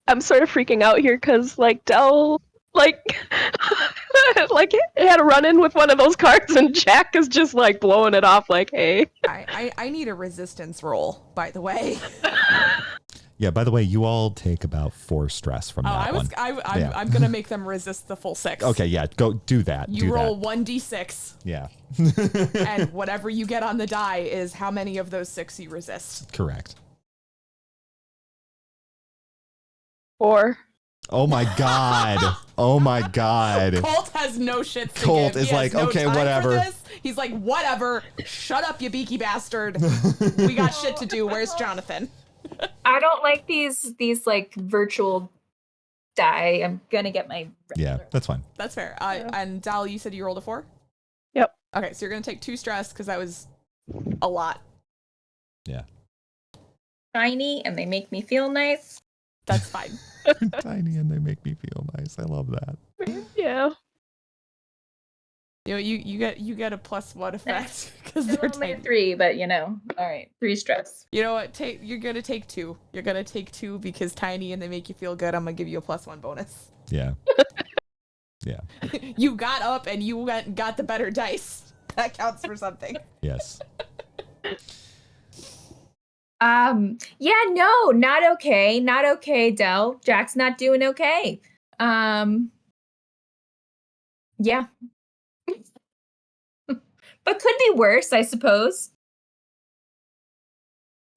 I'm sort of freaking out here because, like, Dell, like, like, had a run-in with one of those cars, and Jack is just, like, blowing it off, like, hey. I need a resistance roll, by the way. Yeah, by the way, you all take about 4 stress from that one. I'm gonna make them resist the full 6. Okay, yeah, go do that. You roll 1d6. Yeah. And whatever you get on the die is how many of those 6 you resist. Correct. 4. Oh my god. Oh my god. Colt has no shit to Colt give. is He like, has no okay, time for whatever. this. He's like, whatever. Shut up, you beaky bastard. We got shit to do. Where's Jonathan? I don't like these like virtual die. I'm gonna get my Yeah, that's fine. That's fair. And Dal, you said you rolled a 4? Yep. Okay, so you're gonna take 2 stress because that was a lot. Yeah. shiny and they make me feel nice. That's fine. Tiny and they make me feel nice. I love that. Yeah. You know, you get a +1 effect because they're Only tiny. 3, but all right, 3 stress. You know what? You're gonna take 2. You're gonna take 2 because tiny and they make you feel good. I'm gonna give you a +1 bonus. Yeah. Yeah. You got up and you went and got the better dice. That counts for something. Yes. Yeah, no, not okay. Not okay, Del. Jack's not doing okay. Yeah. But could be worse, I suppose.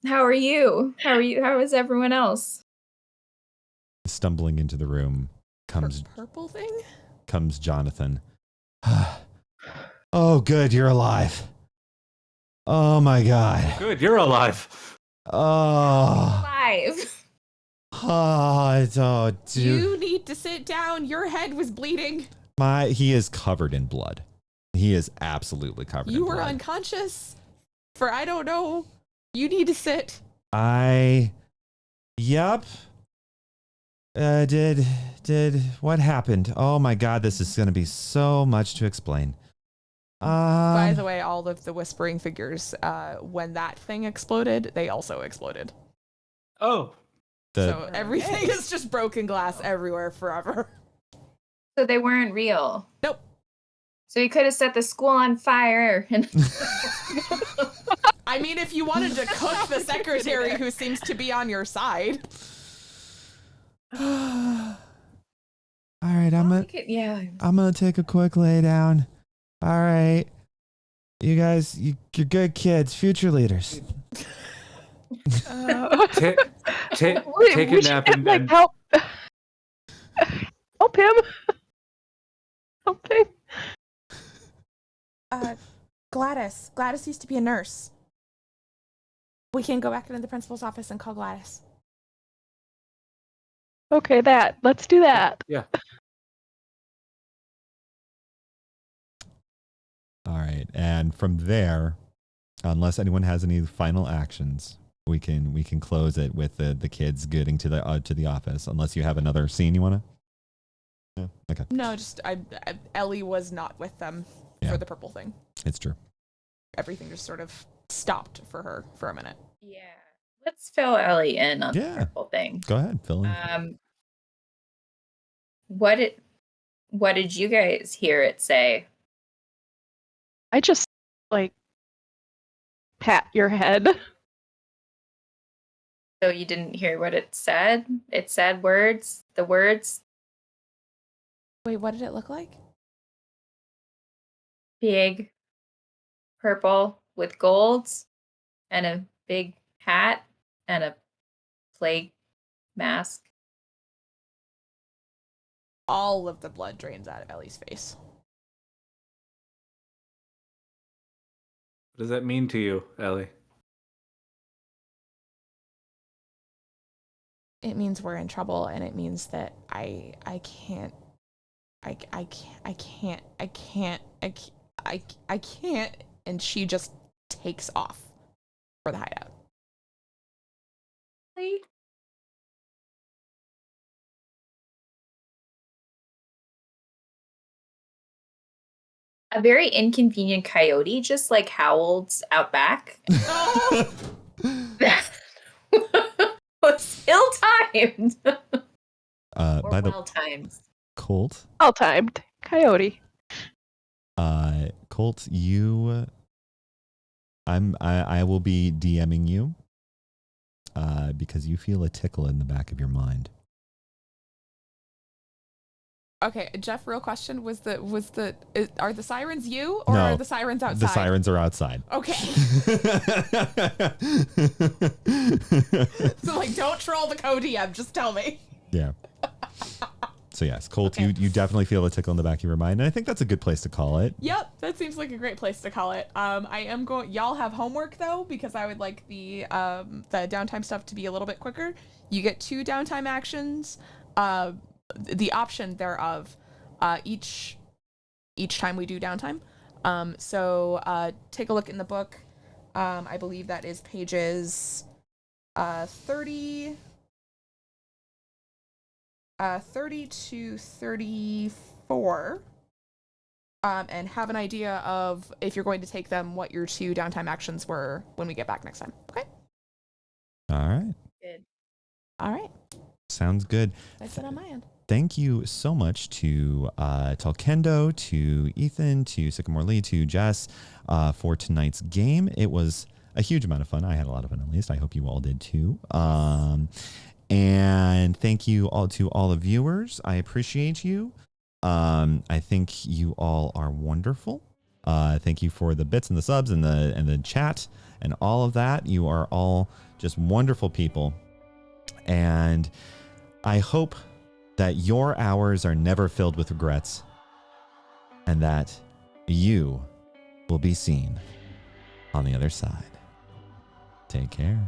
How are you? How is everyone else? Stumbling into the room comes Purple thing? comes Jonathan. Oh, good, you're alive. Oh my god. Good, you're alive. Oh. 5. Oh, dude. You need to sit down. Your head was bleeding. He is covered in blood. He is absolutely covered in You blood. were unconscious for I don't know. You need to sit. Yep. Did what happened? Oh my god, this is going to be so much to explain. By the way, all of the whispering figures, when that thing exploded, they also exploded. Oh. So everything is just broken glass everywhere forever. So they weren't real. Nope. So you could have set the school on fire. And I mean, if you wanted to cook the secretary who seems to be on your side. All right, I'm yeah. gonna take a quick lay down. All right, you guys, you're good kids, future leaders. Take a We nap should, and like, help him. Help him. Gladys. Gladys used to be a nurse. We can go back into the principal's office and call Gladys. Okay, let's do that. Yeah. All right, and from there, unless anyone has any final actions, we can close it with the kids getting to the office. Unless you have another scene you wanna. Yeah. Okay. No, just Ellie was not with them for the purple thing. It's true. Everything just sort of stopped for her for a minute. Yeah. Let's fill Ellie in on the Yeah. purple thing. Go ahead, fill in. What did you guys hear it say? I just, like, pat your head. So you didn't hear what it said? It said words. The words Wait, what did it look like? big, purple with golds, and a big hat and a plague mask. All of the blood drains out of Ellie's face. What does that mean to you, Ellie? It means we're in trouble, and it means that I can't. And she just takes off for the hideout. Really? A very inconvenient coyote just like howled out back. That was ill-timed. Or By the well-timed. Colt. All timed. Coyote. Colt, I will be DMing you because you feel a tickle in the back of your mind. Okay, Jeff, real question, are the sirens you, or No, are the sirens outside? The sirens are outside. Okay. So like, don't troll the co-DM, just tell me. Yeah. So yes, Colt, Okay. you definitely feel a tickle in the back of your mind, and I think that's a good place to call it. Yep, that seems like a great place to call it. I am going. Y'all have homework though, because I would like the downtime stuff to be a little bit quicker. You get 2 downtime actions. The option thereof, each time we do downtime. So take a look in the book. I believe that is pages 30 to 34. And have an idea of, if you're going to take them, what your 2 downtime actions were when we get back next time. Okay? All right. Good. All right. Sounds good. That's it on my end. Thank you so much to Talkendo, to Ethan, to Sycamore Lee, to Jess for tonight's game. It was a huge amount of fun. I had a lot of fun, at least. I hope you all did too. And thank you all to all the viewers. I appreciate you. I think you all are wonderful. Thank you for the bits and the subs and the chat and all of that. You are all just wonderful people. And I hope that your hours are never filled with regrets and that you will be seen on the other side. Take care.